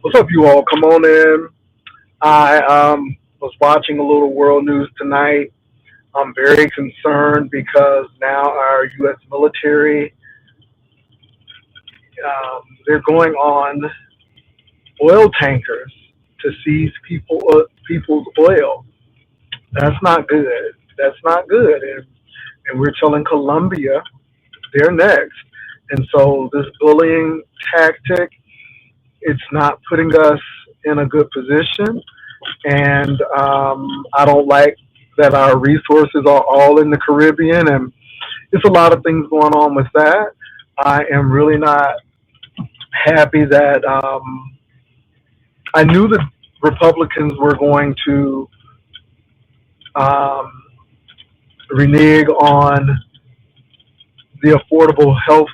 What's up, you all? Come on in. I was watching a little world news tonight. I'm very concerned because now our U.S. military they're going on oil tankers to seize people's oil. That's not good. That's not good. And we're telling Colombia they're next. And so this bullying tactic, it's not putting us in a good position. And I don't like that our resources are all in the Caribbean, and it's a lot of things going on with that. I am really not happy that I knew the Republicans were going to um, renege on the Affordable Health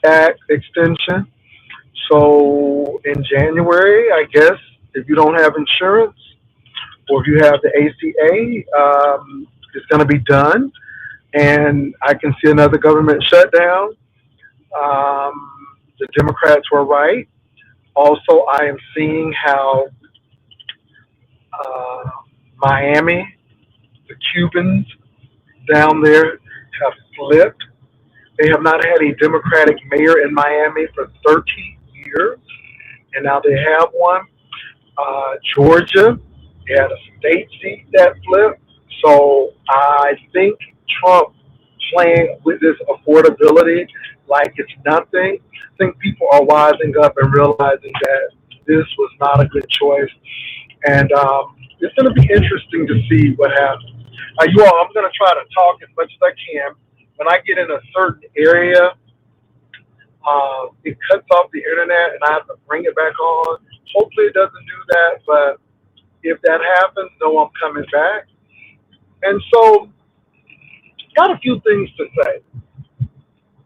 Act extension. So in January, I guess if you don't have insurance or if you have the ACA, it's going to be done. And I can see another government shutdown. Um, the Democrats were right. Also, I am seeing how uh, Miami, the Cubans down there have flipped. They have not had a Democratic mayor in Miami for 13 years, and now they have one. Georgia, they had a state seat that flipped. So I think Trump playing with this affordability like it's nothing. I think people are wising up and realizing that this was not a good choice. And it's going to be interesting to see what happens. You all, I'm going to try to talk as much as I can. When I get in a certain area, it cuts off the internet and I have to bring it back on. Hopefully it doesn't do that, but if that happens, no, I'm coming back. And so, got a few things to say.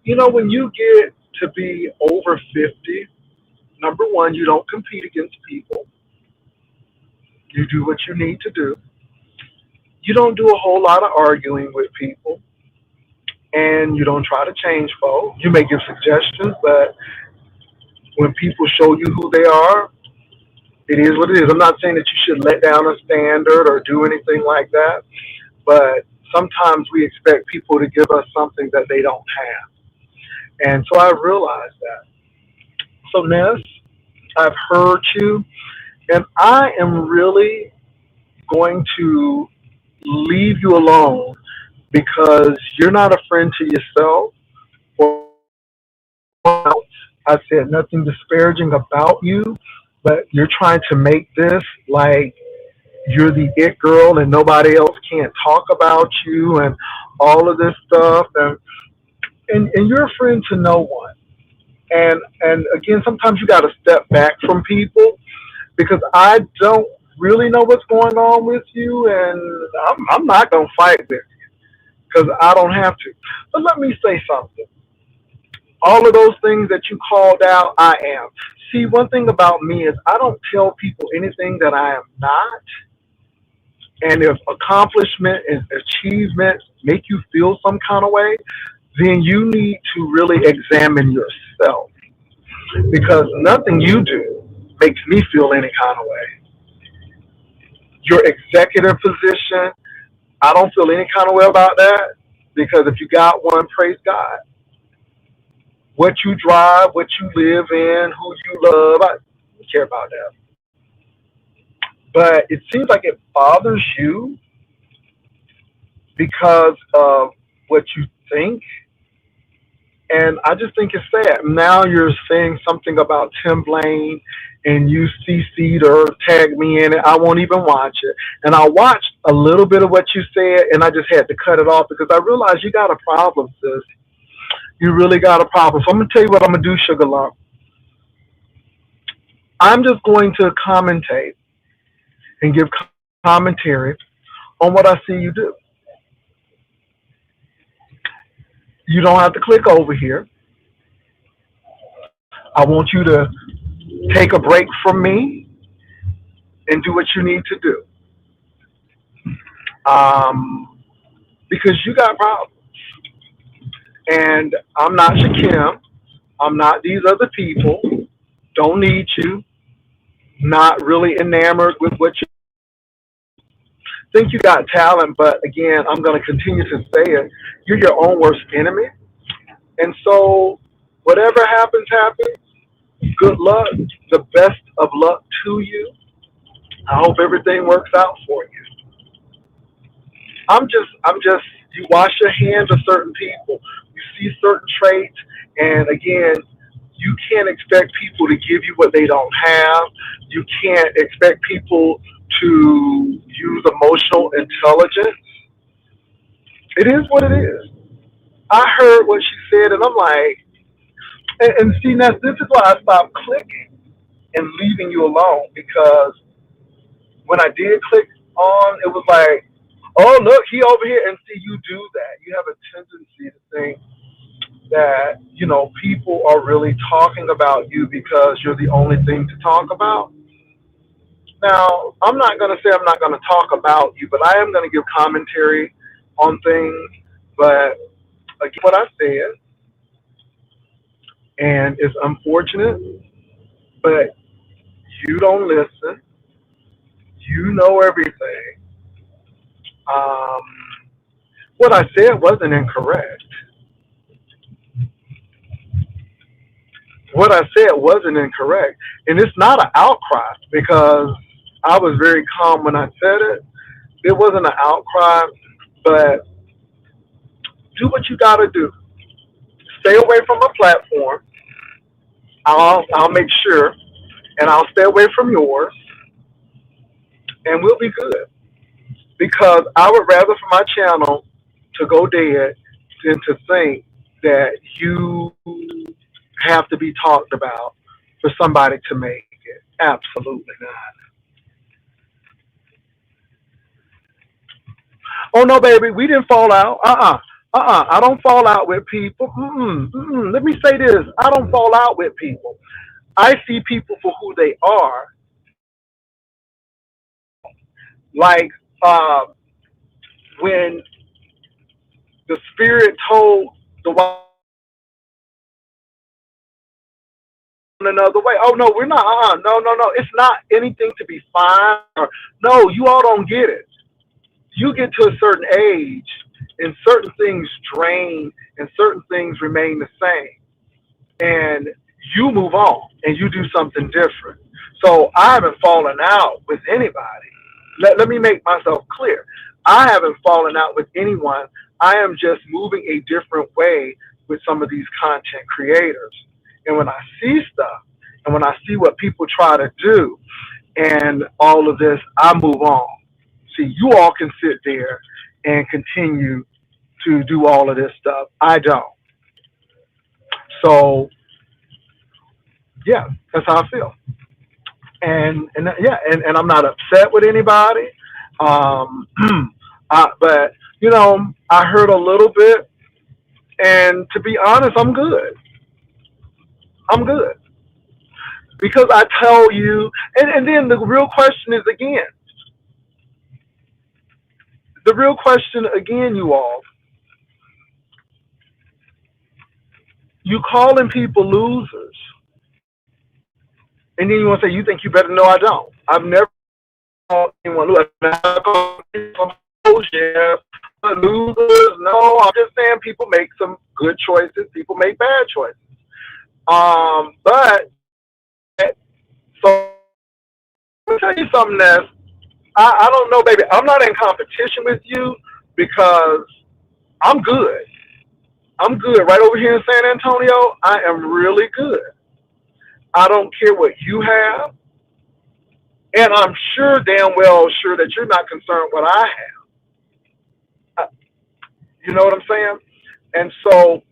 You know, when you get to be over 50, number one, you don't compete against people. You do what you need to do. You don't do a whole lot of arguing with people, and you don't try to change folks. You may give suggestions, but when people show you who they are, it is what it is. I'm not saying that you should let down a standard or do anything like that, but sometimes we expect people to give us something that they don't have. And so I realized that. So, Ness, I've heard you, and I am really going to leave you alone because you're not a friend to yourself or else. I said nothing disparaging about you, but you're trying to make this like you're the it girl and nobody else can't talk about you and all of this stuff. And you're a friend to no one. And again, sometimes you got to step back from people because I don't really know what's going on with you, and I'm not gonna fight with you because I don't have to. But let me say something. All of those things that you called out, I am. See, one thing about me is I don't tell people anything that I am not. And if accomplishment and achievement make you feel some kind of way, then you need to really examine yourself because nothing you do makes me feel any kind of way. Your executive position, I don't feel any kind of way about that because if you got one, praise God. What you drive, what you live in, who you love, I don't care about that. But it seems like it bothers you because of what you think. And I just think it's sad. Now you're saying something about Tim Blaine and you CC'd or tagged me in it. I won't even watch it. And I watched a little bit of what you said and I just had to cut it off because I realized you got a problem, sis. You really got a problem. So I'm going to tell you what I'm going to do, Sugar Lump. I'm just going to commentate and give commentary on what I see you do. You don't have to click over here. I want you to take a break from me and do what you need to do. Because you got problems. And I'm not Shakim. I'm not these other people. Don't need you. Not really enamored with what you think you got talent, but again, I'm going to continue to say it. You're your own worst enemy. And so, whatever happens, happens. Good luck. The best of luck to you. I hope everything works out for you. I'm just, you wash your hands of certain people. You see certain traits, and again, you can't expect people to give you what they don't have. You can't expect people to use emotional intelligence. It is what it is. I heard what she said, and I'm like, and see, now this is why I stopped clicking and leaving you alone because when I did click on, it was like, oh look, he over here, and see, you do that. You have a tendency to think that people are really talking about you because you're the only thing to talk about. Now, I'm not going to say I'm not going to talk about you, but I am going to give commentary on things. But again, what I said, and it's unfortunate, but you don't listen. You know everything. Um, what I said wasn't incorrect. What I said wasn't incorrect. And it's not an outcry because I was very calm when I said it. It wasn't an outcry, but do what you got to do. Stay away from a platform. I'll make sure, and I'll stay away from yours, and we'll be good. Because I would rather for my channel to go dead than to think that you have to be talked about for somebody to make it. Absolutely not. Oh no, baby, we didn't fall out. I don't fall out with people. Let me say this: I don't fall out with people. I see people for who they are. Like uh, when the spirit told the one another way. Oh no, we're not. No, no, no. It's not anything to be fine. Or, no, you all don't get it. You get to a certain age, and certain things drain, and certain things remain the same. And you move on, and you do something different. So I haven't fallen out with anybody. Let me make myself clear. I haven't fallen out with anyone. I am just moving a different way with some of these content creators. And when I see stuff, and when I see what people try to do, and all of this, I move on. See, you all can sit there and continue to do all of this stuff. I don't. So yeah, that's how I feel. And yeah, and I'm not upset with anybody. Um, but I heard a little bit, and to be honest, I'm good. I'm good because I tell you, and then the real question is again, you all, you calling people losers, and then you want to say you think you better. No, I don't. I've never called anyone losers. Yeah, losers. No, I'm just saying people make some good choices. People make bad choices. But so let me tell you something, Ness. I don't know, baby. I'm not in competition with you because I'm good. I'm good. Right over here in San Antonio, I am really good. I don't care what you have. And I'm sure, damn well sure that you're not concerned what I have. You know what I'm saying? And so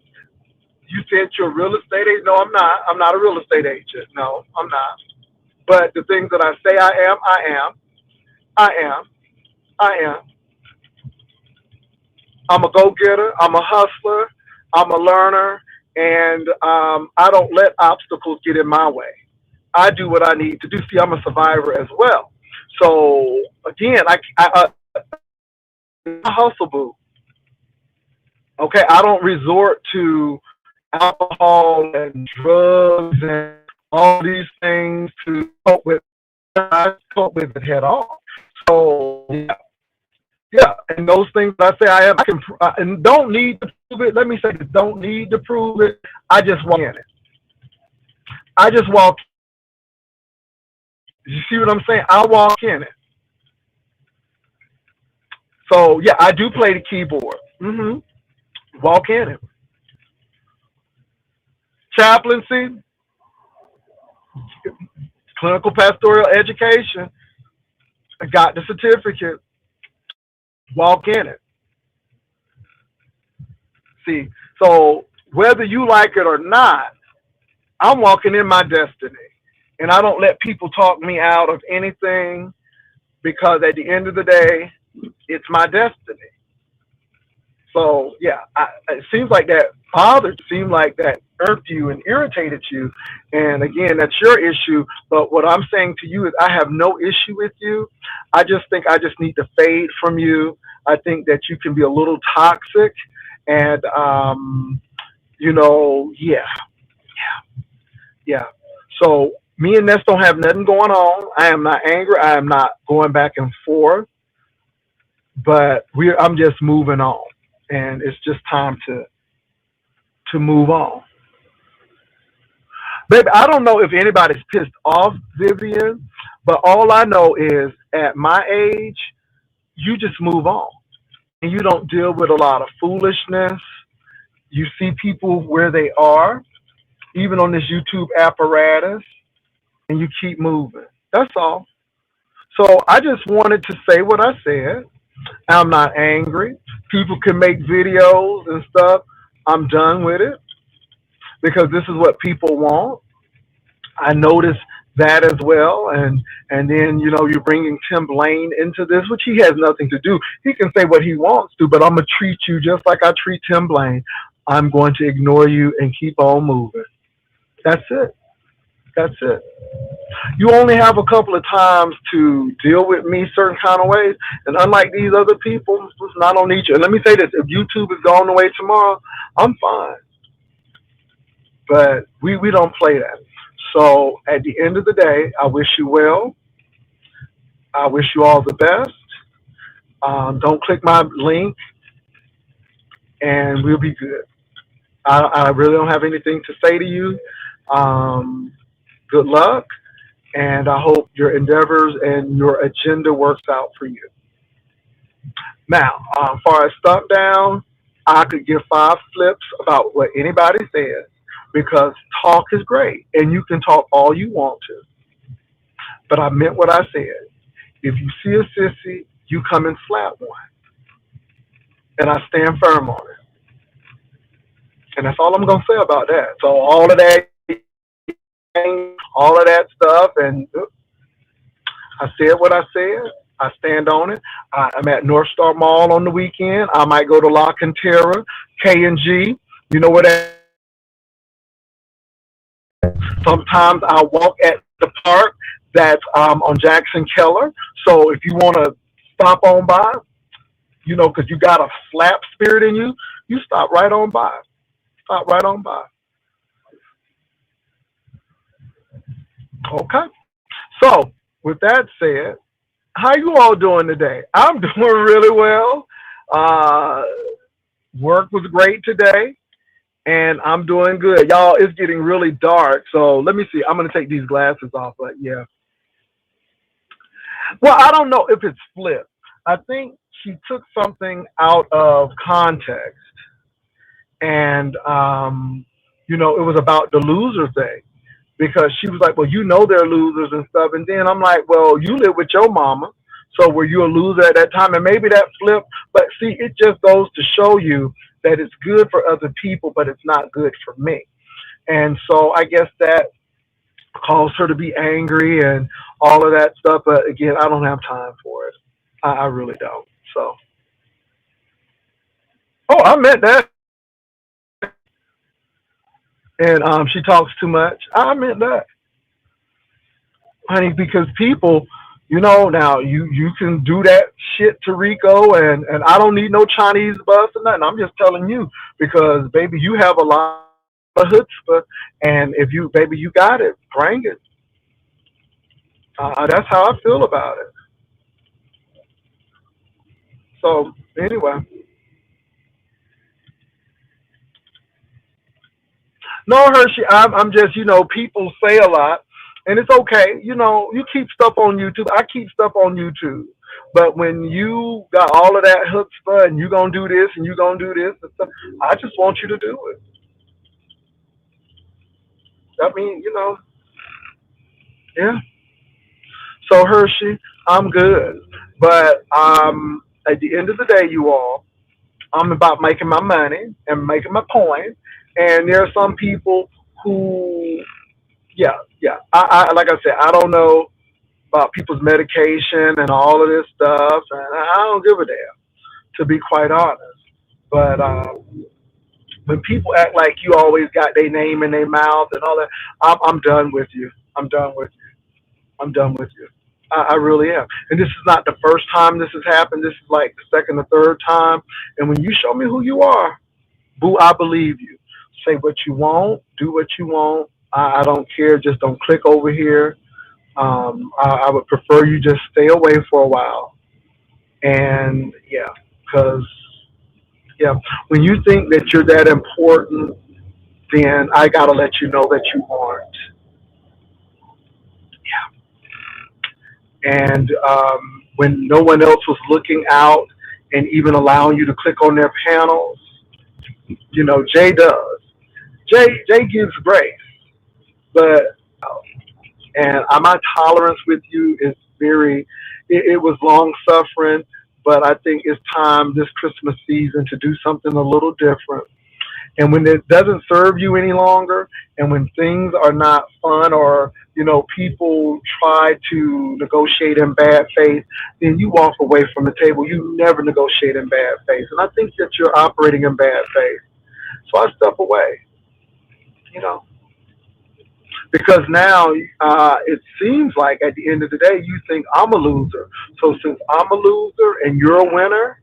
you said you're a real estate agent. No, I'm not. I'm not a real estate agent. No, I'm not. But the things that I say I am, I am. I am. I am. I'm a go-getter. I'm a hustler. I'm a learner. And I don't let obstacles get in my way. I do what I need to do. See, I'm a survivor as well. So again, I hustle boo. Okay, I don't resort to alcohol and drugs and all these things to cope with. I cope with it head on. So yeah, yeah, and those things I say I am, I can, and don't need to prove it. Let me say this: don't need to prove it. I just walk in it. I just walk. You see what I'm saying? I walk in it. So yeah, I do play the keyboard. Walk in it. Chaplaincy, clinical pastoral education. I got the certificate. Walk in it. See, so whether you like it or not, I'm walking in my destiny. And I don't let people talk me out of anything because at the end of the day, it's my destiny. So yeah, it seems like that bothered, seemed like that irked you and irritated you. And again, that's your issue. But what I'm saying to you is I have no issue with you. I just think I just need to fade from you. I think that you can be a little toxic. And, yeah, yeah. So me and Ness don't have nothing going on. I am not angry. I am not going back and forth. But I'm just moving on. And it's just time to move on. Baby, I don't know if anybody's pissed off Vivian, but all I know is at my age, you just move on. And you don't deal with a lot of foolishness. You see people where they are, even on this YouTube apparatus, and you keep moving. That's all. So I just wanted to say what I said. I'm not angry. People can make videos and stuff. I'm done with it because this is what people want. I noticed that as well, and then you're bringing Tim Blaine into this, which he has nothing to do. He can say what he wants to, but I'm gonna treat you just like I treat Tim Blaine. I'm going to ignore you and keep on moving. That's it. That's it. You only have a couple of times to deal with me certain kind of ways, and unlike these other people, I don't need you. And let me say this: if YouTube is going away tomorrow, I'm fine. But we don't play that. So at the end of the day, I wish you well. I wish you all the best. Don't click my link, and we'll be good. I really don't have anything to say to you. Good luck, and I hope your endeavors and your agenda works out for you. Now, as far as stunt down, I could give five flips about what anybody says because talk is great, and you can talk all you want to. But I meant what I said. If you see a sissy, you come and slap one, and I stand firm on it. And that's all I'm gonna say about that. So all of that stuff, and I said what I said. I stand on it. I'm at North Star Mall on the weekend. I might go to La Cantera, K&G. You know what? Sometimes I walk at the park that's on Jackson Keller. So if you want to stop on by, because you got a slap spirit in you, you stop right on by. Stop right on by. Okay. So with that said, how you all doing today? I'm doing really well. Work was great today, and I'm doing good. Y'all, it's getting really dark, so let me see. I'm going to take these glasses off, but yeah. Well, I don't know if it's flipped. I think she took something out of context, and, it was about the loser thing. Because she was like, well, they're losers and stuff. And then I'm like, well, you live with your mama. So were you a loser at that time? And maybe that flipped. But see, it just goes to show you that it's good for other people, but it's not good for me. And so I guess that caused her to be angry and all of that stuff. But again, I don't have time for it. I really don't. So, oh, I meant that. And she talks too much. I meant that, honey, because people, now you can do that shit to Rico, and I don't need no Chinese bus or nothing. I'm just telling you because, baby, you have a lot. a chutzpah, and if you, baby, you got it, bring it. That's how I feel about it. So anyway, no, Hershey, I'm just, people say a lot, and it's okay. You keep stuff on YouTube. I keep stuff on YouTube. But when you got all of that chutzpah and you gonna do this and you gonna do this and stuff, I just want you to do it. I mean, yeah. So Hershey, I'm good. But at the end of the day, you all, I'm about making my money and making my point. And there are some people who, yeah, yeah. I like I said, I don't know about people's medication and all of this stuff, and I don't give a damn, to be quite honest. But when people act like you always got their name in their mouth and all that, I'm done with you. I'm done with you. I'm done with you. I really am. And this is not the first time this has happened. This is like the second or third time. And when you show me who you are, boo, I believe you. Say what you want, do what you want. I don't care. Just don't click over here. I would prefer you just stay away for a while. And yeah, because yeah, when you think that you're that important, then I gotta let you know that you aren't. And when no one else was looking out and even allowing you to click on their panels, Jay does. Jay gives grace, but and my tolerance with you is very. It was long suffering, but I think it's time this Christmas season to do something a little different. And when it doesn't serve you any longer, and when things are not fun, or people try to negotiate in bad faith, then you walk away from the table. You never negotiate in bad faith, and I think that you're operating in bad faith. So I step away, you know, because now it seems like at the end of the day you think I'm a loser. So since I'm a loser and you're a winner,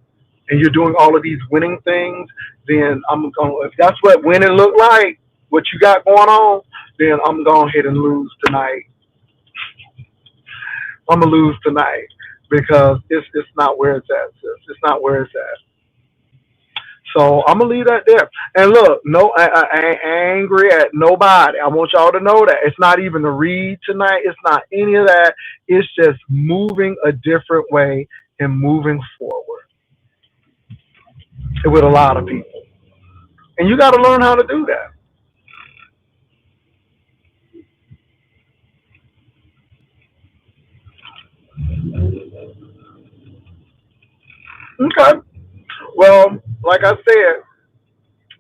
and you're doing all of these winning things, then I'm going. If that's what winning look like, what you got going on, then I'm going ahead and lose tonight. I'm gonna lose tonight because it's not where it's at, sis. It's not where it's at. So I'm gonna leave that there. And look, no, I ain't angry at nobody. I want y'all to know that it's not even a read tonight. It's not any of that. It's just moving a different way and moving forward with a lot of people. And you got to learn how to do that. Okay. Well, like I said,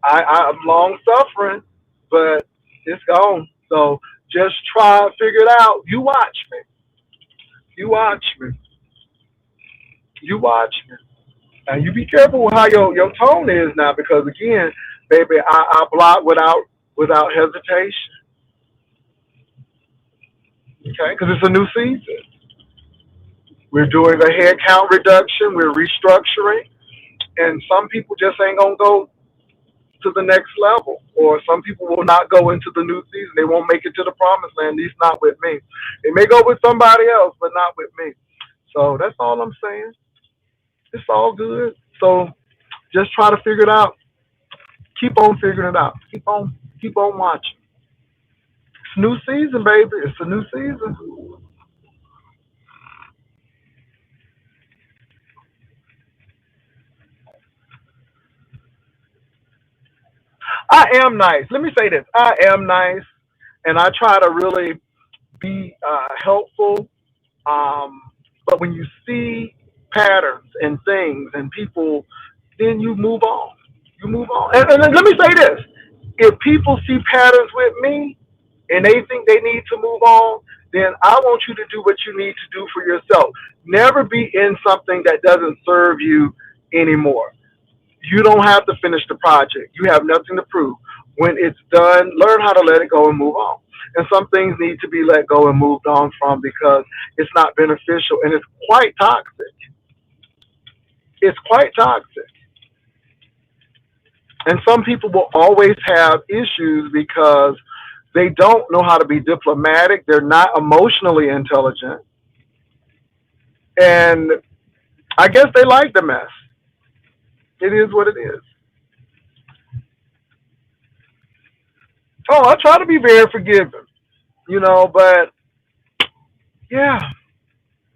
I'm long suffering, but it's gone. So just try to figure it out. You watch me. You watch me. You watch me. And you be careful with how your tone is now, because again, baby, I block without hesitation. Okay, because it's a new season. We're doing a head count reduction. We're restructuring, and some people just ain't gonna go to the next level, or some people will not go into the new season. They won't make it to the promised land. At least not with me. They may go with somebody else, but not with me. So that's all I'm saying. It's all good. So just try to figure it out. Keep on figuring it out. Keep on watching. It's a new season, baby. It's a new season. I am nice. Let me say this. I am nice, and I try to really be helpful. Um, but when you see patterns and things and people, then you move on. You move on. And let me say this: if people see patterns with me and they think they need to move on, then I want you to do what you need to do for yourself. Never be in something that doesn't serve you anymore. You don't have to finish the project. You have nothing to prove. When it's done, learn how to let it go and move on. And some things need to be let go and moved on from because it's not beneficial and it's quite toxic. It's quite toxic. And some people will always have issues because they don't know how to be diplomatic. They're not emotionally intelligent. And I guess they like the mess. It is what it is. Oh, I try to be very forgiving, but yeah,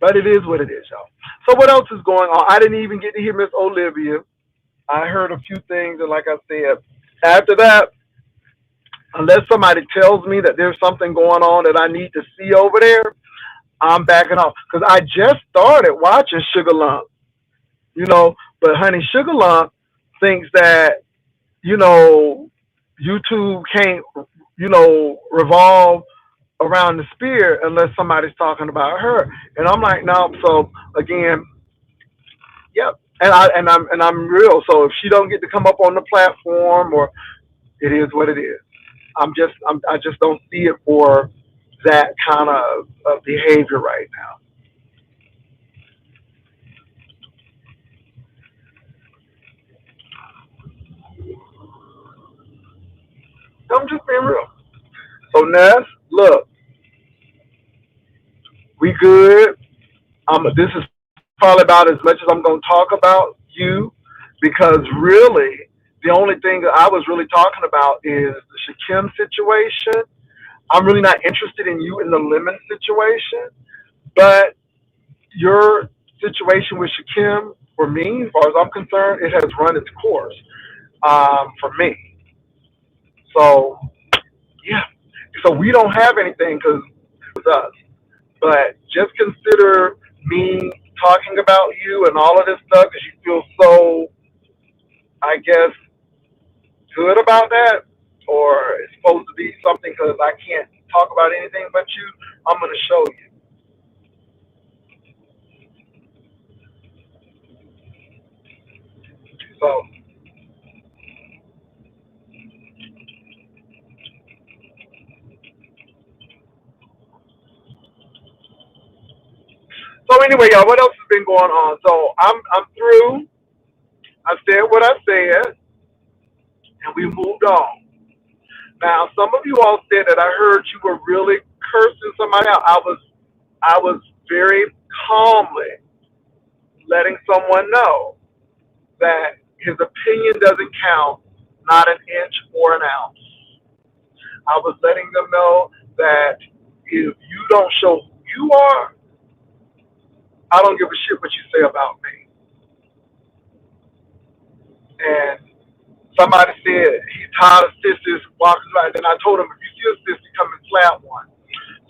but it is what it is, y'all. So what else is going on? I didn't even get to hear Miss Olivia. I heard a few things, and like I said, after that, unless somebody tells me that there's something going on that I need to see over there, I'm backing off because I just started watching Sugar Lump, you know. But honey, Sugar Lump thinks that you know YouTube can't revolve around the spear unless somebody's talking about her, and I'm like, no. So again, yep. And I'm real. So if she don't get to come up on the platform, or it is what it is. I just don't see it for that kind of behavior right now. I'm just being real. So Ness, look, we good. This is probably about as much as I'm going to talk about you, because really the only thing that I was really talking about is the Shakim situation. I'm really not interested in you in the Lemon situation, but your situation with Shakim, for me, as far as I'm concerned, it has run its course for me. So yeah, so we don't have anything because it's us. But just consider me talking about you and all of this stuff because you feel so, I guess, good about that, or it's supposed to be something because I can't talk about anything but you. I'm gonna show you. So, so anyway, y'all, what else has been going on? So I'm through. I said what I said, and we moved on. Now, some of you all said that I heard you were really cursing somebody out. I was very calmly letting someone know that his opinion doesn't count, not an inch or an ounce. I was letting them know that if you don't show who you are, I don't give a shit what you say about me. And somebody said he's tired of sisters walking by. Then I told him, if you see a sister, come and slap one.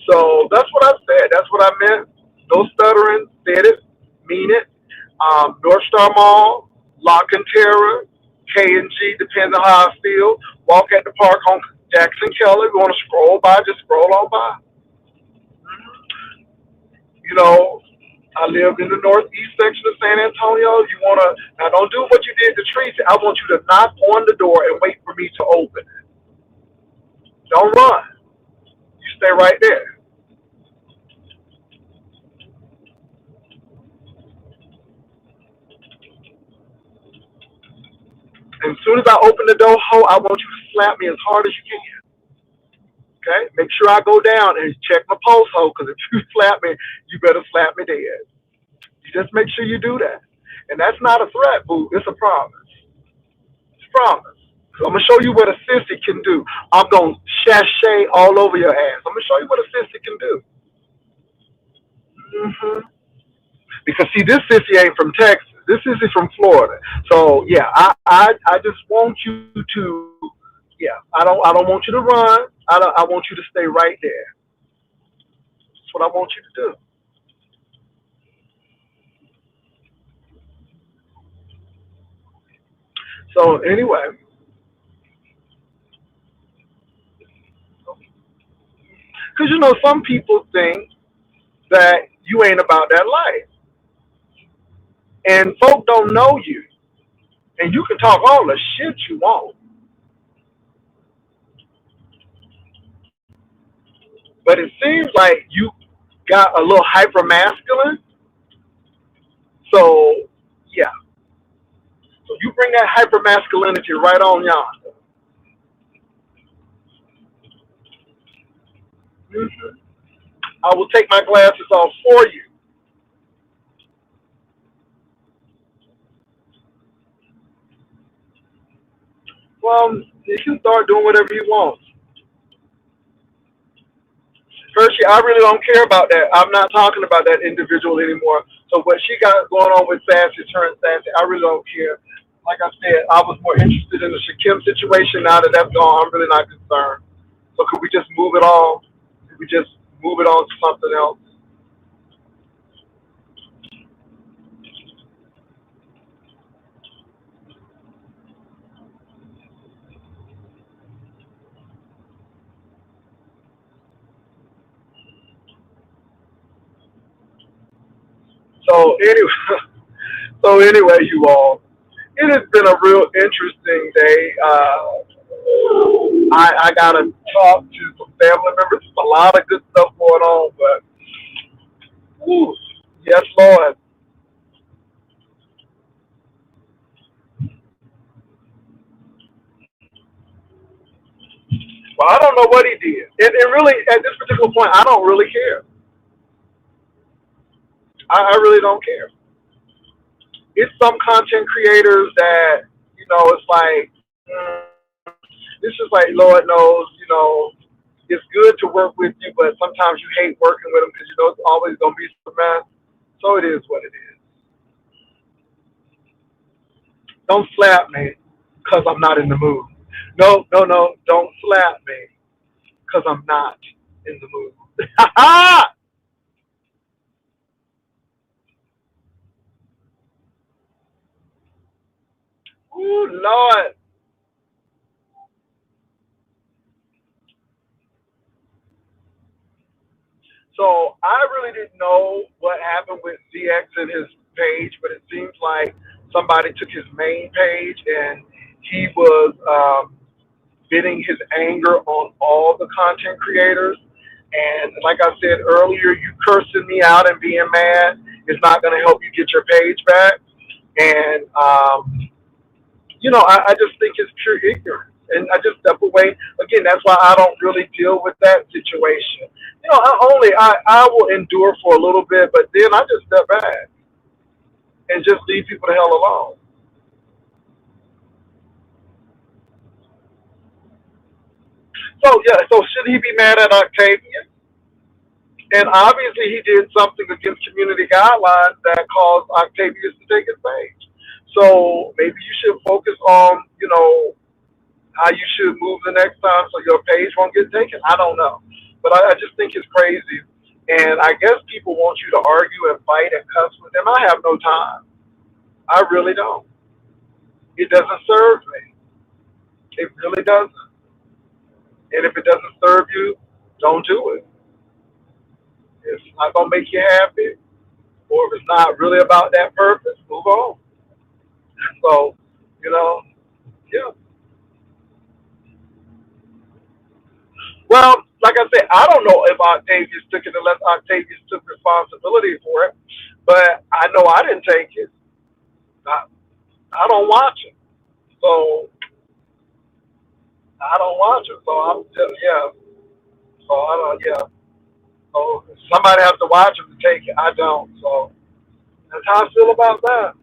So that's what I said. That's what I meant. No stuttering. Said it. Mean it. North Star Mall, Lock and Terror, K&G, depends on how I feel. Walk at the park on Jackson Kelly. We want to scroll by, just scroll on by. You know, I live in the northeast section of San Antonio. You want to, now don't do what you did to Tracy. I want you to knock on the door and wait for me to open it. Don't run. You stay right there. And as soon as I open the door, ho, I want you to slap me as hard as you can. Okay? Make sure I go down and check my pulse, ho, because if you slap me, you better slap me dead. You just make sure you do that. And that's not a threat, boo. It's a promise. It's a promise. So I'm gonna show you what a sissy can do. I'm gonna sashay all over your ass. I'm gonna show you what a sissy can do. Because see, this sissy ain't from Texas. This sissy from Florida. So yeah, I just want you to, yeah. I don't want you to run. I want you to stay right there. That's what I want you to do. So anyway, because some people think that you ain't about that life, and folk don't know you, and you can talk all the shit you want, but it seems like you got a little hyper masculine. So yeah, So you bring that hyper masculinity right on yonder. Mhm. I will take my glasses off for you. Well, you can start doing whatever you want. Hershey, I really don't care about that. I'm not talking about that individual anymore. So what she got going on with Sassy turned Sassy, I really don't care. Like I said, I was more interested in the Shakim situation. Now that that's gone, I'm really not concerned. So could we just move it on? Could we just move it on to something else? So anyway, so anyway, you all, it has been a real interesting day. I got to talk to some family members. A lot of good stuff going on, but whew, yes, Lord. Well, I don't know what he did. And really, at this particular point, I don't really care. I really don't care. It's some content creators that, it's like, mm, this is like, Lord knows, it's good to work with you, but sometimes you hate working with them because you know it's always going to be some mess. So it is what it is. Don't slap me because I'm not in the mood. No, no, no. Don't slap me because I'm not in the mood. Ooh, Lord. So I really didn't know what happened with ZX and his page, but it seems like somebody took his main page and he was venting his anger on all the content creators. And like I said earlier, you cursing me out and being mad is not going to help you get your page back. And I just think it's pure ignorance. And I just step away. Again, that's why I don't really deal with that situation. I will endure for a little bit, but then I just step back and just leave people the hell alone. So yeah, so should he be mad at Octavian? And obviously he did something against community guidelines that caused Octavius to take his page. So maybe you should focus on, how you should move the next time so your page won't get taken. I don't know. But I just think it's crazy. And I guess people want you to argue and fight and cuss with them. I have no time. I really don't. It doesn't serve me. It really doesn't. And if it doesn't serve you, don't do it. If it's not going to make you happy, or if it's not really about that purpose, move on. So, you know, yeah. Well, like I said, I don't know if Octavius took it unless Octavius took responsibility for it. But I know I didn't take it. I, I don't watch it. So I don't watch it. So I'm just, yeah. So I don't, yeah. So somebody has to watch it to take it. I don't. So that's how I feel about that.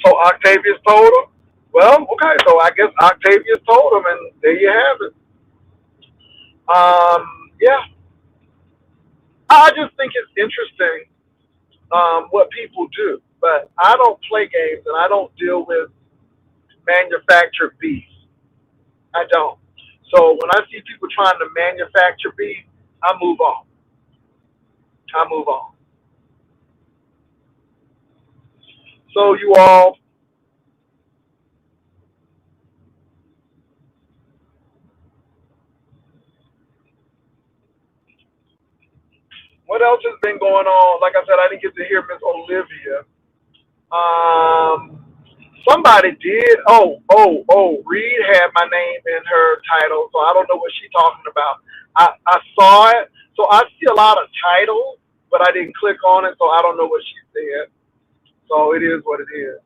So Octavius told him. Well, okay. So I guess Octavius told him, and there you have it. Yeah. I just think it's interesting what people do, but I don't play games and I don't deal with manufactured beef. I don't. So when I see people trying to manufacture beef, I move on. I move on. So you all, what else has been going on? Like I said, I didn't get to hear Miss Olivia. Um, Somebody did. Reed had my name in her title, so I don't know what she's talking about. I saw it, so I see a lot of titles, but I didn't click on it, so I don't know what she said. So it is what it is.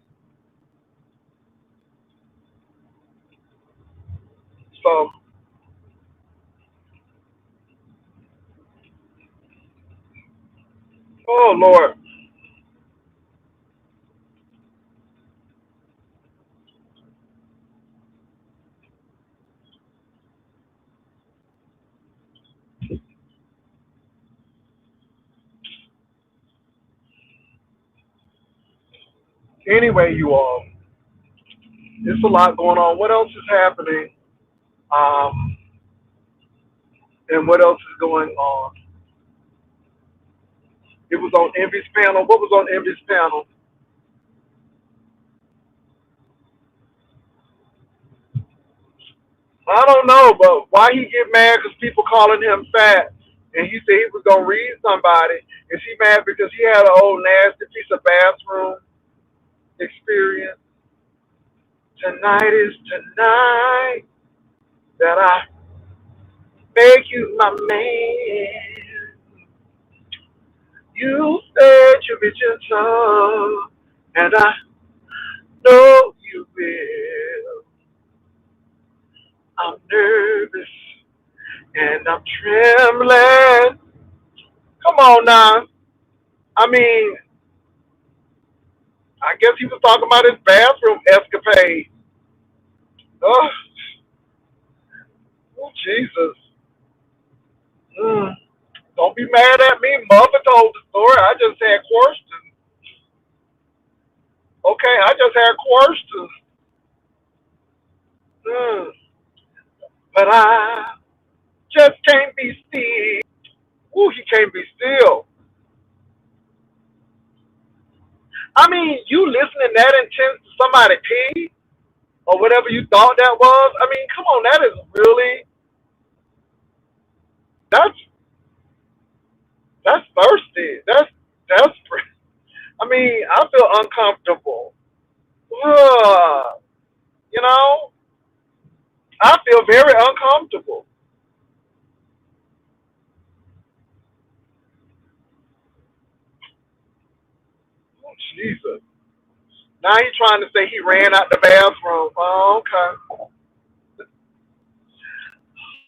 So, oh Lord. Anyway, you all, it's a lot going on. What else is happening? Um, and what else is going on? It was on Envy's panel. What was on Envy's panel? I don't know, but why he get mad because people calling him fat, and he said he was gonna read somebody, and she mad because he had an old nasty piece of bathroom experience. Tonight is tonight that I make you my man. You said you'd be gentle, and I know you will. I'm nervous and I'm trembling. Come on now. I mean, I guess he was talking about his bathroom escapade. Oh, oh Jesus. Mm. Don't be mad at me. Mother told the story. I just had questions. Okay, I just had questions. Mm. But I just can't be still. Ooh, he can't be still. I mean, you listening that intense to somebody pee or whatever you thought that was. I mean, come on, that is really that's that's thirsty. That's desperate. I mean, I feel uncomfortable. Ugh, you know, I feel very uncomfortable. Oh, Jesus. Now he's trying to say he ran out the bathroom. Oh, okay.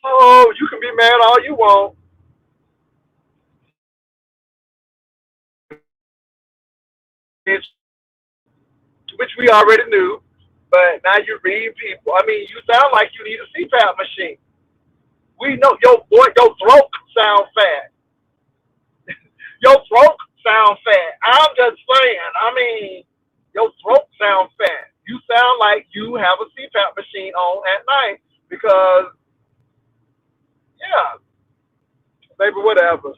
Oh, you can be mad all you want, which we already knew. But now you read people. I mean, you sound like you need a CPAP machine. We know your throat sounds fat. Your throat sounds fat. I'm just saying. I mean, your throat sounds fat. You sound like you have a CPAP machine on at night because, yeah, baby, whatever.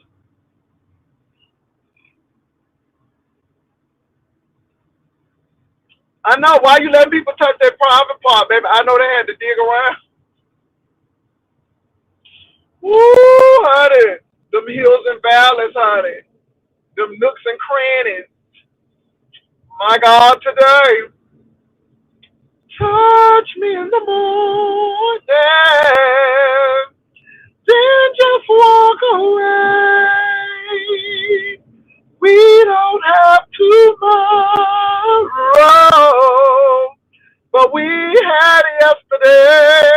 I know why you letting people touch their private part, baby. I know they had to dig around. Woo, honey. Them hills and valleys, honey. Them nooks and crannies. My God, today. Touch me in the morning, then just walk away. We don't have tomorrow, but we had yesterday.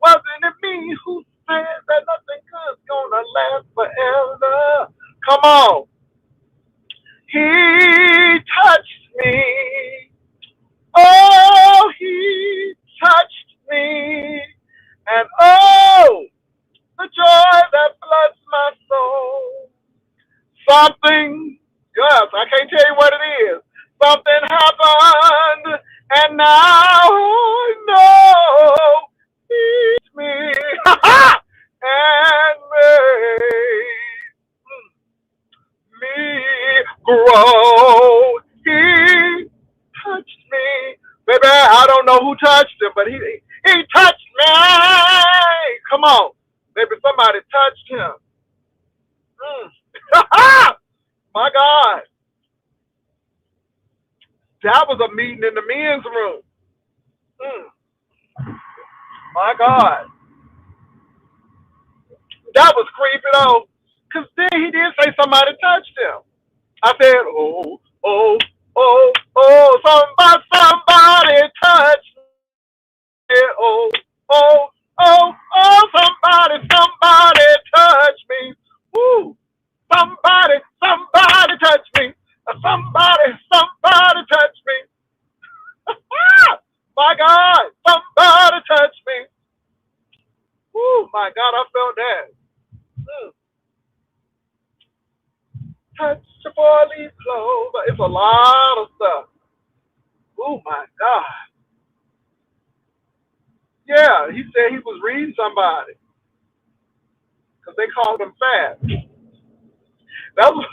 Wasn't it me who said that nothing good's gonna last forever? Come on. He touched me. Oh, he touched me. And oh, the joy that floods my soul. Something, yes, I can't tell you what it is. Something happened, and now I know it's me. And made me grow. He touched me. Baby, I don't know who touched him, but he touched me. Come on. Baby, somebody touched him. Mm. My God. That was a meeting in the men's room. Mm, my God. That was creepy though. Cause then he did say somebody touched him. I said, oh, oh, oh, oh, somebody touched me. Oh, oh, oh, oh, somebody touched me. Woo. Somebody touched me. Somebody touched me. My God, somebody touched me. Woo, my God, I felt that. Mm. Touch the four-leaf clover. It's a lot of stuff. Oh my God. Yeah, he said he was reading somebody because they called him fat. That was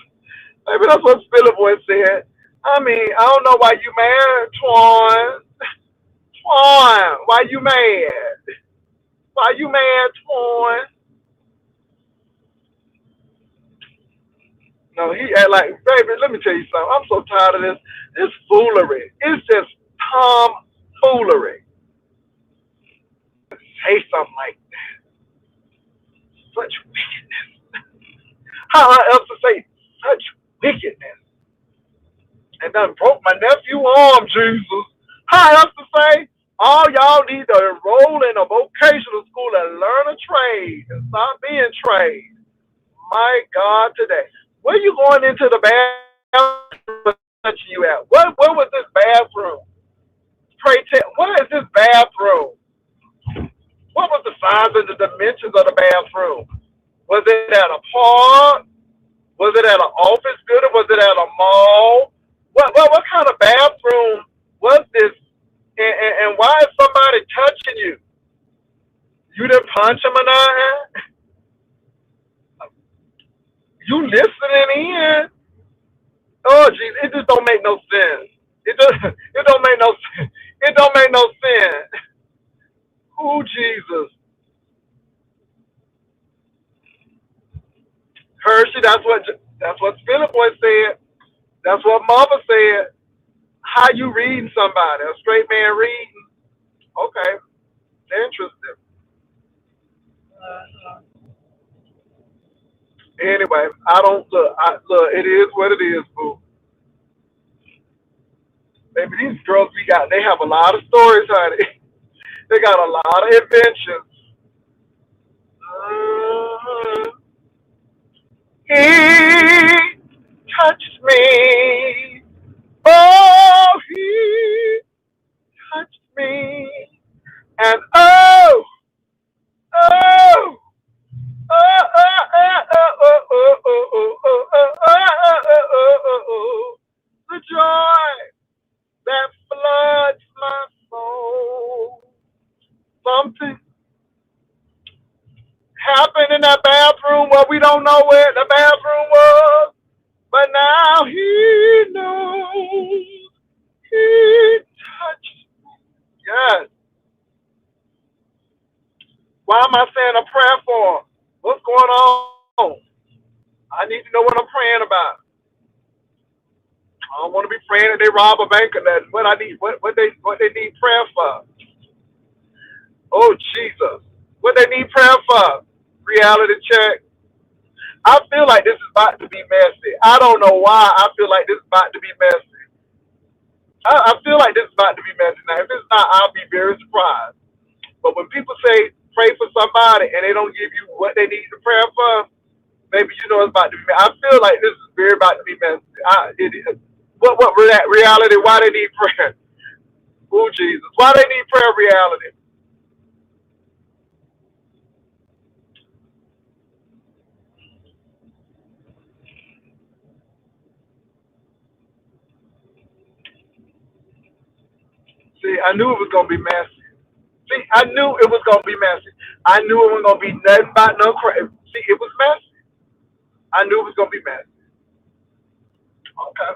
maybe that's what Spiller Boy said. I mean, I don't know why you mad, Twan. Twan, why you mad? Why you mad, Twan? No, he act like, baby, let me tell you something. I'm so tired of this. This foolery. It's just tomfoolery. Say something like such wickedness. How else to say such wickedness? And done broke my nephew arm, Jesus. How else to say all y'all need to enroll in a vocational school and learn a trade and stop being trade. My God, today. Where you going into the bathroom touching you at? Where was this bathroom? Pray tell, what is this bathroom? What was the size and the dimensions of the bathroom? Was it at a park? Was it at an office building? Was it at a mall? What kind of bathroom was this? And why is somebody touching you? You didn't punch him or nothing? You listening in? Oh, geez, it just don't make no sense. It don't make no sense. It don't make no sense. Oh, Jesus. Hershey, that's what Philip Boy said. That's what Mama said. How you reading somebody? A straight man reading? Okay, interesting. Anyway, I don't look. Look. It is what it is, boo. Maybe these girls we got, they have a lot of stories, honey. They got a lot of inventions. Mhm. He touched me. Oh, he touched me. And oh, oh, oh, oh, oh, oh, oh, oh, oh, oh, oh, oh, oh, the joy that floods my soul. Something happened in that bathroom where we don't know where the bathroom was, but now he knows. He touched. Yes. Why am I saying a prayer for him? What's going on? I need to know what I'm praying about. I don't want to be praying that they rob a bank or nothing. What they need prayer for? Oh Jesus. What they need prayer for? Reality check. I feel like this is about to be messy. I don't know why I feel like this is about to be messy. I feel like this is about to be messy. Now, if it's not, I'll be very surprised. But when people say pray for somebody and they don't give you what they need to pray for, maybe you know it's about to be messy. I feel like this is very about to be messy. It is. What reality? Why they need prayer? Oh Jesus! Why they need prayer? Reality. See, I knew it was gonna be messy. See, I knew it was gonna be messy. I knew it was gonna be nothing but no crazy. See, it was messy. I knew it was gonna be messy. Okay.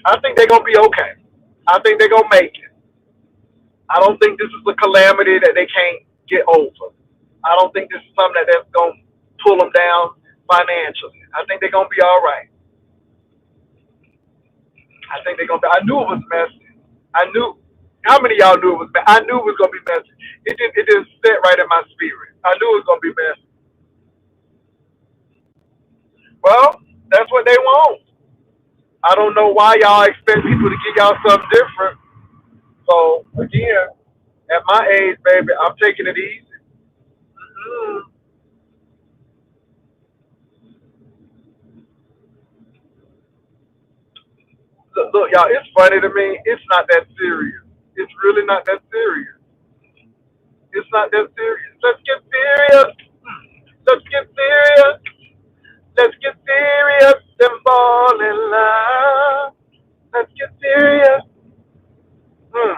I think they're gonna be okay. I think they're gonna make it. I don't think this is a calamity that they can't get over. I don't think this is something that's gonna pull them down financially. I think they're gonna be all right. I think they're gonna be. I knew it was messy. I knew. How many of y'all knew it was bad? I knew it was gonna be messy. It didn't sit right in my spirit. I knew it was gonna be messy. Well, that's what they want. I don't know why y'all expect people to give y'all something different. So again, at my age, baby, I'm taking it easy. Mm. Look, y'all, it's funny to me. It's not that serious. It's really not that serious. It's not that serious. Let's get serious. Let's get serious. Let's get serious and fall in love. Let's get serious. Mm.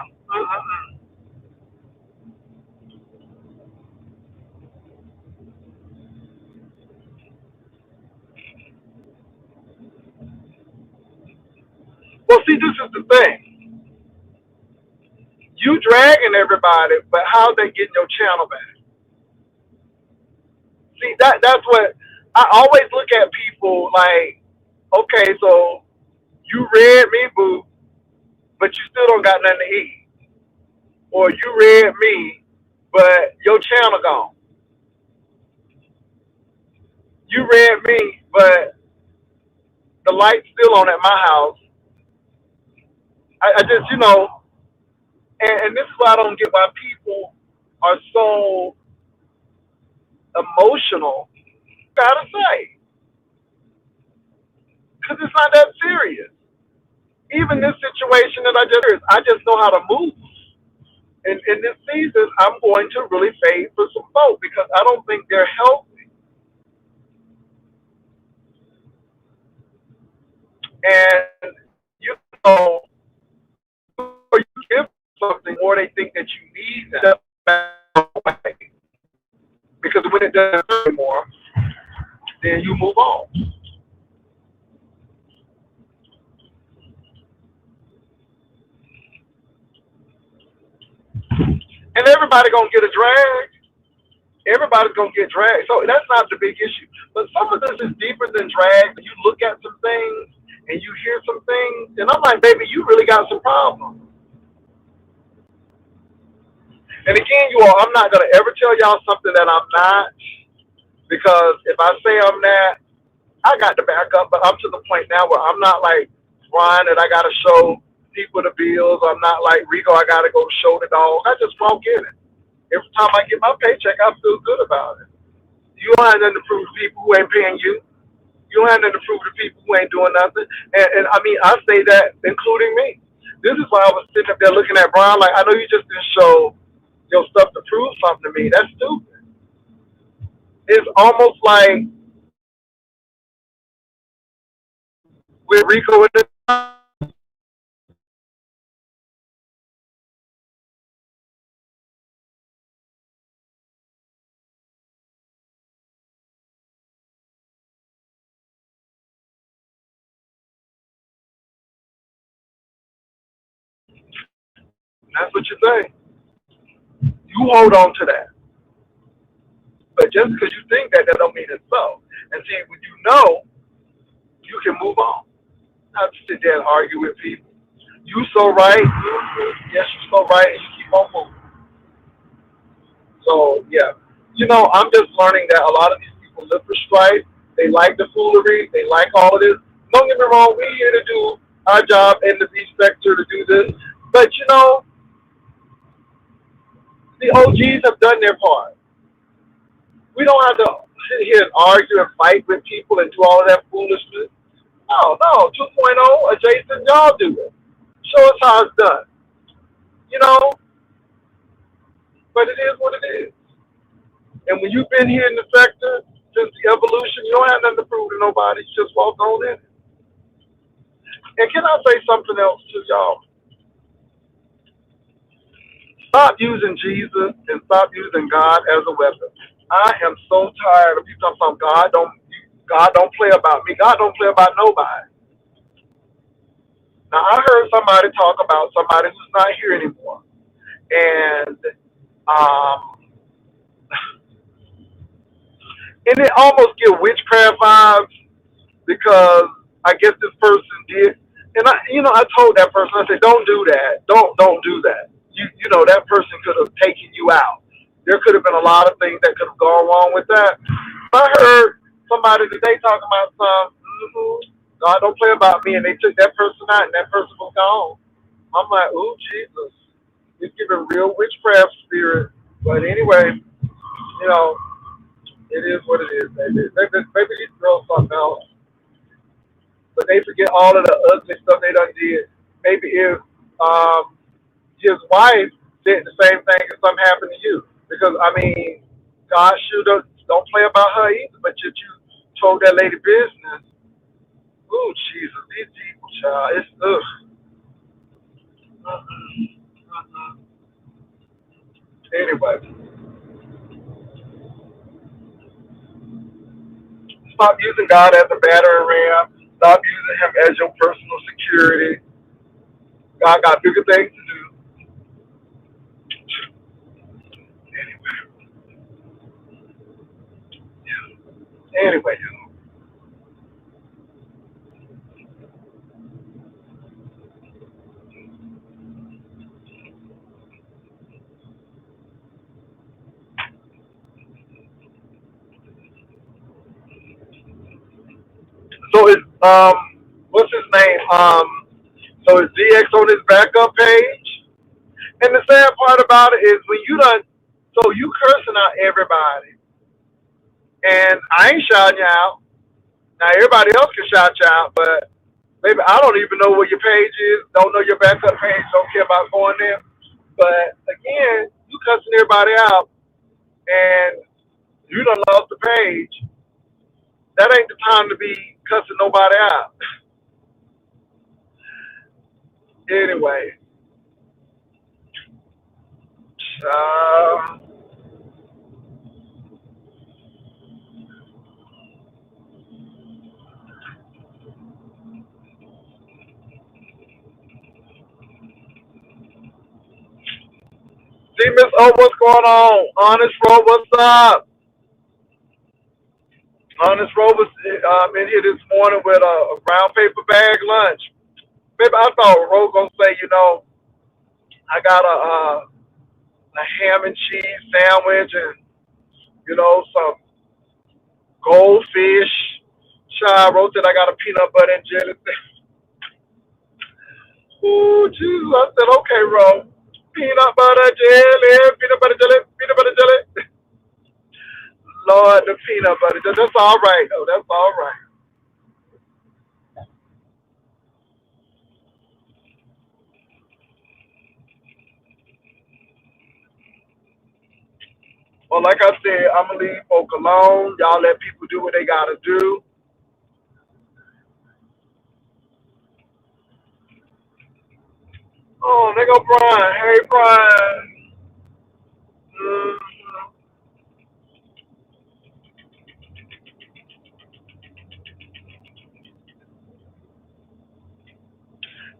Well, see, this is the thing. You dragging everybody, but how they getting your channel back? See, that's what I always look at people like. Okay, so you read me, boo, but you still don't got nothing to eat, or you read me, but your channel gone. You read me, but the light's still on at my house. I just, and this is why I don't get why people are so emotional. Gotta say, because it's not that serious. Even this situation that I just know how to move. And in this season, I'm going to really fade for some folk because I don't think they're healthy. And you know, or you give something, or they think that you need that. Because when it doesn't anymore, then you move on. And everybody gonna get a drag. Everybody's gonna get dragged. So that's not the big issue. But some of this is deeper than drag. You look at some things and you hear some things, and I'm like, baby, you really got some problems. And again, you all, I'm not gonna ever tell y'all something that I'm not, because if I say I'm that, I got to back up. But I'm to the point now where I'm not like Ron that I gotta show people the bills. I'm not like Rico. I gotta go show the dog. I just won't get it. Every time I get my paycheck, I feel good about it. You don't have nothing to prove to people who ain't paying you. You don't have nothing to prove to people who ain't doing nothing. And I mean, I say that including me. This is why I was sitting up there looking at Brian like, I know you just didn't show your stuff to prove something to me. That's stupid. It's almost like with Rico and that's what you say. You hold on to that. But just because you think that, that don't mean it's so. And see, when you know, you can move on. Not to sit there and argue with people. You so right. Yes, you so right, and you keep on moving. So yeah, I'm just learning that a lot of these people live for strife. They like the foolery. They like all of this. Don't get me wrong. We're here to do our job in the beef sector to do this. But the OGs have done their part. We don't have to sit here and argue and fight with people and do all of that foolishness. No, no. 2.0 adjacent, y'all do it. Show us how it's done. You know, but it is what it is. And when you've been here in the sector since the evolution, you don't have nothing to prove to nobody. You just walk on in. And can I say something else to y'all? Stop using Jesus and stop using God as a weapon. I am so tired of people talking about God don't play about me. God don't play about nobody. Now I heard somebody talk about somebody who's not here anymore. And um and it almost give witchcraft vibes because I guess this person did. And I told that person, I said, don't do that. Don't do that. That person could have taken you out. There could have been a lot of things that could have gone wrong with that. I heard somebody today talking about God don't play about me, and they took that person out, and that person was gone. I'm like, ooh, Jesus, it's giving real witchcraft spirit. But anyway, you know, it is what it is, baby. Maybe these girls something else, but they forget all of the ugly stuff they done did. Maybe if his wife did the same thing and something happened to you, because I mean, God sure don't play about her either. But you told that lady business. Ooh, Jesus, these people, child, it's ugh. Anyway, stop using God as a battering ram. Stop using Him as your personal security. God got bigger things to do. Anyway, yeah. Anyway, so it's what's his name? So is DX on his backup page? And the sad part about it is when you done, so you cursing out everybody, and I ain't shouting you out. Now everybody else can shout you out, but maybe I don't even know where your page is. Don't know your backup page. Don't care about going there. But again, you cussing everybody out, and you done lost the page. That ain't the time to be cussing nobody out. Anyway, uh, see Miss O, what's going on? Honest Road, what's up? Honest Road was in here this morning with a brown paper bag lunch. Maybe I thought Roe gonna say, I got a ham and cheese sandwich and some goldfish. Child wrote that I got a peanut butter and jelly. Ooh, Jesus! I said, okay, Ro. Peanut butter jelly, peanut butter jelly, peanut butter jelly. Lord, the peanut butter jelly. That's all right, though. That's all right. Well, like I said, I'm gonna leave folk alone. Y'all let people do what they gotta do. Oh, there go Brian. Hey, Brian. Mhm.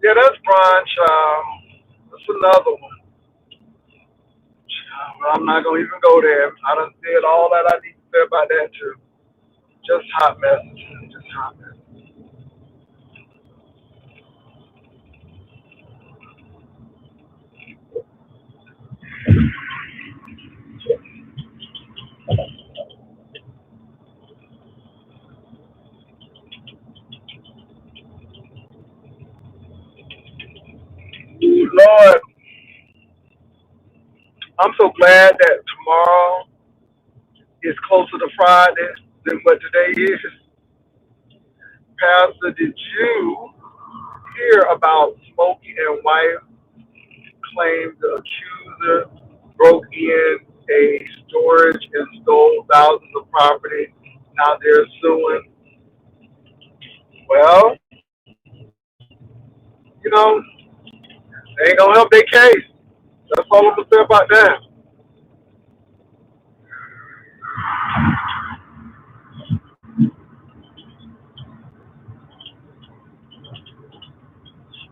Yeah, that's Brian, child. That's another one. Child, I'm not gonna even go there. I done said all that I need to say about that too. Just hot messages. Just hot messages. Lord, I'm so glad that tomorrow is closer to Friday than what today is. Pastor, did you hear about Smokey and wife claimed the accuser broke in a storage and stole thousands of property? Now they're suing. Well, you know, they ain't gonna help their case. That's all I'm gonna say about that.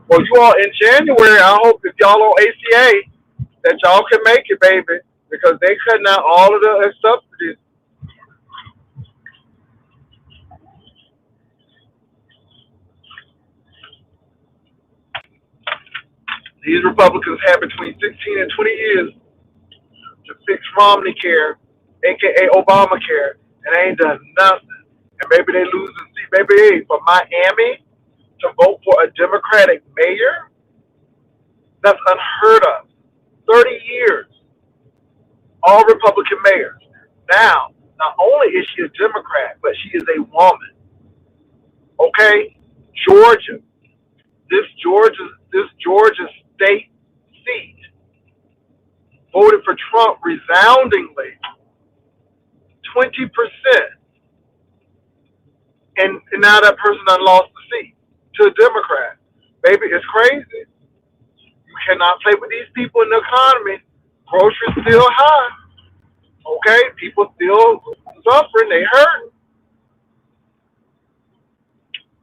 Well, you all in January, I hope if y'all on ACA that y'all can make it, baby, because they cutting out all of the subsidies. These Republicans had between 16 and 20 years to fix Romney Care, aka Obamacare, and they ain't done nothing. And maybe they lose the seat. Maybe hey, for Miami to vote for a Democratic mayor, that's unheard of. 30 years, all Republican mayors. Now, not only is she a Democrat, but she is a woman. Okay? Georgia. This Georgia state seat voted for Trump resoundingly, 20%. And now that person done lost the seat to a Democrat. Baby, it's crazy. You cannot play with these people in the economy. Groceries still high. Okay? People still suffering. They hurt.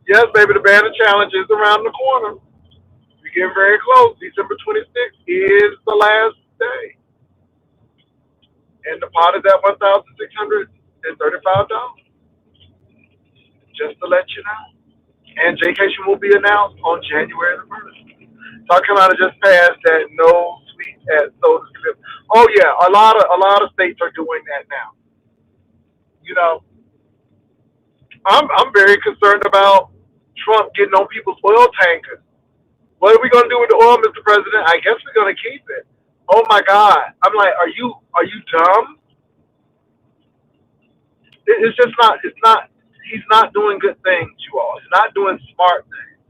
Yes, baby, the Banner Challenge is around the corner. We're getting very close. December 26th is the last day. And the pot is at $1,635. Just to let you know. And vacation will be announced on January the 1st. South Carolina just passed that no sweet at soda strip. Oh yeah, a lot of states are doing that now. You know, I'm very concerned about Trump getting on people's oil tankers. What are we gonna do with the oil, Mr. President? I guess we're gonna keep it. Oh my God! I'm like, are you dumb? It's just not. It's not. He's not doing good things, you all. He's not doing smart things.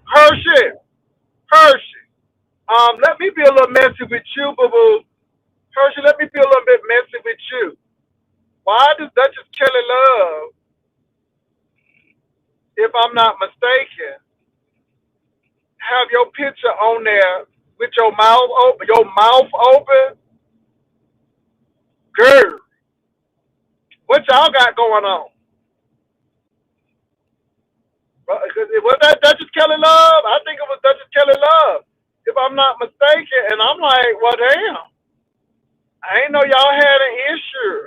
Hershey, Hershey. Let me be a little messy with you, boo boo. Hershey, let me be a little bit messy with you. Why does Duchess Kelly Love, if I'm not mistaken, have your picture on there with your mouth open? Your mouth open, girl. What y'all got going on? Was that Duchess Kelly Love? I think it was Duchess Kelly Love, if I'm not mistaken. And I'm like, well, damn. I ain't know y'all had an issue.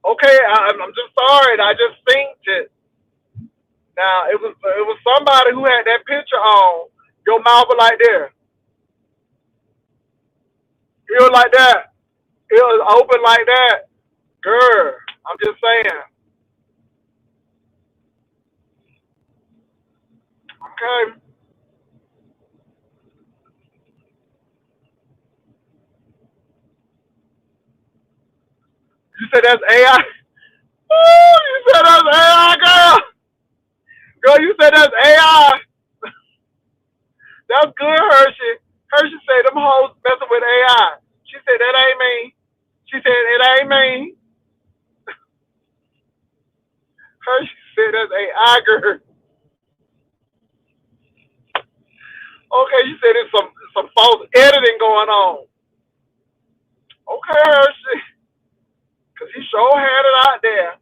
Okay, I'm just sorry. I just synced it. Now it was somebody who had that picture on. Your mouth was like there. It was like that. It was open like that. Girl, I'm just saying. Okay. You said that's AI. Ooh, you said that's AI, girl. Girl, you said that's AI. That's good, Hershey. Hershey said them hoes messing with AI. She said that ain't me. She said it ain't me. Hershey said that's AI, girl. Okay, you said there's some false editing going on. Okay, Hershey. Cause he sure had it out there.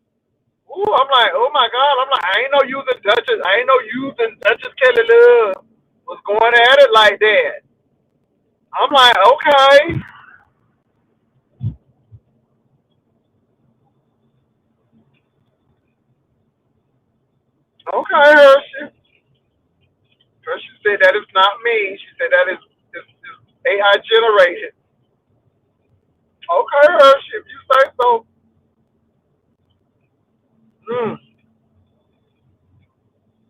Ooh, I'm like, oh my God. I'm like, I ain't no using Duchess. I ain't no using Duchess Kelly Love was going at it like that. I'm like, okay. Okay, Hershey. Hershey said that is not me. She said that is AI generated. Okay, Hershey, if you say so. Hmm.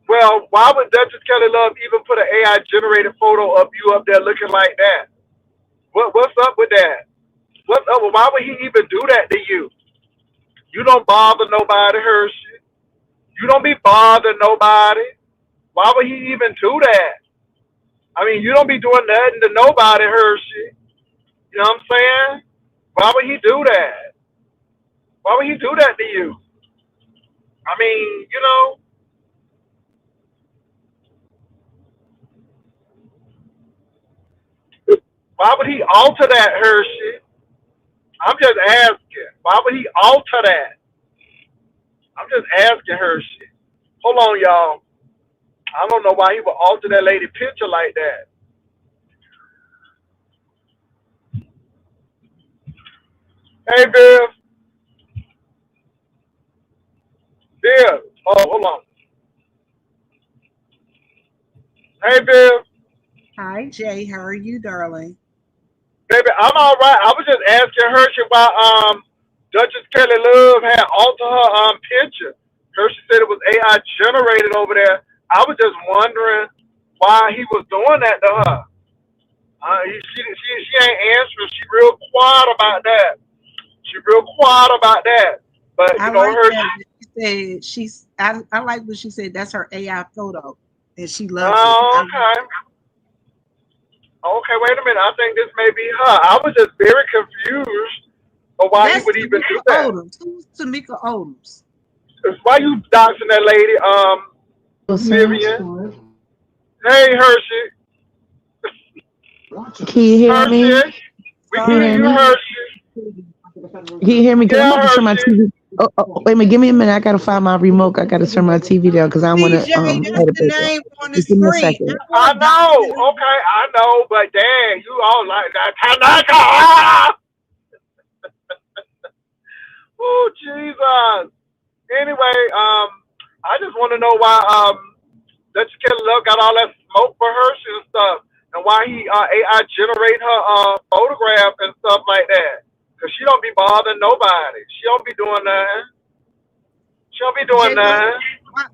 Well, why would Duchess Kelly Love even put an AI generated photo of you up there looking like that? What's up with that? What's up? Why would he even do that to you? You don't bother nobody, Hershey. You don't be bothering nobody. Why would he even do that? I mean, you don't be doing nothing to nobody, Hershey. You know what I'm saying? Why would he do that? Why would he do that to you? I mean, why would he alter that, Hershey? I'm just asking. Why would he alter that? I'm just asking Hershey. Hold on, y'all. I don't know why he would alter that lady picture like that. Hey, Bill. Bill. Oh, hold on. Hey, Bill. Hi, Jay. How are you, darling? Baby, I'm all right. I was just asking Hershey why Duchess Kelly Love had altered her picture. Hershey said it was AI generated over there. I was just wondering why he was doing that to her. She ain't answering. She real quiet about that. She real quiet about that. But I you know, like Hershey. that. She said I like what she said. That's her AI photo, and she loves it. Oh, okay. Okay, wait a minute. I think this may be her. I was just very confused of why he That's would even do Tamika that. Odoms. Who's Tamika Odoms? Why you doxing that lady, Wilson. Vivian? Hey, Hershey. Can you hear me? Hershey. We Can can you hear hear Sorry. you, me? Hershey. Can you hear me? Because I'm Yeah, about to turn my Hershey. TV. Wait a minute. Give me a minute. I gotta find my remote. I gotta turn my TV down because I want to CJ, that's edit the it. name on the Just give me a screen. I second. I want know. doxing. Okay, I know. But dang, you all like that. Tanaka. Oh, Jesus. Anyway, I just want to know why Dutch Kelly Love got all that smoke for Hershey and stuff, and why he AI generate her photograph and stuff like that. Cause she don't be bothering nobody. She don't be doing nothing. She don't be doing Jay, nothing.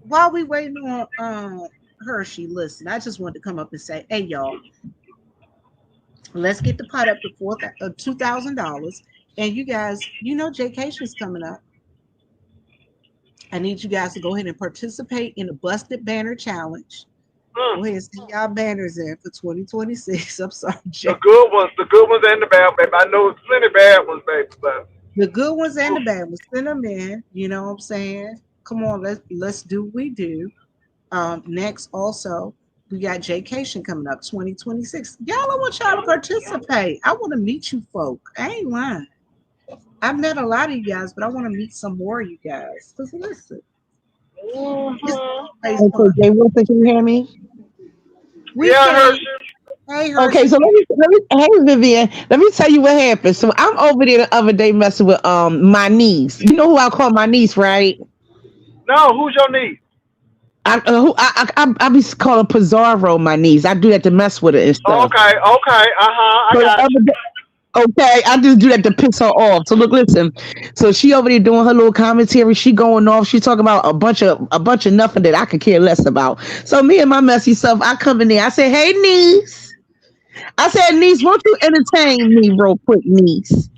while we waiting on Hershey, listen, I just wanted to come up and say, hey y'all, let's get the pot up to $2,000. And you guys, you know, Jaycation's coming up. I need you guys to go ahead and participate in the Busted Banner Challenge. Mm. Go ahead and send y'all banners in for 2026. I'm sorry, The Jay. good ones and the bad, baby. I know it's plenty bad ones, baby, but The good ones and oof. the bad ones, send them in. You know what I'm saying? Come on, let's do what we do. Next, also, we got Jaycation coming up 2026. Y'all, I want y'all to participate. I want to meet you folk. I ain't lying. I've met a lot of you guys, but I want to meet some more of you guys. Because listen, it's Mm-hmm. always Okay, fun. Jay Wilson, can you hear me? We Yeah, can. Hershey. Hey, Okay, Hershey. so hey Vivian, let me tell you what happened. So I'm over there the other day messing with my niece. You know who I call my niece, right? No, who's your niece? I be calling Pizarro my niece. I do that to mess with her and stuff. Okay, okay, I So the got other you. day, okay, I just do that to piss her off. So look, listen. So she over there doing her little commentary. She going off. She talking about a bunch of nothing that I could care less about. So me and my messy self, I come in there. I say, "Hey, niece." I said, "Niece, won't you entertain me real quick, niece?"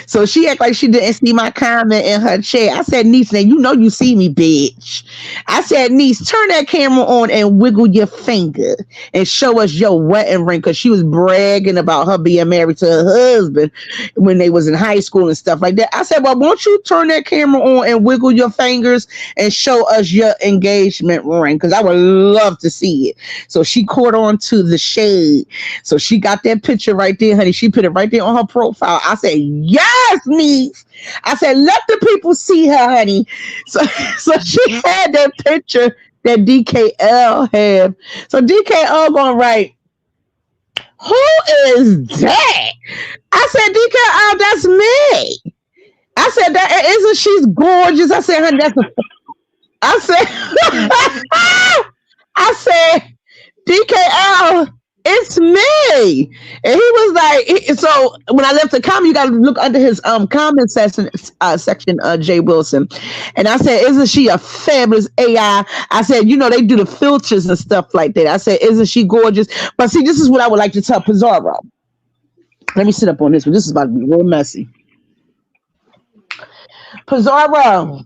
So she act like she didn't see my comment in her chat. I said, "Niece, now you know you see me, bitch." I said, "Niece, turn that camera on and wiggle your finger and show us your wedding ring." Because she was bragging about her being married to her husband when they was in high school and stuff like that. I said, "Well, won't you turn that camera on and wiggle your fingers and show us your engagement ring? Because I would love to see it." So she caught on to the shade. So she got that picture right there, honey. She put it right there on her profile. I said, "Yes, niece." I said, "Let the people see her, honey." So, so she had that picture that DKL had. So DKL going right. Who is that? I said, DKL, that's me. I said, that isn't she's gorgeous. I said, honey, that's a I said I said, DKL, it's me. And he was like, so when I left the comment, you got to look under his comment section, Jay Wilson. And I said, isn't she a fabulous AI? I said, they do the filters and stuff like that. I said, isn't she gorgeous? But see, this is what I would like to tell Pizarro. Let me sit up on this one. This is about to be real messy. Pizarro,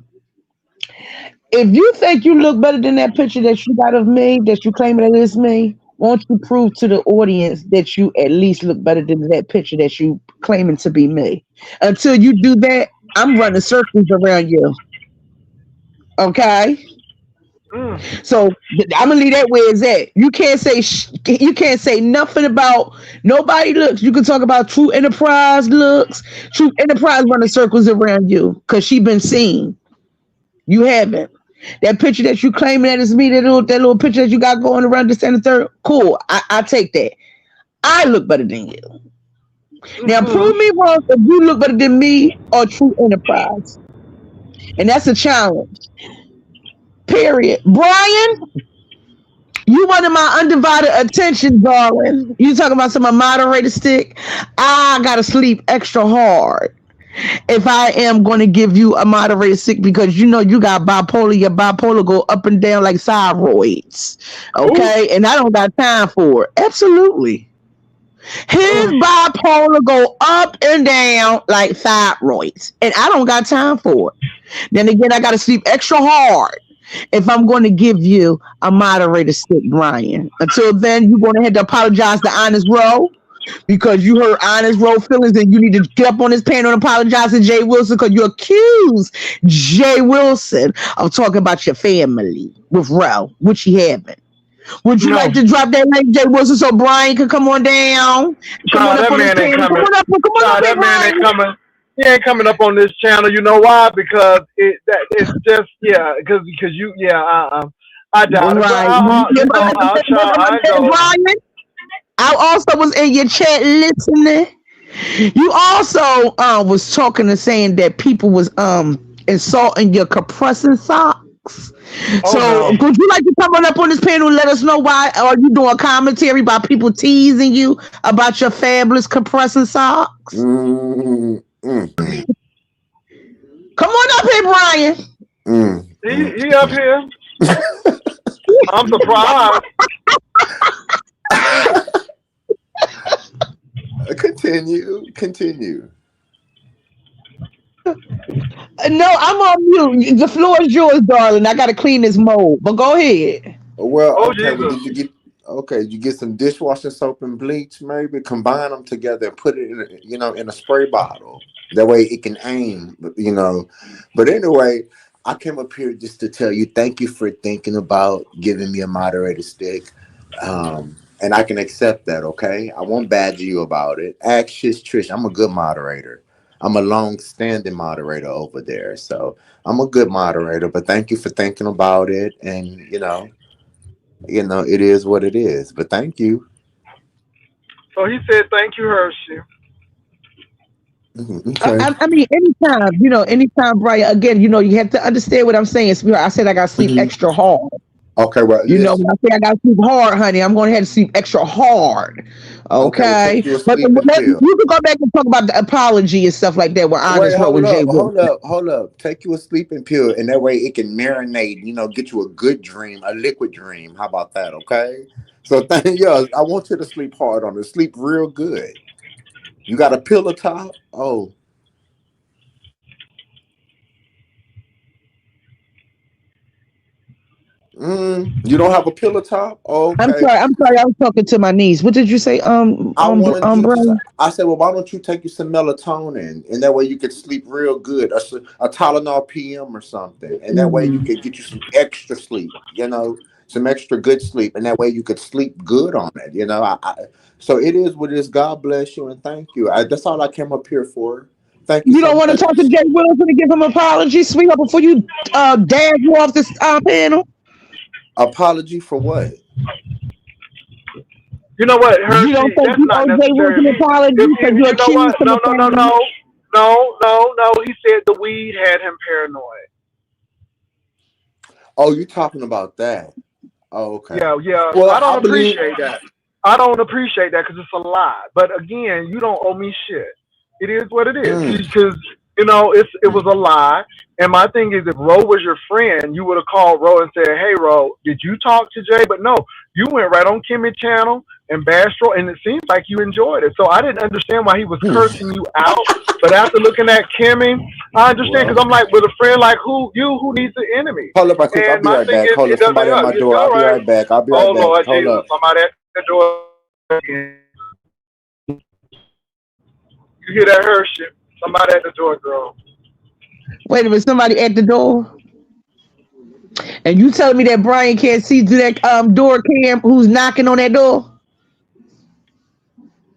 if you think you look better than that picture that you got of me, that you claim that is me, won't you prove to the audience that you at least look better than that picture that you claiming to be me? Until you do that, I'm running circles around you. Okay, Mm. so I'm gonna leave that where it's at. You can't say nothing about nobody looks. You can talk about True Enterprise looks. True Enterprise running circles around you because she been seen. You haven't. That picture that you claiming that is me, that little picture that you got going around December 3rd, cool. I take that. I look better than you. Now Hmm. prove me wrong if you look better than me or True Enterprise. And that's a challenge. Period. Brian, you wanted my undivided attention, darling. You talking about some moderator stick? I gotta sleep extra hard if I am going to give you a moderator stick because you know you got bipolar. Your bipolar go up and down like thyroids. Ooh. Okay, and I don't got time for it. Absolutely. His Mm. bipolar go up and down like thyroids, and I don't got time for it. Then again, I got to sleep extra hard if I'm going to give you a moderator stick, Brian. Until then, you're going to have to apologize to Honest Row because you hurt Honest Row feelings and you need to get up on this panel and apologize to Jay Wilson because you accused Jay Wilson of talking about your family with Row, which he haven't. Would you No, like to drop that link, Jay Wilson, so Brian can come on down? Come on child, up that on this man ain't panel. Come coming. on up, come on Child, up here, that man ain't Brian. coming. He ain't coming up on this channel. You know why? Because it's just because you I doubt it. But Right. I'll try. I go. Brian, I also was in your chat listening. You also was talking and saying that people was insulting your compressing socks. Oh So no. would you like to come on up on this panel and let us know why are you doing commentary about people teasing you about your fabulous compressing socks? Mm, mm, Come on up here, Brian. He up here. I'm surprised. Continue. No, I'm on mute. The floor is yours, darling. I gotta clean this mold, but go ahead. Well, Oh okay. Well, Jesus. did you get okay? You get some dishwashing soap and bleach, maybe combine them together and put it in a spray bottle. That way it can aim. But anyway, I came up here just to tell you thank you for thinking about giving me a moderator stick. And I can accept that. Okay, I won't badger you about it. Ask Trish. I'm a good moderator. I'm a long-standing moderator over there, so I'm a good moderator. But thank you for thinking about it, and it is what it is. But thank you. So he said, "Thank you, Hershey." Okay. I mean, anytime, Brian. Again, you have to understand what I'm saying, sweetheart. I said I gotta sleep Mhm. extra hard. Okay. Well, When I listen. say I gotta sleep hard, honey, I'm gonna have to sleep extra hard. Okay. Well, Okay, take you a but sleeping you pill. can go back and talk about the apology and stuff like that with Wait, Honest Row hold and Jay up, hold Wilson. up, hold up. Take you a sleeping pill, and that way it can marinate. Get you a good dream, a liquid dream. How about that? Okay. So, I want you to sleep hard on it. Sleep real good. You got a pillow top? Oh, you don't have a pillow top? I'm Okay. sorry. I'm sorry. I was talking to my niece. What did you say? I wanted you to. Brian? I said, well, why don't you take you some melatonin, and that way you could sleep real good, a Tylenol PM or something, and that way you Mm. could get you some extra sleep, some extra good sleep, and that way you could sleep good on it. So it is what it is. God bless you and thank you. That's all I came up here for. Thank you You so don't want to much. talk to Jay Wilson and give him an apology, sweetheart, before you dash you off this panel? Apology for what? You know what, You don't Hershey? think That's you not owe Jay necessary. Wilson an apology because you You know what? accused him No, of no, no, family? no, no. He said the weed had him paranoid. Oh, you talking about that? Oh, okay. Yeah, yeah. I Well, don't I believe. appreciate that. I don't appreciate that because it's a lie. But again, you don't owe me shit. It is what it is. Mm, Because it was a lie. And my thing is, if Ro was your friend, you would have called Ro and said, "Hey, Ro, did you talk to Jay?" But no, you went right on Kimmy channel and bashed Ro, and it seems like you enjoyed it. So I didn't understand why he was mm. cursing you out. But after looking at Kimmy, I understand because Well. I'm like, with a friend like who needs an enemy? Hold up, right quick. I'll And be my right thing back. is, Hold it up, doesn't somebody at help. my It's door. all I'll be right. right back. I'll be right Oh back. Lord Hold Jesus, up. somebody at the door. You hear that Hershey? Somebody at the door, girl. Wait a minute, somebody at the door? And you telling me that Brian can't see through that door cam who's knocking on that door?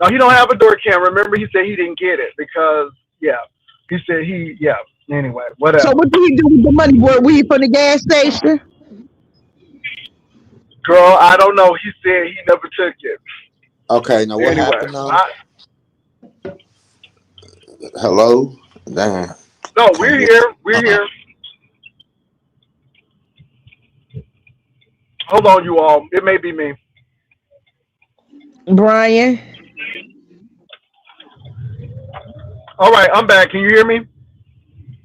No, he don't have a door camera. Remember, he said he didn't get it because he said Anyway, So whatever. what did he do with the money? Boy, weed from the gas station? Girl, I don't know. He said he never took it. Okay, now what Anyway, happened now? Hello? Damn. No, Can't we're hear. here. We're here. Hold on, you all. It may be me. Brian. All right, I'm back. Can you hear me?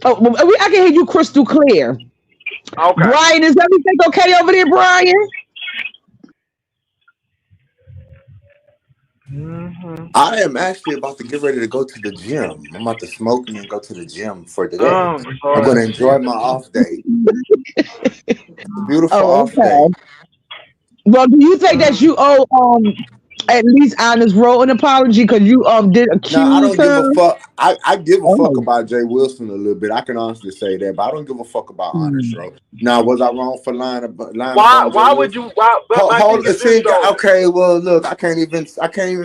Oh, I can hear you crystal clear. Okay. Brian, is everything okay over there, Brian? Mm-hmm. I am actually about to get ready to go to the gym. I'm about to smoke and then go to the gym for today. Oh, I'm going Lord. to enjoy my off day. It's a beautiful Oh, off day. okay. Well, do you think that Mm. you owe at least Honest Roll an apology because you did Now, I accuse don't give her? a fuck. I give a fuck Oh. about Jay Wilson a little bit. I can honestly say that, but I don't give a fuck about Honest Hmm. Row. Now, was I wrong for lying up Why? on Jay Why would Wilson? you? Why? But my thing Hold, is this see, though. okay, well, look, I can't even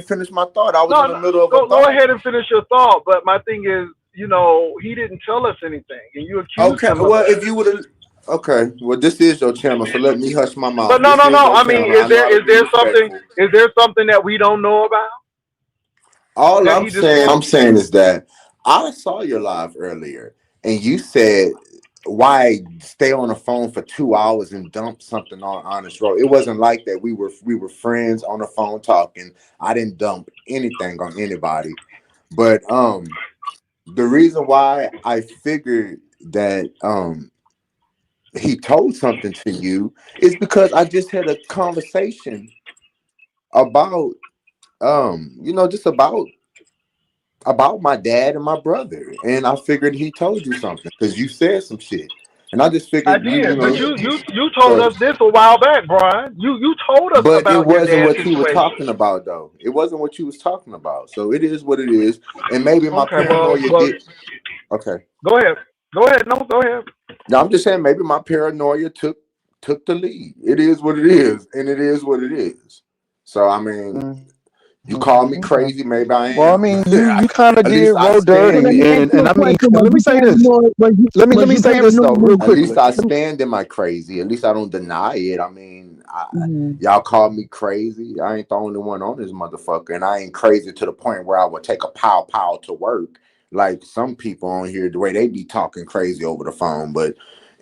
finish my thought. I was No, in the no, middle of a go thought. ahead and finish your thought. But my thing is, he didn't tell us anything, and you accused Okay, him of well, that. if you would have, okay, well, this is your channel, so let me hush my But mouth. no, This no, is no. your I mean, channel. I know how to be respectful. is there something that we don't know about All that he I'm disclosed? saying is that I saw your live earlier, and you said why stay on the phone for 2 hours and dump something on Honest Road. It wasn't like that. We were friends on the phone talking. I didn't dump anything on anybody, but the reason why I figured that he told something to you is because I just had a conversation about just about my dad and my brother, and I figured he told you something because you said some shit, and I just I figured did, but you told so, us this a while back, Brian. You told us but it about your wasn't dad's what you were situation. talking about though. It wasn't what you was talking about. So it is what it is, and maybe my Okay, well, paranoia well, did. Okay, go ahead. Go ahead. No, go ahead. now I'm just saying maybe my paranoia took the lead. It is what it is, and it is what it is. So I mean, you call me Okay. crazy, maybe I Well, I am. mean, you kind of At did least I roll So let stand. me dirty, ask you and a I mean, question. let me say this. Let Was me you say this though, paranoid real when At least quickly. I stand in my crazy. At least I don't deny it. I mean, Mhm. y'all call me crazy. I ain't the only one on this motherfucker, and I ain't crazy to the point where I would take a pow to work like some people on here. The way they be talking crazy over the phone, but.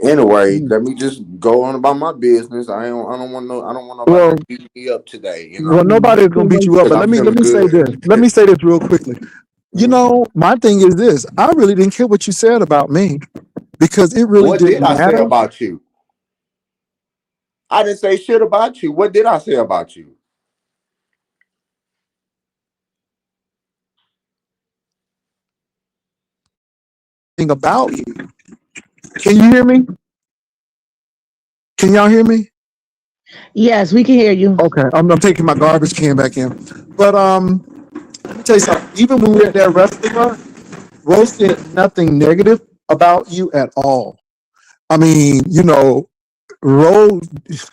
Anyway, Mhm. let me just go on about my business. I don't want nobody Well, to beat me up today, nobody is So gonna beat was you up, because but I'm let feeling me say good. this. Let me say this real quickly. You Mhm. know, my thing is this. I really didn't care what you said about me because it really What did didn't I say matter. about you? I didn't say shit about you. What did I say about you? Thing about you. Can you hear me? Can y'all hear me? Yes, we can hear you. Okay, I'm taking my garbage can back in. But let me tell you something. Even when we were at that restaurant, Rose said nothing negative about you at all. I mean, Ro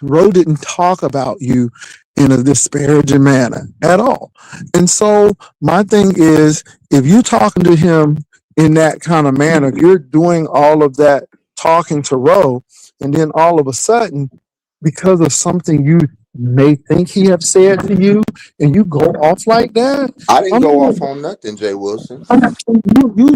Ro didn't talk about you in a disparaging manner at all. And so my thing is, if you're talking to him in that kind of manner, you're doing all of that talking to Ro, and then all of a sudden, because of something you may think he have said to you, and you go off like that, I didn't I'm go like, off on nothing, Jay Wilson.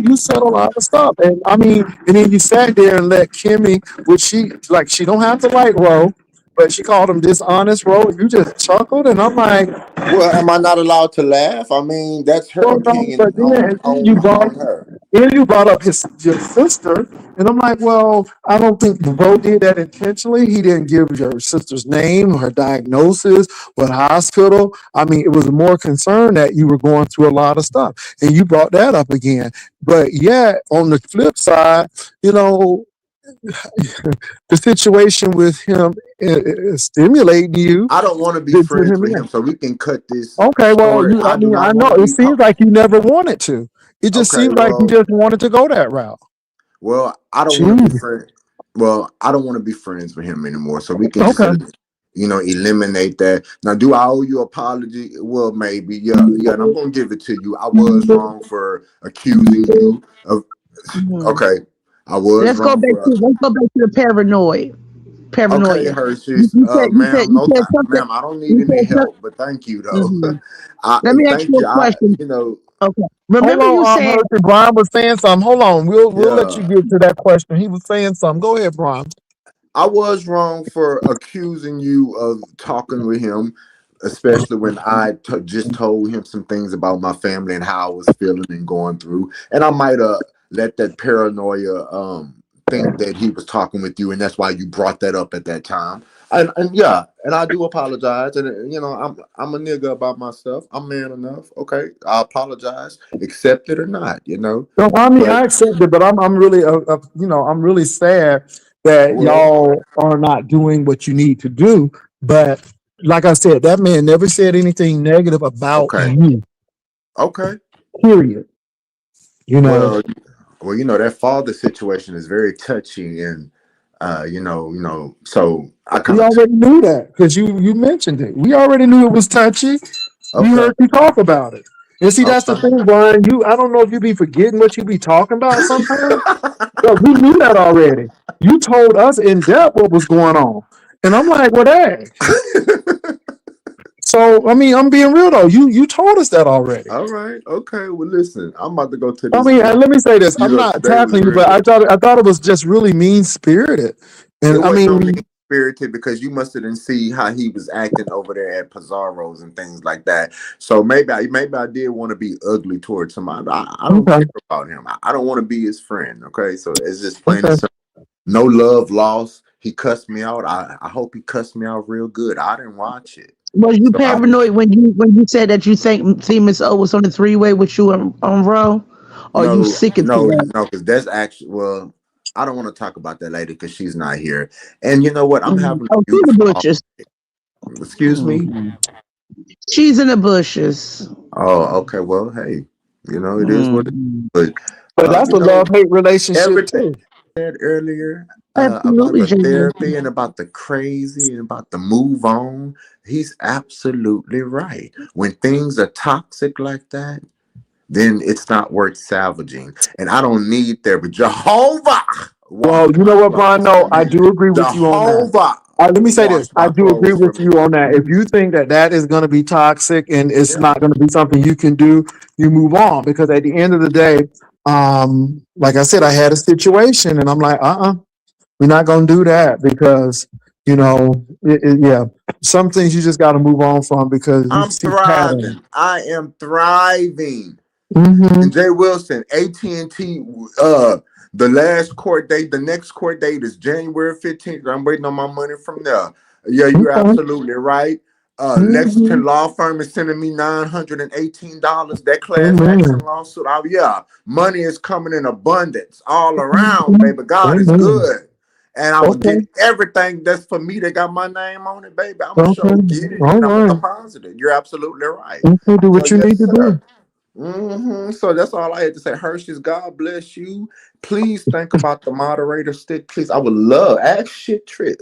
you said a lot of stuff, and I mean, and then you sat there and let Kimmy, which she don't have to like Ro, but she called him dishonest Ro. You just chuckled, and I'm like, Well, am I not allowed to laugh? I mean, that's her well, no, but opinion then on her. you brought up your sister, and I'm like, well, I don't think Ro did that intentionally. He didn't give your sister's name, her diagnosis, what hospital. I mean, it was more concern that you were going through a lot of stuff, and you brought that up again. But yet, on the flip side, you know, the situation with him stimulating you I don't want to be to friends him with in. him, so we can cut this Okay, well, story. I I do mean, I not know want to it be. seems like you never wanted to. It just Okay, seems like you well, just wanted to go that route. I don't want to be Jeez. friends. Well, I don't want to be friends with him anymore, so we can just Okay. eliminate that. Now, do I owe you an apology? Well, maybe, yeah, and I'm gonna give it to you. I was wrong for accusing you of. Mhm. Okay, I was Let's go wrong back for. to the paranoid. Okay, Paranoia. Hershey's, You said ma'am. you No, said something. ma'am. I don't need You any said something. help, but thank you though. Hmm. Let me ask Thank you a you. question. Okay. Hold Remember you on, said Hershey. Brian was saying something. Hold on. We'll let you Yeah. get to that question. He was saying something. Go ahead, Brian. I was wrong for accusing you of talking with him, especially when just told him some things about my family and how I was feeling and going through. And I might have let that paranoia think that he was talking with you, and that's why you brought that up at that time. And yeah, and I do apologize. And I'm a nigga about my stuff. I'm man enough. Okay, I apologize, accept it or not. No, I mean, But I accept it, but I'm really, I'm really sad that well, y'all are not doing what you need to do. But like I said, that man never said anything negative about okay, you. okay. Period. You know, Well, that father situation is very touchy, and so I we kind of already knew that because you mentioned it. We already knew it was touchy. We okay, heard you talk about it. And see, that's the okay. thing, Brian. I don't know if you be forgetting what you be talking about sometimes. But we knew that already. You told us in depth what was going on. And I'm like, well, dang. So, I mean, I'm being real though. You told us that already. All right, okay. Well, listen, I'm about to go to I this mean, and game. let me say this. I'm not Today was tackling you, but really. I thought it was just really mean spirited. It And I wasn't no mean, mean spirited because you must have didn't see how he was acting over there at Pizarro's and things like that. So maybe I did want to be ugly towards somebody. I don't okay, care about him. I don't want to be his friend. Okay, so it's just plain and okay. simple. No love lost. He cussed me out. I hope he cussed me out real good. I didn't watch it. was you So paranoid when you said that you think see Miss O was on the three-way with you on Row? Or you no, sick and no, tired? no, because that's actually, well, I don't want to talk about that later because she's not here. And you know what? I'm Mhm. having a Oh, she's in the beautiful, bushes. excuse me. Mhm. She's in the bushes. Oh, okay. Well, hey, it is what it Mhm. is. But But that's a love-hate relationship everything too. I said earlier about Absolutely, the Jay. therapy and about the crazy and about the move on, he's absolutely right. When things are toxic like that, then it's not worth salvaging. And I don't need therapy. Jehovah Well, washed you my know what, Brian? clothes for No, I me. do agree with you on that. Jehovah Let me say this. washed I my do agree clothes for with me. you on that. If you think that that is going to be toxic and it's Yeah. not going to be something you can do, you move on. Because at the end of the day, like I said, I had a situation and I'm like, we're not going to do that because, yeah, some things you just got to move on from because you I'm see patterns. thriving. I am thriving. Mm-hmm. And Jay Wilson, AT&T, the next court date is January 15th. I'm waiting on my money from there. Yeah, you're Okay. absolutely right. Mm-hmm. Lexington Law Firm is sending me $918. That class action Amen. lawsuit. Oh, yeah, money is coming in abundance all around, Mhm. baby. God is Amen. good. And I'm going to Okay. get everything that's for me that got my name on it, baby. I'm going to Okay. show get it All and I'm going to right. deposit it. You're absolutely right. Okay. Do So, what you yes, need to sir. do. So that's all I had to say. Hershey's, God bless you. Please think about the moderator stick. Please, I would love ask shit Trish.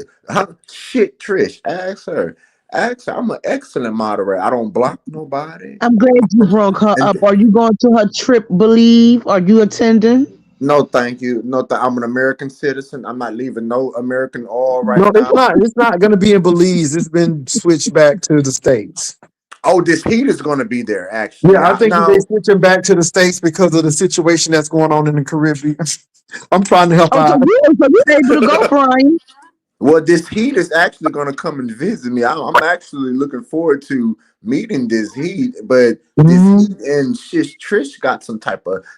Shit Trish. Ask her. Ask her. I'm an excellent moderator. I don't block nobody. I'm glad you brought her And up. Are you going to her trip? Believe? Are you attending? no, thank you. No, I'm an American citizen. I'm not leaving no American oil No, right it's now. not. It's not going to be in Belize. It's been switched back to the states. Oh, this heat is going to be there. Yeah, Actually, I think they now switching back to the states because of the situation that's going on in the Caribbean. I'm trying to help Oh, out. so you're able to go, Brian. well, this heat is actually going to come and visit me. I'm actually looking forward to meeting this heat. But this Mhm. heat and Trish got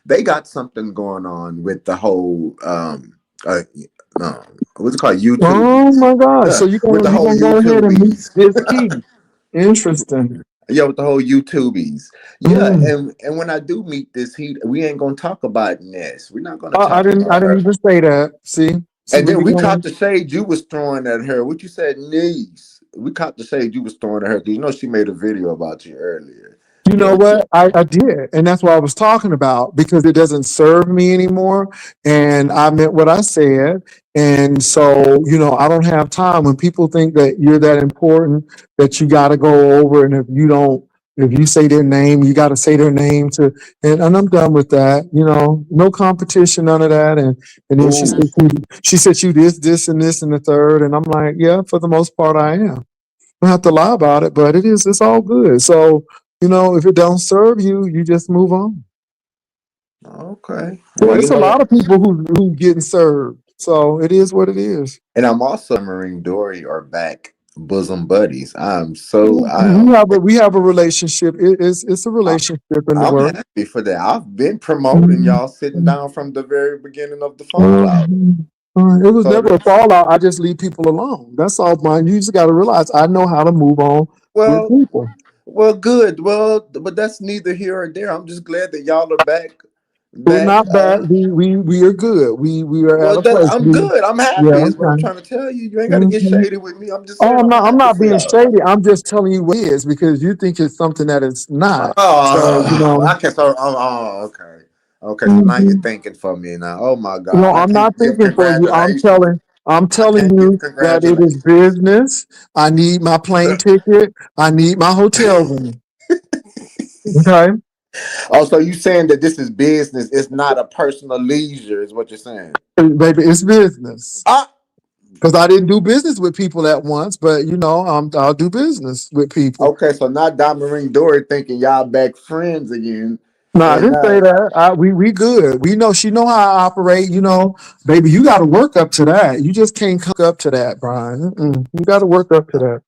they got something going on with the whole uh, what's it called, Oh YouTubies. my gosh! Yeah, So you with gonna the you whole gonna go ahead and meet YouTubies. this key? Interesting. Yeah, with the whole YouTubies. Yeah, Mm. and when I do meet this heat, we ain't gonna talk about Ness. We're not gonna I talk didn't. about I didn't her. even say that. See And where then you we caught going? the shade you was throwing at her. What you said, niece. We caught the shade you was throwing at her because she made a video about you earlier. You know Yeah. what? I did. And that's what I was talking about because it doesn't serve me anymore. And I meant what I said. And so, I don't have time when people think that you're that important that you got to go over. And if you say their name, you got to say their name and I'm done with that. No competition, none of that. And then Ooh. she said you this, and this, and the third. And I'm like, yeah, for the most part, I am. I don't have to lie about it, but it's all good. So, You know, if it don't serve you, you just move on. Okay. So Well, you it's a know, lot of people who getting served. So it is what it is. and I'm also Marine Dory are back bosom buddies. I'm so I We am have a relationship. It's a I, relationship in the I'm work. happy for that. I've been promoting Mhm. y'all sitting down from the very beginning of the fallout. Mhm. It was So never a that's fallout. I just leave people alone. That's all, man. You just got to realize I know how to move on with well, people. well, good. Well, but that's neither here or there. I'm just glad that y'all are back. We're Back. not bad. We are good. We are at Well, a that place. I'm good. I'm Yeah. happy. Is what I'm Okay. trying to tell you. You ain't got to get Mhm. shady with me. I'm just Oh, saying I'm I'm happy not for being y'all. shady. I'm just telling you what it is because you think it's something that it's not. So, Oh, I can so. Oh, okay. Okay, so now you're mhm. thinking for me now. Oh my No, God, I I'm can't not give thinking for you. congratulations. I'm I telling can't give you that it is congratulations. business. I need my plane ticket. I need my hotel room. Okay. Oh, so you saying that this is business? It's not a personal leisure, is what you're saying? Baby, it's business. Ah, Because I didn't do business with people at once, but I'll do business with people. okay. So now Marine Dory thinking y'all back friends again, No, I and didn't say that. We good. We know she know how I operate. Baby, you got to work up to that. You just can't come up to that, Brian. You got to work up to that.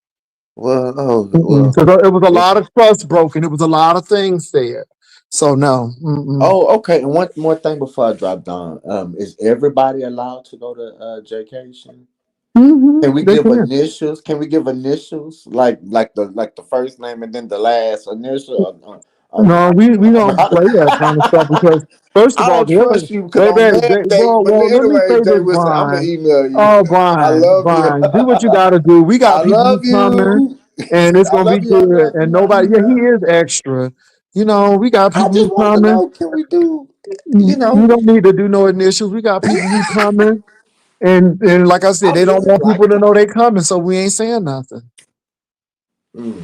well, oh well. Because it was a lot of trust broken. It was a lot of things said. So no. Mm-mm. Oh, okay. And one more thing before I drop down. Is everybody allowed to go to Jcation? Can we They give can. initials? Can we give initials like the first name and then the last initial? No, we don't I play that kind of stuff because first of all, don't trust you because on baby, that date. well, But let me anyway, say Jay this, Wilson, I'm gonna Brian. email you. Oh, I Brian, love you. Brian, do what you got to do. We got I people love who coming, you. and it's I gonna be love you. I good. love And you. I nobody, yeah, he email. is extra. We got I people just who wanted to coming. know, can we do, You you know, don't need to do no initials. We got people who coming, and like I said, I they don't would want people like to to. know they coming, so we ain't saying nothing. Mm.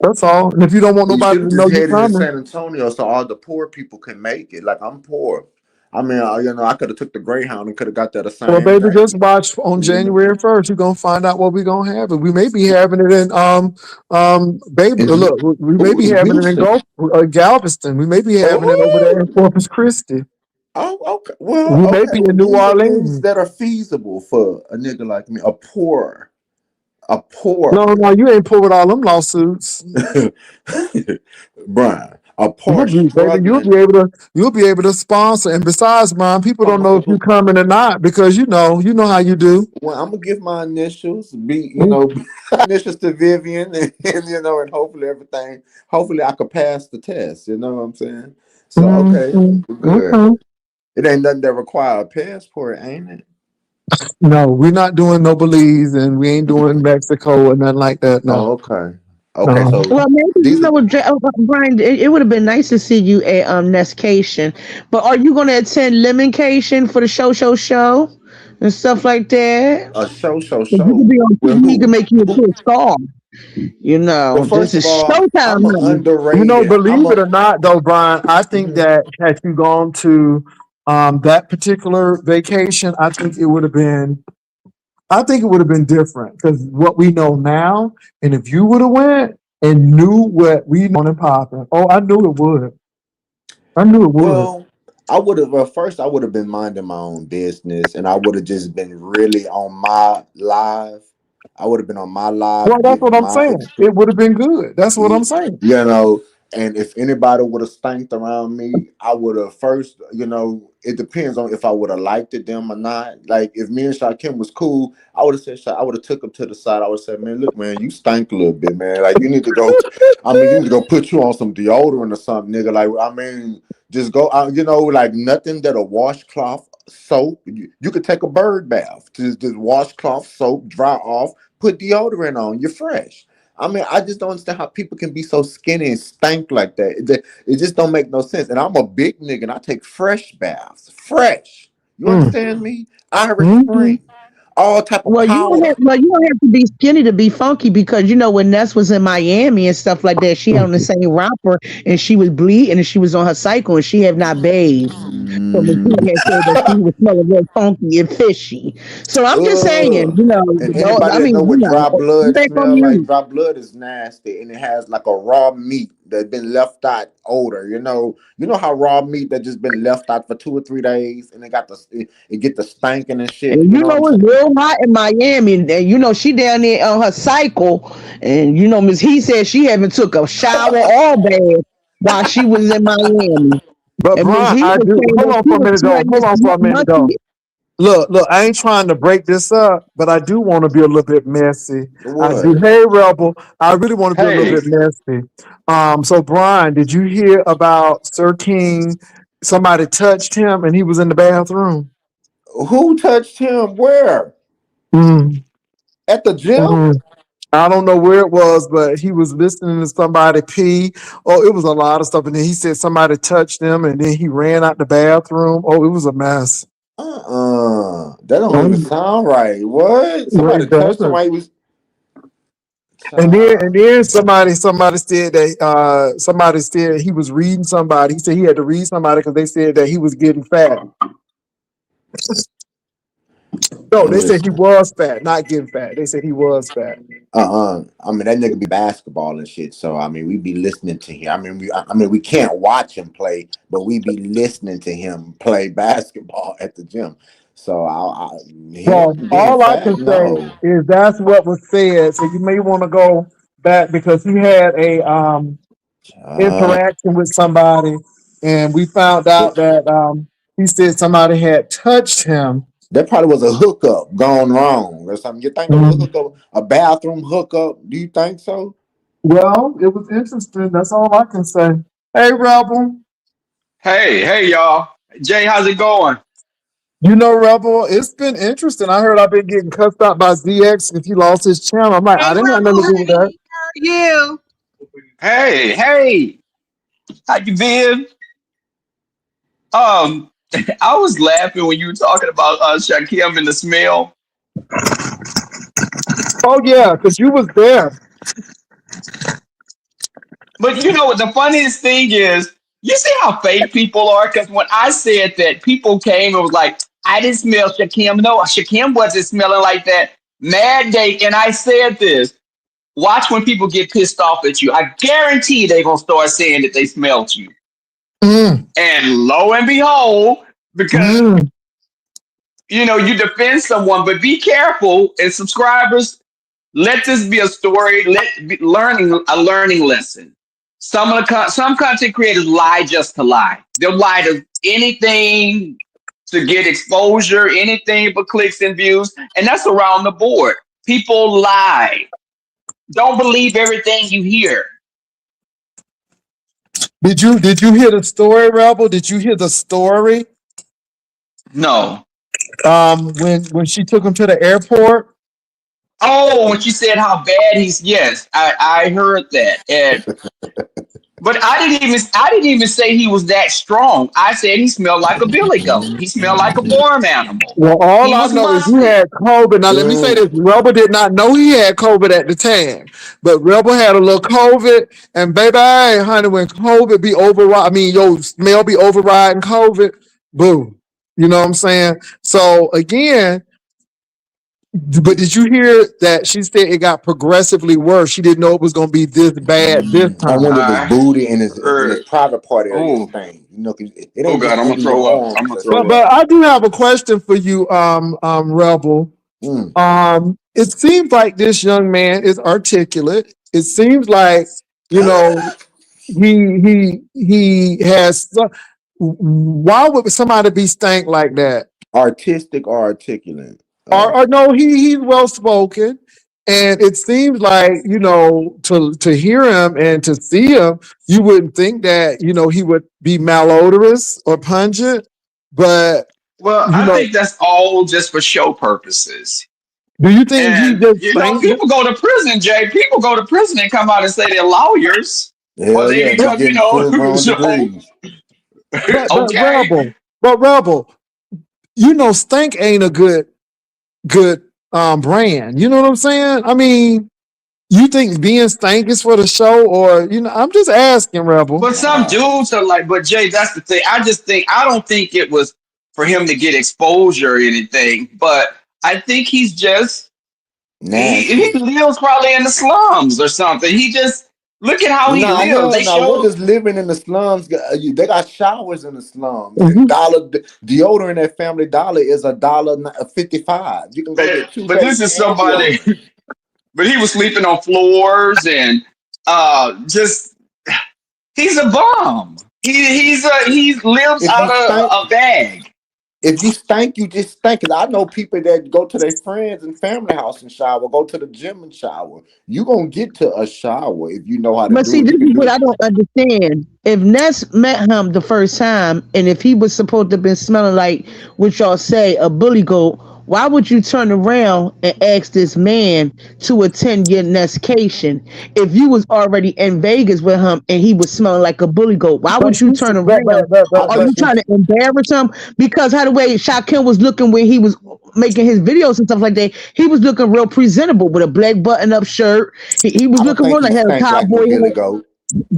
That's all. And if you don't want You nobody should have to just know you headed to coming. San Antonio so all the poor people can make it. Like I'm poor. I mean, I could have took the Greyhound and could have got there the Well, same baby, day. just watch on You know, January 1st. You're gonna find out what we're gonna have. And we may be having it in baby, and look, we may oh, be in having it in Houston. Galveston. We may be having it over there in Oh, Corpus Christi. okay. Well, We may okay. be Well, in New these are things Orleans. that are feasible for a nigga like me, a No, poor, no, you ain't pull with all them lawsuits. Brian, a You'll poor be, baby, struggling. you'll be able to sponsor. And besides, Brian, people don't know if you Well, coming or not because you know how you do. I'm gonna give my initials, initials to Vivian, and and hopefully everything. Hopefully, I could pass the test. You know what I'm saying? So okay, Mhm. good. Okay. It ain't nothing that require a passport, ain't it? No, we're not doing no Belize and we ain't doing Mexico or nothing like that. No. Oh, okay. Okay, No. so Well, maybe these are what, Brian. It would have been nice to see you at Nestcation, but are you going to attend Lemoncation for the show, and stuff like that? a If you could show. be on Well, TV, he can make you a who? quick star. Well, This first of is all, showtime, I'm an honey. underrated. I'm Believe it a. or not, though, Brian, I think Mhm. that had you gone to that particular vacation, I think it would have been different because what we know now, and if you would have went and knew what we know and popping, oh, I knew it would. I knew it would. Well, I would have. Well, first, I would have been minding my own business, and I would have just been really on my live. I would have been on my Well, live, that's what giving I'm my saying. It would have been good. That's what I'm you saying. know, and if anybody would have stanked around me, I would have first, it depends on if I would have liked it them or not. Like if me and Shakim was cool, I would have said, I would have took him to the side. I would have said, man, look, man, you stank a little bit, man. Like you need to go. I mean, you need to go put you on some deodorant or something, nigga. Like I mean, just go out, like nothing that a washcloth soap. You could take a bird bath, just washcloth soap, dry off, put deodorant on, you're fresh. I mean, I just don't understand how people can be so skinny and stank like that. It just don't make no sense. And I'm a big nigga and I take fresh baths. Fresh. You Mm. understand me? Irish Mhm. Spring. All type of powder. You don't have to be skinny to be funky because when Ness was in Miami and stuff like that, she had on the same romper and she was bleeding and she was on her cycle and she have not bathed. So Michelle Mm. had said that she was smelling real funky and fishy. So I'm just saying, Ugh. And I anybody that mean, know what dry blood back on smell like, mute. dry blood is nasty and it has like a raw meat. that been left out older. You know how raw meat that just been left out for 2 or 3 days and it get the stanking and shit. And You you know what know I'm it's saying? real hot in Miami, and you know she down there on her cycle, and you know Miss He said she haven't took a shower or bath while she was in Miami. But And Miss Brian, He I was do. saying Hold that on she for a was minute, though. sweating Hold this on for a minute, though. monkey. Look, I ain't trying to break this up, but I do want to be a little bit messy. I What? do. Hey, Rebel, I really want to be a little Hey, bit messy. So Brian, did you hear about Sir King? Somebody touched him and he was in the bathroom. Who touched him? Where? Mm, At the gym? mm. I don't know where it was, but he was listening to somebody pee. Oh, it was a lot of stuff. And then he said somebody touched him and then he ran out the bathroom. Oh, it was a mess. That don't even Mm, sound right. What? well, Somebody it touched him doesn't. while he was. And then somebody said that somebody said he was reading somebody. He said he had to read somebody because they said that he was getting fat. No, they said he Listen. was fat, not getting fat. They said he was fat. I mean, that nigga be basketball and shit. So I mean, we be listening to him. I mean, we can't watch him play, but we be listening to him play basketball at the gym. So Well, him being all I fat, can say no. is that's what was said. So you may want to go back because he had a Uh, interaction with somebody, and we found out that he said somebody had touched him. that probably was a hookup gone wrong or something. You think it was a Mm. hookup, a bathroom hookup? Do you think so? Well, it was interesting. That's all I can say. Hey, Rebel. hey, y'all. Jay, how's it going? You know, Rebel, it's been interesting. I heard I've been getting cussed out by ZX if he lost his channel. I'm like, Hey, I didn't have nothing Rebel, to do with that. hey, how are you? Hey, how you been? Um, I was laughing when you were talking about Shaquem and the smell. Oh, yeah, because you was there. But you know what the funniest thing is? You see how fake people are? Because when I said that, people came and was like, I didn't smell Shaquem. No, Shaquem wasn't smelling like that. Mad day. And I said this. Watch when people get pissed off at you. I guarantee they're going to start saying that they smelled you. Mm, And lo and behold, because mm. you defend someone, but be careful. And subscribers, let this be a story. Learning a learning lesson. Some content creators lie just to lie. They'll lie to anything to get exposure, anything but clicks and views, and that's around the board. People lie. Don't believe everything you hear. Did you hear the story, Rebel? Did you hear the story? No. When she took him to the airport. Oh, when she said how bad he's, yes, I heard that. But I didn't even say he was that strong. I said he smelled like a billy goat. He smelled like a farm animal. Well, all He I was know is he musty. had COVID. Now, let me say Mm. this: Rebel did not know he had COVID at the time, but Rebel had a little COVID, and baby, honey, when COVID be override, I mean, your smell be overriding COVID. Boom. You know what I'm saying? So again, but did you hear that she said it got progressively worse? She didn't know it was going to be this bad this I time. wonder if his I booty and his heard. private part area Oh, stain. 'Cause it oh ain't just God, I'm gonna under your throw up. I'm arms gonna or throw But up. I do have a question for you, Rebel. something. It seems like this young man is articulate. It seems like you know he has. Why would somebody be stank like that? Artistic or articulate. Or no, he's well spoken, and it seems like to hear him and to see him, you wouldn't think that he would be malodorous or pungent, but Well, you I know, think that's all just for show purposes. do you think he And just stank? people go to prison, Jay. People go to prison and come out and say they're lawyers. Well, Hell they yeah, be because getting full grown so degrees. But okay. rebel, stink ain't a good brand. You know what I'm saying? I mean, you think being stank is for the show, or I'm just asking, rebel. But some dudes are like, but Jay, that's the thing. I don't think it was for him to get exposure or anything. But I think he Nasty. lives probably in the slums or something. He just Look at how he Nah, lives. hell They no. What show is living in the slums? They got showers in the slums. Mhm. Dollar deodorant at Family Dollar is $1.55. You can go get but this toothpaste is and somebody deodorant. but he was sleeping on floors and just he's a bum. He lives If out you stink, of a bag. if you stink, you just stink. 'Cause I know people that go to their friends and family house and shower, go to the gym and shower. You gonna get to a shower if you know how to But see, do it. this You is can do what it. I don't understand. If Ness met him the first time, and if he was supposed to have been smelling like what y'all say, a bully goat, why would you turn around and ask this man to attend your Nesscation if you was already in Vegas with him and he was smelling like a bully goat? Why But would you turn around? I Are think you trying she's to embarrass him? Because how the way Shaquille was looking when he was making his videos and stuff like that, he was looking real presentable with a black button-up shirt. He was I don't looking think real he like had a stank like no cowboy Billy hat. Goat.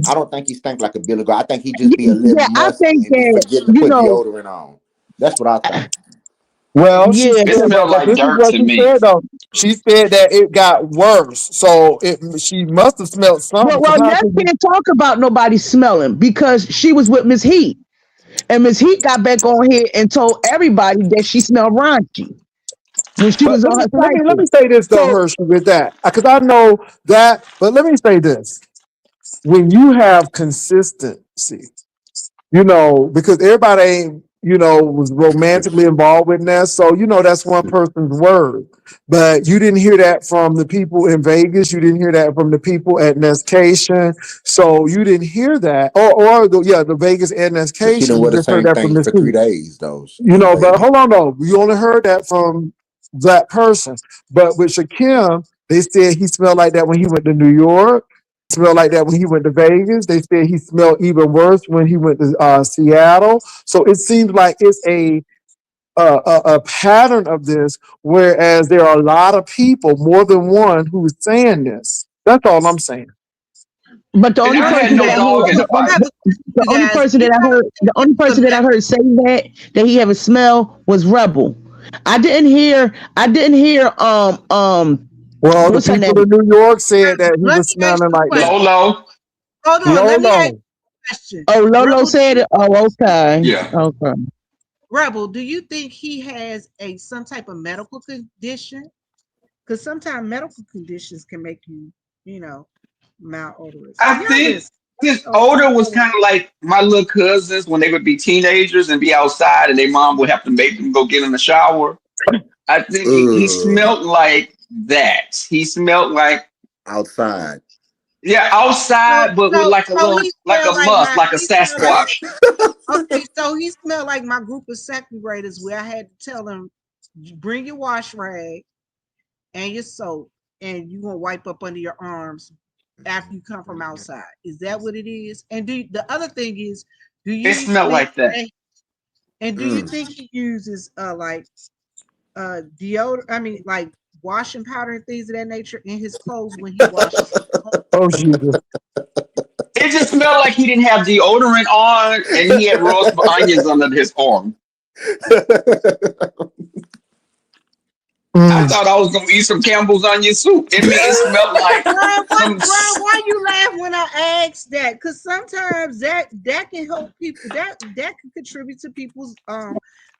I don't think he stank like a Billy Goat. I think he just be a little Yeah, I musty think and be that, forgetting to you put know, deodorant on. That's what I think. well, she yeah, It said, 'cause- smelled but like this is dirt what to she me. said though. She said that it got worse, so she must have smelled something. well, Because how Ness could you? can't talk about nobody smelling because she was with Miss Heat. And Miss Heat got back on here and told everybody that she smelled raunchy when she But was on her let me cycle. say this though, So, Hershey, with that, because I know that. But let me say this: when you have consistency, because everybody ain't, was romantically involved with Ness. So, that's one person's word. But you didn't hear that from the people in Vegas. You didn't hear that from the people at Nesscation. So you didn't hear that. The Vegas and But she done Nesscation. You wear the just heard same that from thing Miss for P. 3 days, though, in But Vegas. hold on though. You only heard that from that person. But with Shaquem, they said he smelled like that when he went to New York. Smelled like that when he went to Vegas. They said he smelled even worse when he went to Seattle. So it seems like it's a pattern of this, whereas there are a lot of people, more than one, who is saying this. That's all I'm saying. but the And only I had person that no I dog in heard, the I fight. have a question for the you only guys. person Do you that I guys heard, the think only it's a person that I heard say that he have a smell was Rebel. I didn't hear Well, the what's her people name? in New York said that he let was me ask smelling you a like question. that. Lolo. Hold on, let me ask you Lolo. a question. Oh, Lolo Rebel, do said you it. Oh, okay, Yeah. okay. Rebel, do you think he has some type of medical condition? Because sometimes medical conditions can make you, you know, malodorous. I Y'all think listen. his Oh, odor oh, was kind of like my little cousins when they would be teenagers and be outside and their mom would have to make them go get in the shower. I think he Ugh, smelled like that. He smelled like, outside. yeah, so, outside, but with so, like a so little, he like smelled a like musk, like a he smelled like Sasquatch. okay, so he smelled like my group of second graders where I had to tell them, bring your wash rag and your soap, and you gonna wipe up under your arms after you come from outside. Is that what it is? And the other thing is, do It you smelled think like that. that, and do you Mm. think he uses like deodorant? I mean, like washing powder and things of that nature in his clothes when he washes his clothes? Oh, Jesus. It just smelled like he didn't have deodorant on and he had roast onions under his arm. I Mm. thought I was gonna eat some Campbell's onion soup. It smelled like some. Brian, why you laugh when I ask that? Because sometimes that can help people. That can contribute to people's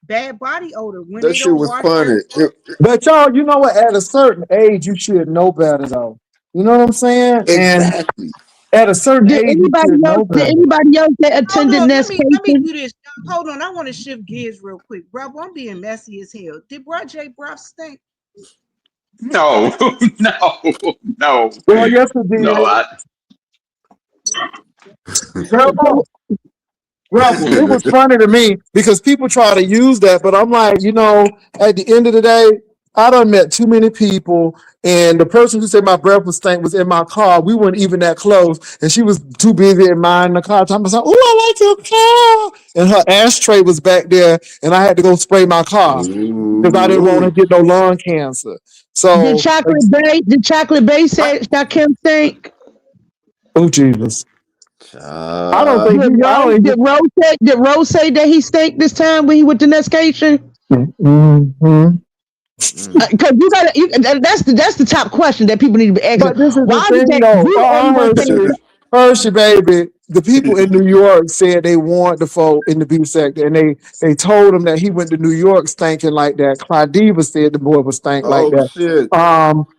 bad body odor when That they shit don't was wash their funny. clothes. But y'all, you know what? At a certain age, you should know better, though. You know what I'm saying? And Exactly. at a certain Did age, you anybody should else? know Did better. anybody else that Hold attended on, let me Nestcation? do this. Hold on, I want to shift gears real quick, bro. I'm being messy as hell. Did Bro J Bruff stink? No, no, no, Well, yes, it no. did. Rebel, Rebel. It was funny to me because people try to use that, but I'm like, at the end of the day, I done met too many people, and the person who said my breath was stank was in my car. We weren't even that close, and she was too busy in mine in the car. Talking about, "Oh, I like your car," and her ashtray was back there, and I had to go spray my car because I didn't want to Ooh. get no lung cancer. Did So, Chocolate Bay? Did Chocolate Bay say Shaquem stink? oh Jesus, I don't think Uh, Did he. I Rose? don't Did even. Rose say? Did Rose say that he stink this time when he went to Nestcation? Mhm. mm. Because you gotta. That's the top question that people need to be asking. But this is the Why did thing, that? though. You the only one saying Hershey. stuff. Hershey, baby. The people in New York said they want the folk in the beef sector, and they told him that he went to New York stinking like that. Claudiva said the boy was stank like Oh that. shit.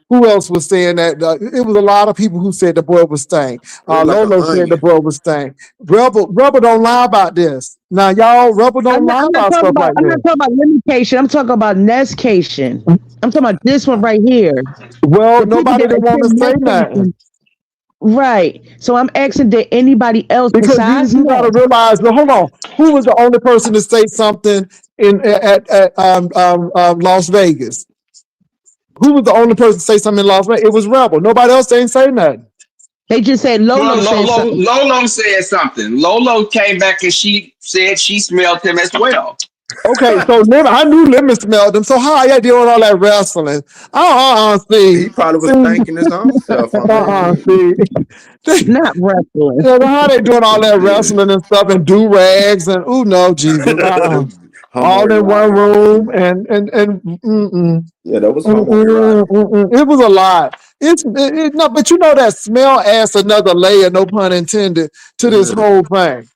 Who else was saying that? It was a lot of people who said the boy was stank. Look like an Lolo said the onion. boy was stank. Rebel don't lie about this. Now, y'all, Rebel don't lie I'm not about talking stuff about. like I'm not this. talking about limitation. I'm talking about nestcation. I'm talking about this one right here. Well, The people nobody that didn't want to attend say nothing. nestcation. Right. So I'm asking, did anybody else Because besides you got to Nest? realize, well, hold on, who was the only person to say something at Las Vegas? Who was the only person to say something in Las Vegas? It was Rebel. Nobody else ain't say nothing. They just said Well, Lolo said something. Lolo said something. Lolo came back and she said she smelled him as well. Okay, so I knew Lemon smelled them. So how y'all doing all that wrestling? See, He probably was see, thanking his own self. I mean, see. Not wrestling. Yeah, how they doing all that yeah. wrestling and stuff and do rags and no Jesus, all Homework in one live. room and mm-mm. Yeah, that was homework Mm-mm, live. mm-mm. It was a lot. No, but you know that smell adds another layer, no pun intended, to this Ugh. whole thing.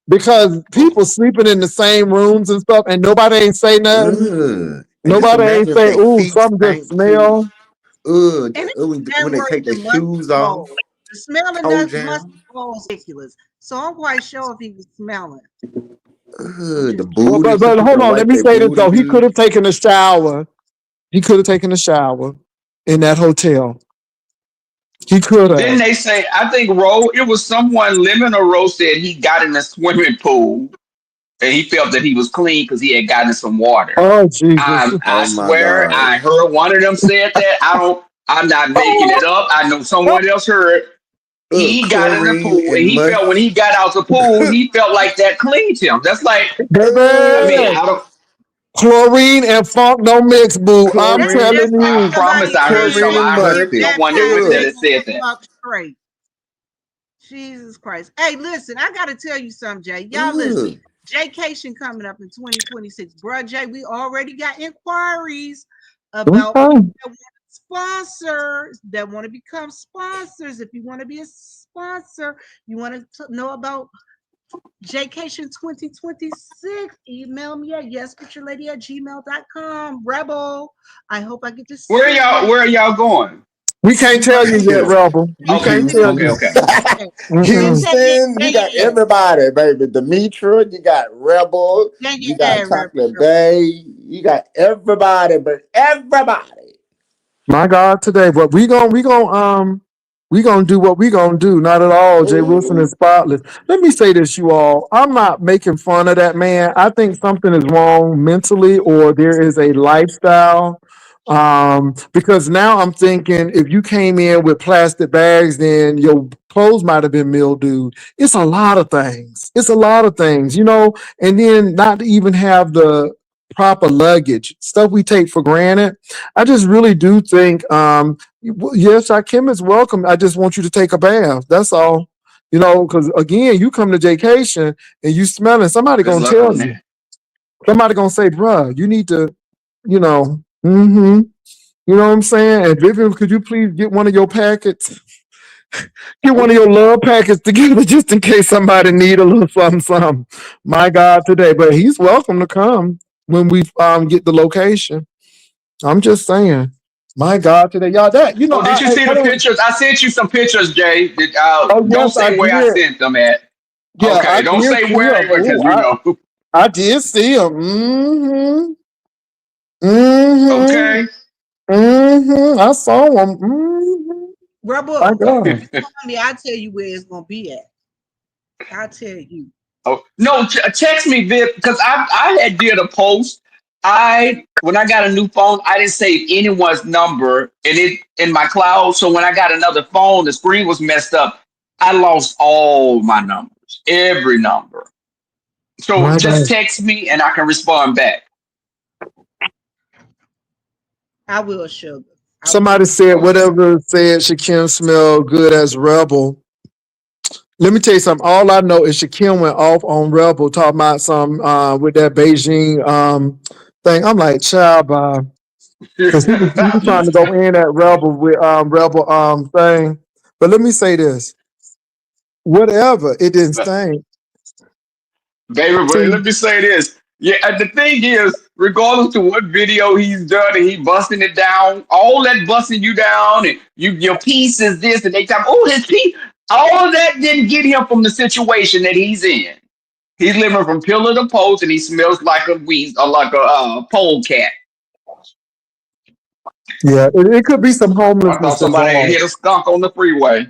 Because people sleeping in the same rooms and stuff, and nobody ain't say nothing. Ugh. And just Nobody ain't imagine if say, they "Ooh, feet something just stank too. smell." Ugh. And it's When that they worse take their than musty shoes off, balls. The smell of toe that musty jam. balls is ridiculous. So I'm quite sure if he was smelling. I'm Ugh. just The Well, booty. Some but people hold don't on, let like me their say this booty though. He could good. have taken a shower. He could have taken a shower in that hotel. He could Didn't have. they say? I think it was someone. Lemon or Rose said he got in the swimming pool and he felt that he was clean because he had gotten in some water. Oh Jesus. I Oh my swear, God. I heard one of them said that. I'm not making it up. I know someone else heard. Ugh. He got in the Chlorine pool and and he mush. felt when he got out the pool, he felt like that cleaned him. That's like, I mean, Baby. Ugh. I don't. Chlorine and funk don't mix, boo. I'm That's Chlorine. telling just like I you. promise somebody I heard saying some. Chlorine and I heard if musty. someone baptized that Ugh. that ain't gonna said make you that. up straight. Jesus Christ. Hey, listen, I gotta tell you something, Jay. Y'all listen. Ugh. Jaycation coming up in 2026. Bruh, Jay, we already got inquiries about Okay. people that want to sponsor, that want to become sponsors. If you want to be a sponsor, you want to know about Jaycation 2026, email me at yespicturelady@gmail.com. Rebel, I hope I get to Where see you. are y'all going? We can't We tell going you to yet, Houston. Rebel. We Okay, can't Houston, tell okay, you. okay. Houston. Didn't Mm-mm. tell you, Houston, you tell got you yet. everybody, baby. Demetra, you got Rebel, Tell you you got yet, Rebel. Chocolate Bay, you got everybody, but everybody. My God, today, but we gonna do what we gonna do. Not at all. Jay Wilson Ooh. is spotless. Let me say this, you all. I'm not making fun of that man. I think something is wrong mentally, or there is a lifestyle. Because now I'm thinking if you came in with plastic bags, then your clothes might have been mildewed. It's a lot of things. It's a lot of things, and then not to even have the proper luggage, stuff we take for granted. I just really do think, yes, our Kim is welcome. I just want you to take a bath. That's all. Because again, you come to vacation and you smelling, somebody Good gonna luck tell on you. that. Somebody gonna say, bruh, you need to, you know what I'm saying? And Vivian, could you please get one of your packets? Get one of your love packets together just in case somebody need a little something, something. My God, today. But he's welcome to come when we get the location. I'm just saying. My God, today, y'all. That Oh, did you see I the don't. pictures? I sent you some pictures, Jay. Oh Don't yes, I say where I did. sent them at. Yeah, I Okay, don't did say see where him. they were Ooh, because you know. I did see him. Mm-hmm. Okay. I saw him. My Rebel, God. you call me, I'll tell you where it's gonna be at. I'll tell you. Oh no, text me, Viv, because I had did a post. When I got a new phone, I didn't save anyone's number in my cloud. So when I got another phone, the screen was messed up. I lost all my numbers, every number. So My just God. text me and I can respond back. I will, sugar. I will. Somebody said Okay. whatever said Shakim smelled good as Rebel. Let me tell you something. All I know is Shakim went off on Rebel talking about some with that Beijing thing. I'm like, child, because he was trying to go in at Rebel with Rebel thing. But let me say this. whatever. It didn't stink. Baby, but See, let me say this. Yeah, and the thing is, regardless to what video he's done and he busting it down, all that busting you down and your piece is this and they talk, oh, his piece, all of that didn't get him from the situation that he's in. He's living from pillar to post and he smells like a weed or like a polecat. yeah, it could be some I thought homelessness somebody had involved. hit a skunk on the freeway.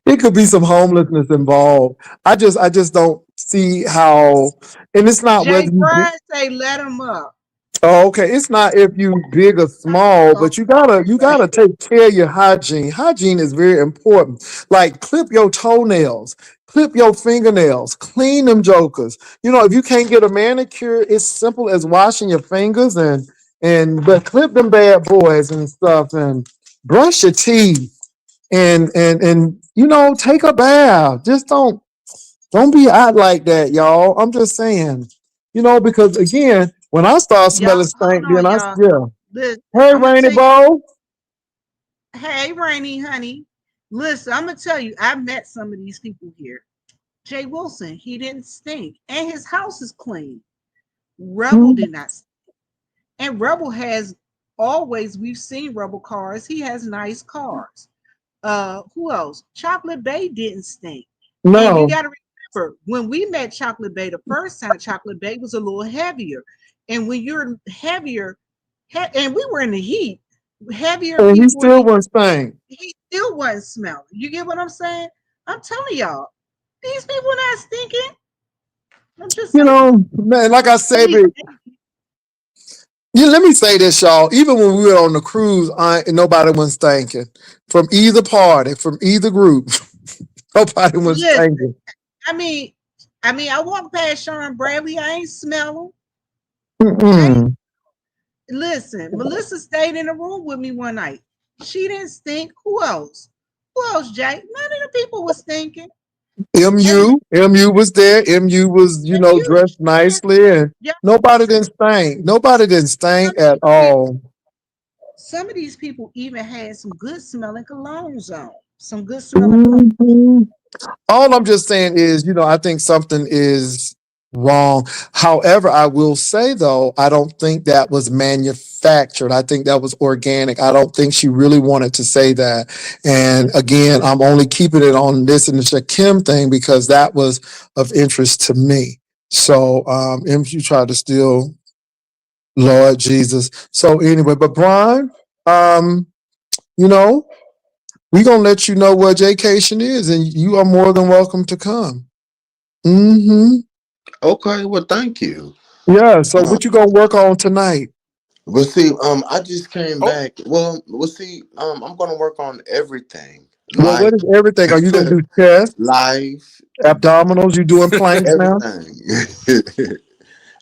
It could be some homelessness involved. I just don't see how, and it's not Jay whether you. Brian say let him up. Oh, okay. It's not if you big or small, but you gotta take care of your hygiene. Hygiene is very important. Like clip your toenails, clip your fingernails, clean them jokers. If you can't get a manicure, it's simple as washing your fingers and but clip them bad boys and stuff and brush your teeth and take a bath. Just don't be out like that, y'all. I'm just saying, because again, when I start Y'all, smelling hold stank, then on, I y'all. yeah. Listen, Hey, I'm gonna Rainy tell you. Bo. Hey, Rainy, honey. Listen, I'm gonna tell you. I met some of these people here. Jay Wilson, he didn't stink, and his house is clean. Rebel did not stink. And Rebel has always, we've seen Rebel cars. He has nice cars. Who else? Chocolate Bay didn't stink. And you No, got to remember, when we met Chocolate Bay the first time, Chocolate Bay was a little heavier. And when you're heavier, and we were in the heat, heavier and he people in still the wasn't stank. heat, he still wasn't smelling. You get what I'm saying? I'm telling y'all, these people not stinking. I'm just saying. Man, like I say, Maybe, but let me say this, y'all. Even when we were on the cruise, nobody was thinking from either party, from either group. Nobody was listen, thinking. I mean, I walked past Sean Bradley. I ain't smell him. I ain't, Mm-mm. listen, Melissa stayed in the room with me one night. She didn't stink. Who else? Who else, Jay? None of the people was stinking. Everybody, MU was there. MU was, and you, dressed yeah, nicely, and yeah. nobody Listen, didn't stink. Nobody didn't some stink of at these people, all. some of these people even had some good smelling colognes on. Some good smelling cologne. hmm All I'm just saying is, I think something is wrong. However, I will say though, I don't think that was manufactured. I think that was organic. I don't think she really wanted to say that. And again, I'm only keeping it on this and the Shakim thing because that was of interest to me. So, if you try to steal Lord Jesus. So anyway, but Brian, um, you know, we gonna let you know where Jaycation is, and you are more than welcome to come. Mm-hmm. Okay, well, thank you. Yeah. So Um, what you gonna work on tonight? well, see, I just came Oh, back. Well, see, I'm gonna work on everything, Well, life, what is everything? Are you gonna do chest, life, abdominals? You doing planks now? everything.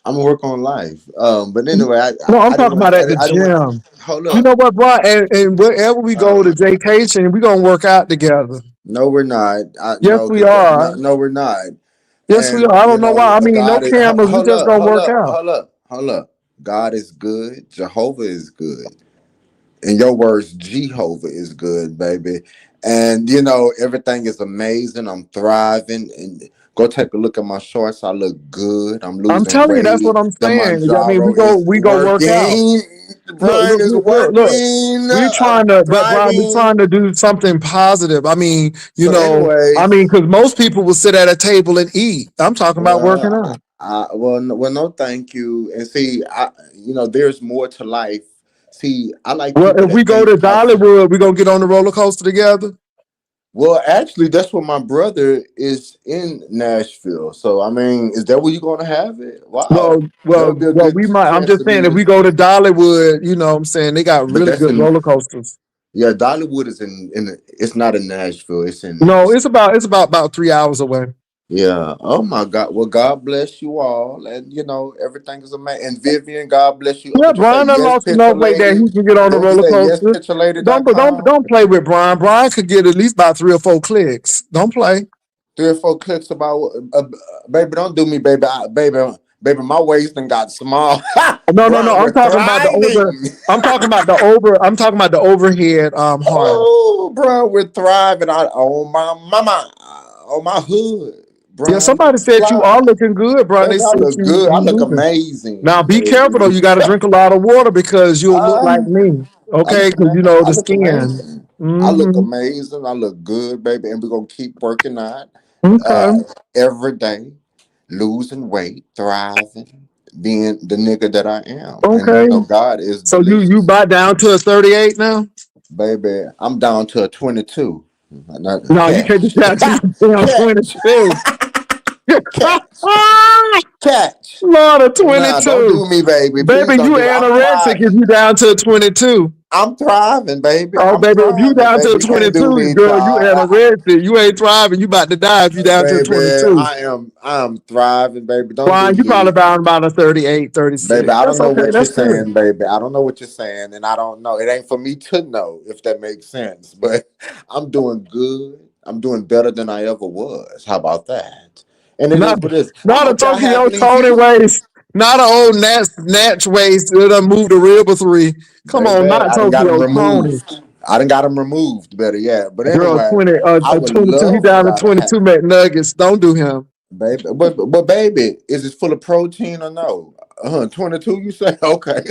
I'm gonna work on life. But anyway, No, I'm I didn't talking want, about at the I didn't want. gym. Hold You up. know what, Brian? And wherever we Oh go to my God. Jaycation, we gonna work out together. No, we're not. Yes, No, we because are. no, we're not. Yes, we And are. I don't know why. I mean, no God is. cameras. We Hold just up, gonna hold work up, out. hold up, hold up. God is good. Jehovah is good. In your words, Jehovah is good, baby. And everything is amazing. I'm thriving. And go take a look at my shorts. I look good. I'm I'm losing telling you, that's what weight. I'm The saying. I mean, Manjaro is we go work out. working. Look, Brian look, is look, look, look. working. We're I'm trying to, but Brian, we're thriving. trying to do something positive. I mean, So, anyways, because most people will sit at a table and eat. I'm talking about well, working out. no, thank you. And see, there's more to life. See, I like Well, people if we that go think to positive. Dollywood, we're gonna get on the roller coaster together. Well, actually, that's where my brother is in Nashville. So, I mean, is that where you're going to have it? Wow, that would be a good We might. I'm chance just to saying, meet if we us. go to Dollywood, what I'm saying they got But really that's good in, roller coasters. yeah, Dollywood is it's not in Nashville. It's in, No, it's about 3 hours away. yeah. Oh my God. Well, God bless you all. And, everything is amazing. And Vivian, God bless you. Yeah, What you say? Brian done Yes, lost picture enough weight that lady. he can get on the What was roller that? Yes, coaster. picturelady.com. Don't play with Brian. Brian could get at least about 3 or 4 clicks. Don't play. 3 or 4 clicks about baby. Don't do me, baby. Baby, Baby, my waist done got small. No, Brian, I'm we're talking about the over. thriving. I'm talking about the over. I'm talking about the overhead harness. Oh, bro, we're thriving on my mama, on my hood. Yeah, Brian, somebody said you fly. are looking good, bro. They Baby, I said look you good. I look moving. Now amazing, be careful though. baby. You got to drink a lot of water because you'll look like Uh, me. Okay, listen, because man, you know I the look skin. amazing. I look Mm-hmm. amazing. I look good, baby. And we're going to keep working out Okay. uh, every day, losing weight, thriving, being the nigga that I am. And, Okay. God is the So you least. bought down to a 38 now? Baby, I'm down to a 22. No, you can't Catch. get down to damn Catch. 22. Catch. Catch. Lord, a Nah, don't 22. do me, baby. Please Baby, don't you do me. I'm anorexic if thriving. you down to a 22. I'm thriving, baby. Oh, I'm baby, if you thriving, down to a baby. You can't do 22, me, girl, you child. anorexic. You ain't thriving. You about to die if you down to a Baby, 22. I am thriving, baby. Don't do Brian, you probably me. bound about a 38, Baby, 36. I don't That's know okay. what you're That's good. saying, baby. I don't know what you're saying, and I don't know. It ain't for me to know if that makes sense. But I'm doing good. I'm doing better than I ever was. How about that? And it is Not, what it is. I not a hope y'all Tokyo having in Tony Houston. waist. Not an old Natch waist that done moved to River 3. Come Baby, on, not I done got them Tokyo Tony. removed. I done got them removed, better yet. But Girl, anyway, 20, I would 22. He love for down to y'all to 22 have. McNuggets. Don't do him. Baby, but baby, is it full of protein or no? 22, you say? Okay.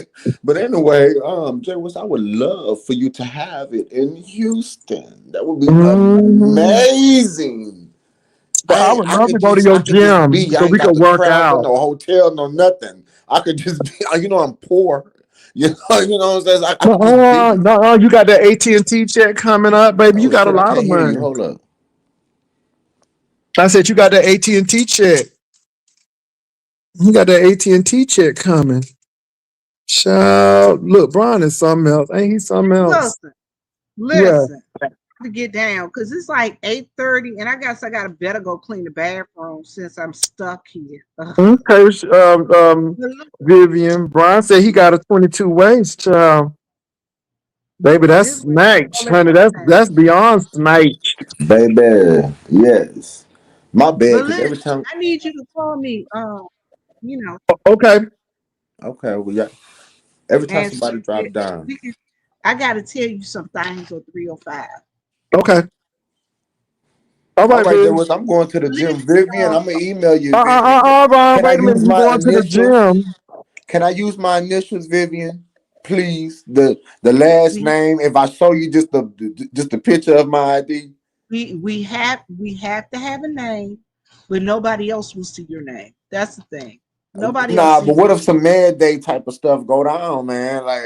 But anyway, Jay West, I would love for you to have it in Houston. That would be Mhm. amazing. But I would I love could to go to just your I could just gym be. so I ain't we got could to work travel, out. no hotel, no nothing. I could just be, I'm poor. You know what I'm saying? I No, could just be. no, you got that AT&T check coming up, baby. You Oh got a shit, I lot of can't hear you. money. Hold up. I said you got that AT&T check. You got that AT&T check coming. Child, look, Brian is something else. Ain't he something else? Listen, Yeah. listen. To get down because it's like 8:30, and I guess I gotta better go clean the bathroom since I'm stuck here. Ugh. Okay, But look, Vivian. Brian said he got a 22 waist, child. Baby, that's this way snatch, all the honey. time. That's beyond snatch. Baby, yes. My bad, But because every listen, time. I need you to call me. You know, Okay, Okay, well, yeah. Every time and somebody drop we down. can. I gotta tell you some things on 305. okay. All All right, right, there Viv. was. I'm going to the gym, Listen, Vivian. I'm gonna email you, Vivian. Brian, Can I wait a minute. use You my going to the initials? gym? Can I use my initials, Vivian? Please, the last we name. If I show you just the picture of my ID. we have to have a name, but nobody else will see your name. That's the thing. Nobody else Nah, but sees what your if name. some mad day type of stuff go down, man? Like,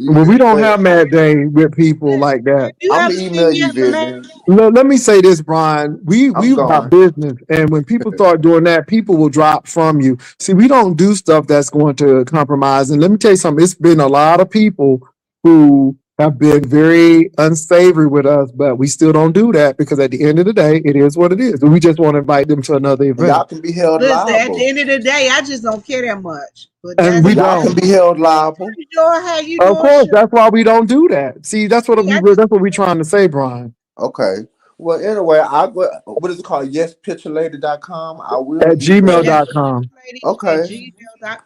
Well, we don't but have mad day with people Listen, like that. if you I'm ever gonna see email me you, at the man, Vivian. Let me say this, Brian. We I'm about going. business, and when people start doing that, people will drop from you. See, we don't do stuff that's going to compromise. And let me tell you something. It's been a lot of people who have been very unsavory with us, but we still don't do that because at the end of the day, it is what it is. We just want to invite them to another And y'all event, can be held listen, at the liable. end of the day, I just don't care that much. But and that's we And me. y'all can don't. be held liable. Joy, how you Of doing, course, Sugar? that's why we don't do that. See, that's what See, I just that's what we're trying to say, Brian. Okay. Well, anyway, I go. What is it called? YesPictureLady.com. I will At email you. yes, gmail.com. lady at Okay.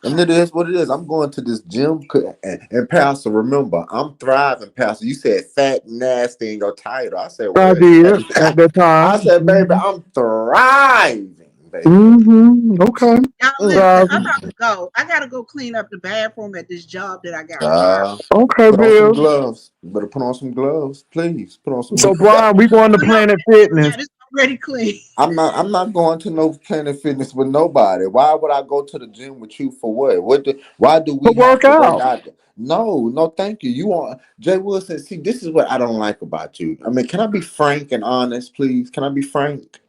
And gmail.com. it is what it is. I'm going to this gym. And Pastor, remember, I'm thriving, Pastor. You said fat, nasty in your title. I said, I what? did at that I time. said, baby, I'm thriving, baby. Okay. Y'all listen, Uh, I'm about to go. I gotta go clean up the bathroom at this job that I got fired. Uh, okay, put on some Bill. gloves. You better put on some gloves, please. Put on some So, gloves. Brian, we going to Oh no, Planet it's Fitness not. It's already clean. I'm not going to no Planet Fitness with nobody. Why would I go to the gym with you for what? Why do to we have work to work out. out? No, thank you. You want Jay Wilson? See, this is what I don't like about you. I mean, can I be frank and honest, please? Can I be frank,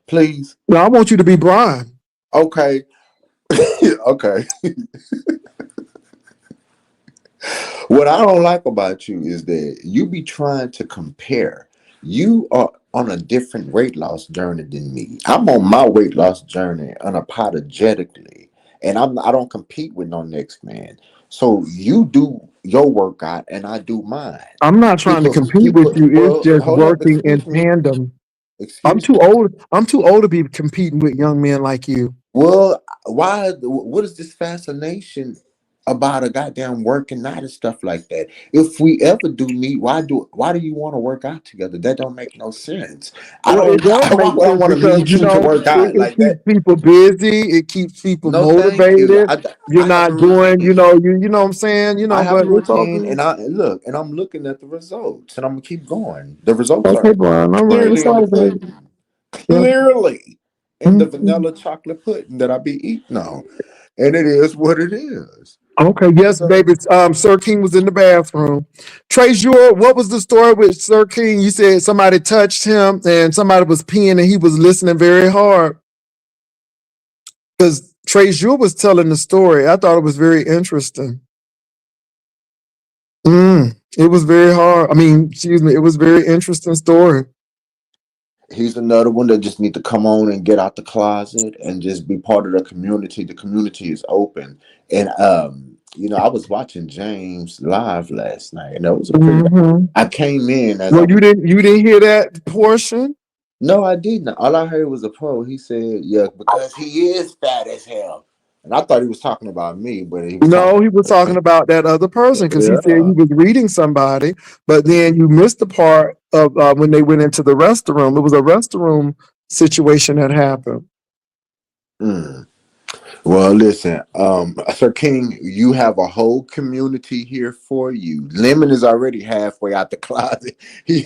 please? No, I want you to be Brian. Okay, okay. What I don't like about you is that you be trying to compare. You are on a different weight loss journey than me. I'm on my weight loss journey unapologetically, and I don't compete with no next man. So you do your workout and I do mine. I'm not trying to People, compete with people. you. It's Well, just hold up. working in Excuse me. tandem. I'm Excuse too me. old. I'm too old to be competing with young men like you. Well, why? What is this fascination about a goddamn working out and stuff like that? If we ever do meet, why do you want to work out together? That don't make no sense. I Well, don't. it does Why make would I sense want to because meet you to work it, out it like keeps that? people busy. It keeps people No, thank you. motivated. You're I have a not doing, routine. you know what I'm saying, I have but a it's all routine, good. and I'm looking at the results, and I'm gonna keep going. The results Okay, are Brian. All right, it's clearly in the all good. pudding, Yeah. clearly in the Mhm. vanilla chocolate pudding that I be eating on, and it is what it is. Okay, yes, So, baby. Sir King was in the bathroom. Trey Jewel, what was the story with Sir King? You said somebody touched him and somebody was peeing and he was listening very hard. Because Trey Jewel was telling the story. I thought it was very interesting. It was very hard. I mean, excuse me, it was very interesting story. he's another one that just need to come on and get out the closet and just be part of the community. The community is open, and I was watching James live last night, and that was a pretty. Hmm. I came in as I Well, was. you didn't hear that portion? No, I didn't. All I heard was a pro. He said, "Yeah, because he is fat as hell," and I thought he was talking about me, but he was talking. No, he was talking about that other person because he said he Yeah. was reading somebody, but then you missed the part of when they went into the restroom. It was a restroom situation that happened. Mm. Well, listen, Sir King, you have a whole community here for you. Lemon is already halfway out the closet. He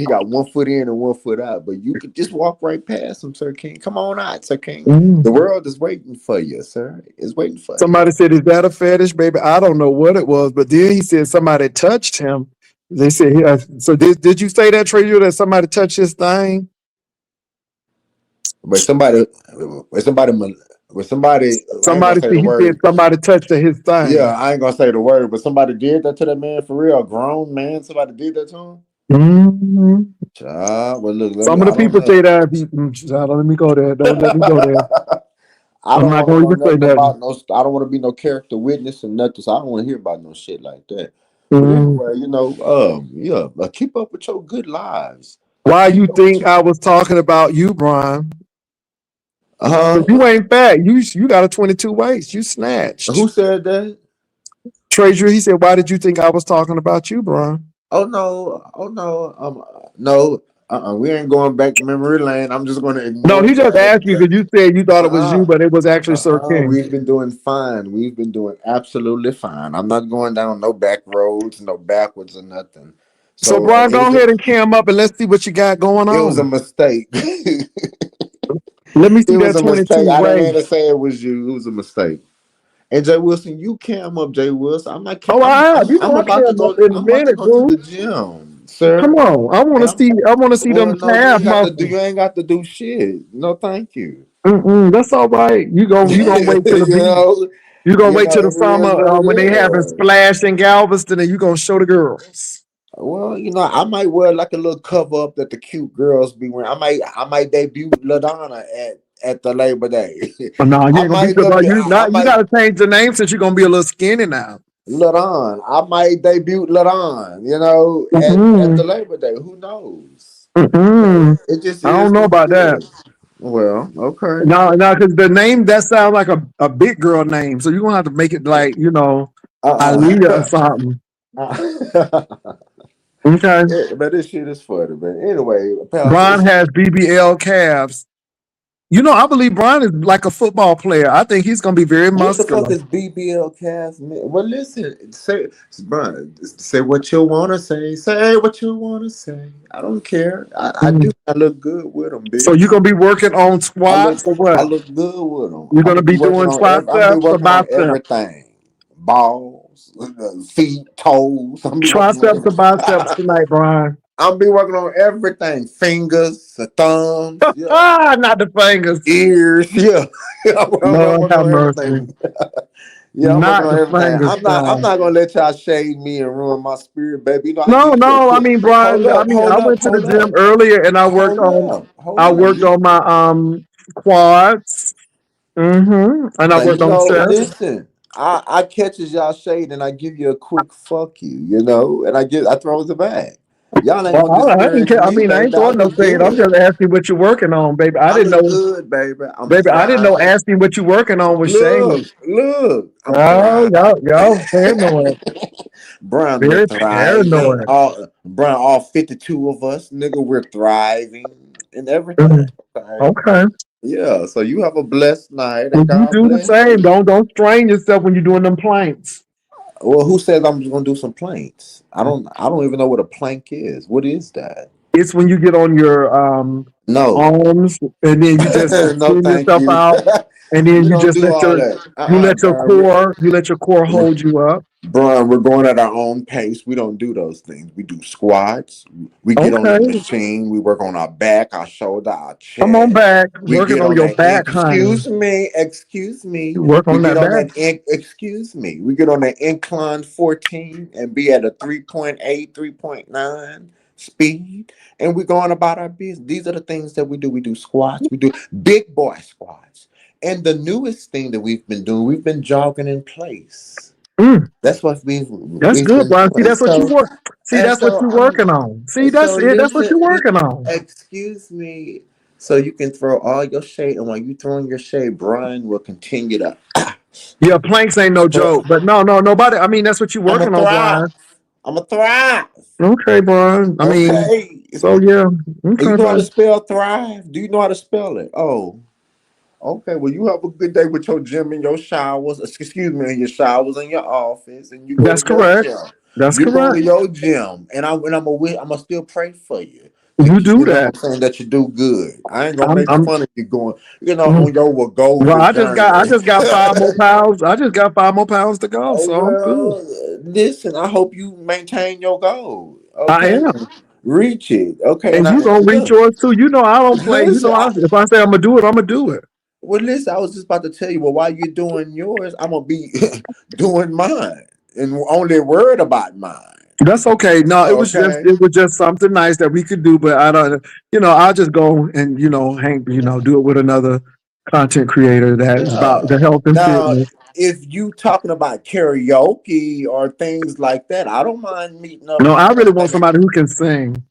got 1 foot in and 1 foot out, but you could just walk right past him, Sir King. Come on out, Sir King. Mm. The world is waiting for you, sir. It's waiting for you. Somebody said, "Is that a fetish, baby?" I don't know what it was, but then he said somebody touched him. They said, yeah. So did you say that, Trader, that somebody touched his thing? But somebody, I ain't gonna Somebody say said the he said word. somebody touched his Yeah, thing. I ain't gonna say the word, but somebody did that to that man for real. A grown man, somebody did that to him. Mhm. Child, well, look, Some of the I don't people know. say that. Child, don't let me go there. Don't let me go there. I I'm don't not want to going to know even say nothing nothing. about no. I don't want to be no character witness or nothing. So I don't want to hear about no shit like that. But Mm. anyway, yeah, keep up with your good lives. Why you Keep up with think your. I was talking about you, Brian? Uh 'Cause huh. you ain't fat. You got a 22 waist. You Who snatched. said that? Treasurer, he said, why did you think I was talking about you, Brian? Oh no! Oh no! No. We ain't going back to memory lane. I'm just going to No, ignore he just that asked you because because you said you thought it was you, uh-uh. but it was actually Sir King. We've been doing fine. We've been doing absolutely fine. I'm not going down no back roads, no backwards or nothing. So, So Brian, go ahead and cam up and let's see what you got going it was a on. mistake. It Let me see was that a 22 mistake. I didn't waist. mean to say it was you. It was a mistake. And Jay Wilson, you cam up, Jay Wilson. I'm not. Oh, I'm. I have. I'm. You I'm know I about to cam up go. in a I'm about to minute, go to the boo. gym, Come sir. on. I want And to I'm. see. I want to see them Well, no, you calf ain't got to do. muscles. You ain't got to do shit. No, thank you. Mm-mm, that's all right. You gonna wait till the you beat. know. You gonna wait till the It summer is what it when they having is. splash in Galveston, and you gonna show the girls. Well, I might wear like a little cover up that the cute girls be wearing. I might debut LaDonna at the Labor Day. Oh, no, you I ain't gonna be might because debut. you I not. You might gotta change the name since you're gonna be a little skinny now. LaDon. I might debut LaDon. At the Mm-mm, Labor Day. Who knows? mm-mm. It just I is don't know what it about that. is. Well, okay. No, no, because the name that sounds like a big girl name, so you're gonna have to make it like Aaliyah or Uh-uh. something. Uh, Okay. but this shit is funny, man. Anyway, pal, Brian has BBL calves. I believe Brian is like a football player. I think he's gonna be very what the fuck muscular. is BBL cast? Well, listen, bro, say what you wanna say. Say what you wanna say. I don't care. I Mm. do. I look good with them, So bitch. you're gonna be working on I look. squats or I what? look good with them. You're I'm gonna gonna be be working doing on every. I'm gonna be triceps or working on biceps? everything. Balls, feet, toes. I'm gonna be working on Triceps or biceps everything. tonight, Brian? I'm be working on everything. Fingers, thumbs, yeah, Not the fingers. ears, yeah. I'm Lord working have on mercy. everything. Yeah, I'm working Not on the everything. fingers, I'm child. not gonna let y'all shade me and ruin my spirit, baby. I No, give you a no. I quick mean, Brian. I mean, I went to the hold gym up, earlier and hold I up. worked on my quads. And I Now worked on chest. listen. I catches y'all shade and I give you a quick fuck you, and I throw it back. Y'all ain't Well, gonna I didn't discourage care. I me, mean, I ain't baby. I throwing no look shade. I'm good. just asking what you're working on, baby. I I didn't look know, good, baby. I'm baby. I didn't know thriving. asking what you're working on was shade. Look, I'm Oh, thriving. y'all paranoid. Brian, we're Very thriving. paranoid. All 52 of us, nigga, we're thriving and everything. Mhm. Okay. Okay. Yeah. So you have a blessed night Well, and you God do the bless same. you. Don't strain yourself when you're doing them planks. Well, who says I'm just gonna do some planks? I don't even know what a plank is. What is that? It's when you get on your No. arms and then you just No, extend thank yourself you. out, and then We you don't just do let all that. you let your core Brian. hold you up. Brian, we're going at our own pace. We don't do those things. We do squats. We get on Okay. that machine. We work on our back, our shoulder, our Come on chest. back. We Working get on on your that. back, honey. Excuse me. You work We on get that on back. that. Excuse me. We get on that incline 14 and be at a 3.8, 3.9 speed, and we're going about our business. These are the things that we do. We do squats. We do big boy squats. And the newest thing that we've been doing, we've been jogging in place. Mm, That's what that's we've good, been Brian. See, doing. that's what you So work. See, and that's what so you're I'm working on. See, that's so it. That's what listen, you're working on. excuse me. So you can throw all your shade, and while you throwing your shade, Brian will continue to. Yeah, planks ain't no joke. But no, nobody. I mean, that's what you're I'm a working on, thrive. Brian. I'm a thrive. Okay, Brian. I mean, Okay. so yeah. And you Okay, know how to Brian. spell thrive? Do you know how to spell it? Oh, okay. Well, you have a good day with your gym and your showers. Excuse me, and your showers in your office, and you go That's to your correct. gym. That's You go to correct. your gym, and I'm gonna still pray for you. You To do you know what that. I'm saying, that you do good. I ain't gonna I'm. make I'm. fun of you going, mm. on your Well, Wegovy I just got. I journey. just got 5 more pounds. I just got 5 more pounds to go. Oh, So I'm good. well, listen, I hope you maintain your goal. I Okay, am. reach it. Okay, And and you I gonna reach look, yours too. You know I don't play. You listen. know if I say I'm gonna do it, I'm gonna do it. Well, listen, I was just about to tell you. Well, while you're doing yours, I'm gonna be doing mine, and only worried about mine. That's okay. No, Okay. it was just something nice that we could do, but I don't I'll just go and hang, do it with another content creator that is about Yeah. the health and Now, fitness. if you talking about karaoke or things like that, I don't mind meeting up. No, I really want somebody who can sing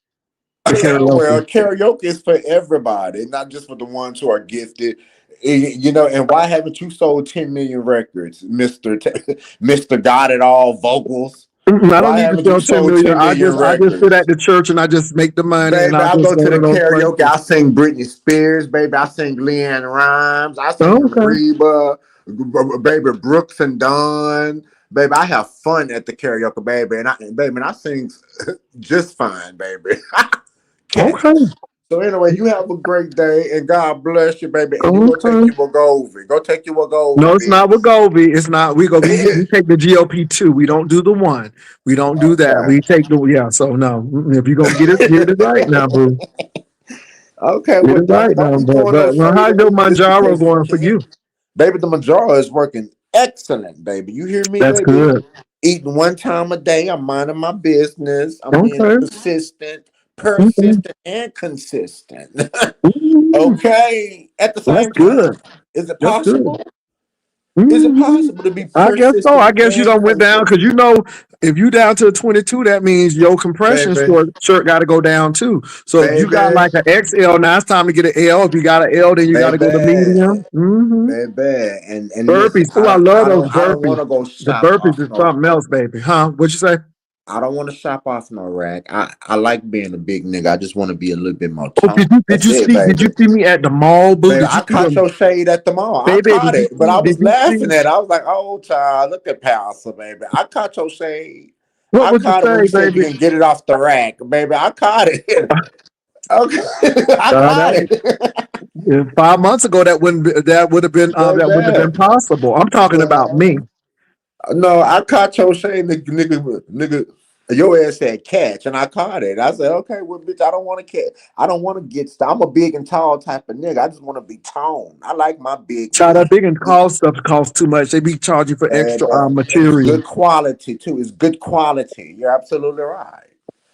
for Well, karaoke. karaoke is for everybody, not just for the ones who are gifted. And why haven't you sold 10 million records, Mr. Got It All Vocals? I don't Why need to haven't you sell 10 sold million. 10 million I just sit at records? the church and I just make the money and Baby, I I just go to go the to those karaoke. places. I sing Britney Spears, baby. I sing Leanne Rhymes. I sing Okay. Reba, baby Brooks and Dunn. Baby, I have fun at the karaoke, baby, and I sing just fine, baby. Catch Okay. it. So anyway, you have a great day and God bless you, baby. And you go take Okay. you a Goldie. Go take you a No, Goldie, it's not with bitch. Gobi. It's not. We take the GOP 2. We don't do the one. We don't do that. Okay. We take the yeah. So no, if you're gonna get it right now, boo. Okay, Get well, it right don't now. be But throwing no well, shade how's at your me just Manjaro because you going for can. you? Baby, the Manjaro is working excellent, baby. You hear me, That's baby? good. Eating one time a day. I'm minding my business. I'm being Okay. consistent, Okay. persistent, and consistent. Mhm. Okay. At the That's same time, good. is it That's good. possible? Is it Hmm. possible to be I guess so. I persistent guess you and don't went down because consistent? if you down to 22, that means your compression Baby, shirt got to go down too. So if you got baby, like an XL, now it's time to get an L. If you got an L, then you got to go to baby, medium. Hmm. baby. And listen, Burpees. Oh, I love those I don't want burpees. to go The shop burpees off is no something else, baby. Huh? What'd you say? I don't want to shop off no rack. I like being a big nigga. I just want to be a little bit more Oh, toned. That's it, did you baby. see me at the mall, boo? Baby, Did you I see caught them, your shade at the mall. I baby? caught it, but I Did was you see laughing at it. I was like, "Oh, child, look at Pastor, baby." I caught your shade. what I would you caught it when say, you said you baby? can get it off the rack, baby. I caught it. Okay, I caught That it, 5 months ago, that wouldn't have been baby. possible. I'm talking about me. Well, no, I caught your shade, nigga. Your ass said catch, and I caught it. I said, okay, well, bitch, I don't want to catch. I don't want to get stuff. I'm a big and tall type of nigga. I just want to be toned. I like my big Child, that big and big tall stuff costs too much. They be charging for extra and it's material. good quality too. It's good quality. You're absolutely right.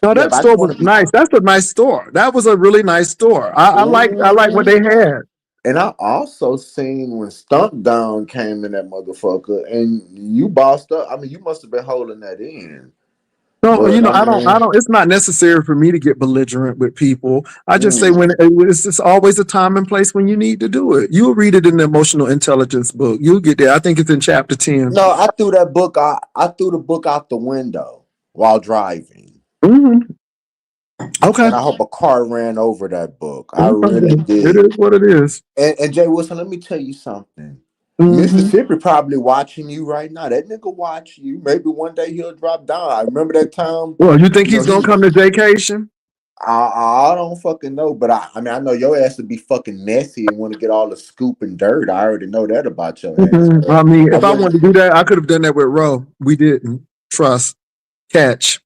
No, Yeah, that but I just store want was to be nice. toned. That's a nice store. That was a really nice store. I like what they Mhm. had. And I also seen when Stump Down came in that motherfucker, and you bossed up. I mean, you must have been holding that in. No, But I I mean, don't. It's not necessary for me to get belligerent with people. I just say mm. when it's always a time and place when you need to do it. You'll read it in the emotional intelligence book. You'll get there. I think it's in chapter 10. No, I threw that book. I threw the book out the window while driving, Hmm. Okay. and I hope a car ran over that book. I really Okay. It did. is what it is. And Jay Wilson, let me tell you something. Hmm. Mississippi probably watching you right now. That nigga watch you. Maybe one day he'll drop down. I remember that time. Well, you think You know he's gonna he. come to vacation? I don't fucking know, but I mean I know your ass would be fucking messy and want to get all the scoop and dirt. I already know that about your ass, Mhm. but I mean, I if I wouldn't. wanted to do that, I could have done that with Roe. We didn't. Trust. Catch.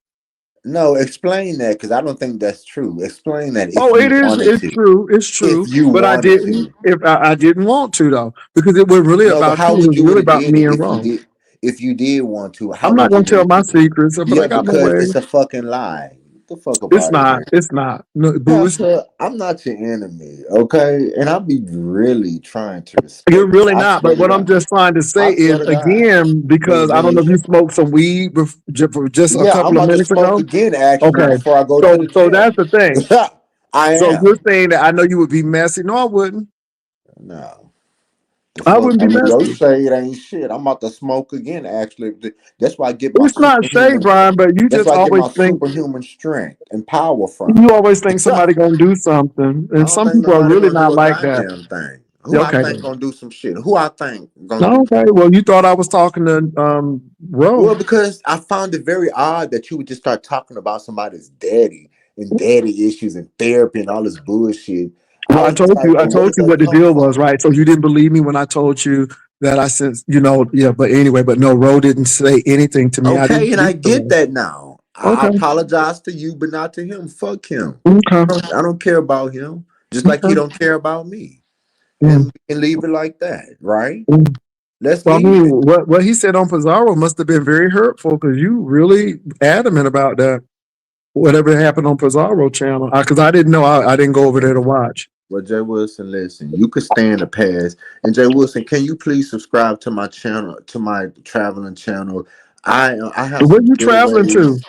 No, explain that because I don't think that's true. Explain that if Oh, it you is. wanted It's to. true. It's If true. you But I wanted didn't. to. If I didn't want to though, because it was really No, but about how you. It would was you would really have about did me it and if you Roe. did want to? How I'm not would you gonna tell want my to do it? secrets, but I Yeah, got my because way. it's a fucking lie. Get the fuck up It's out of not. here. It's not. No, boo. It's Pastor, I'm not your enemy, okay? And I'll be really trying to you're respect you. really I not. swear But to what I'm God. just trying to say I swear is to God. again, because I don't know if you smoked some weed for just a Yeah, I'm couple of about to minutes smoke ago. again actually Okay. before I go to So the so that's gym. the thing. I So you're am. saying that I know you would be messy. No, I wouldn't. No. The I fuck, wouldn't I be mean, your messy. shade ain't shit. I'm about to smoke again. Actually, that's why I get my It's not shade, superhuman. Brian, but you That's just why I get always my think superhuman strength and power from. you always think somebody gonna do something, I and don't some think people are nobody really gonna not do a like that. goddamn thing. Yeah, Who I okay. think gonna do some shit? Who I think gonna do? Okay. Well, you thought I was talking to Ro. Well, because I found it very odd that you would just start talking about somebody's daddy and daddy issues and therapy and all this bullshit. I Well, was just like, I well, where told did you that what the come deal was, from? right? So you didn't believe me when I told you that I said, yeah. But anyway, but no, Ro didn't say anything to me. I didn't Okay, and I speak to get Ro. that now. I Okay. apologize to you, but not to him. Fuck him. Okay. I don't care about him, just like he Okay. don't care about me. Mm, And we can leave it like that, right? mm. Let's Well, I leave mean, it. what he said on Pizarro must have been very hurtful because you really adamant about that. Whatever happened on Pizarro channel, because I didn't know. I didn't go over there to watch. Well, Jay Wilson, listen, you could stand the pass. And Jay Wilson, can you please subscribe to my channel, to my traveling channel? I have Where some you traveling getaways. to?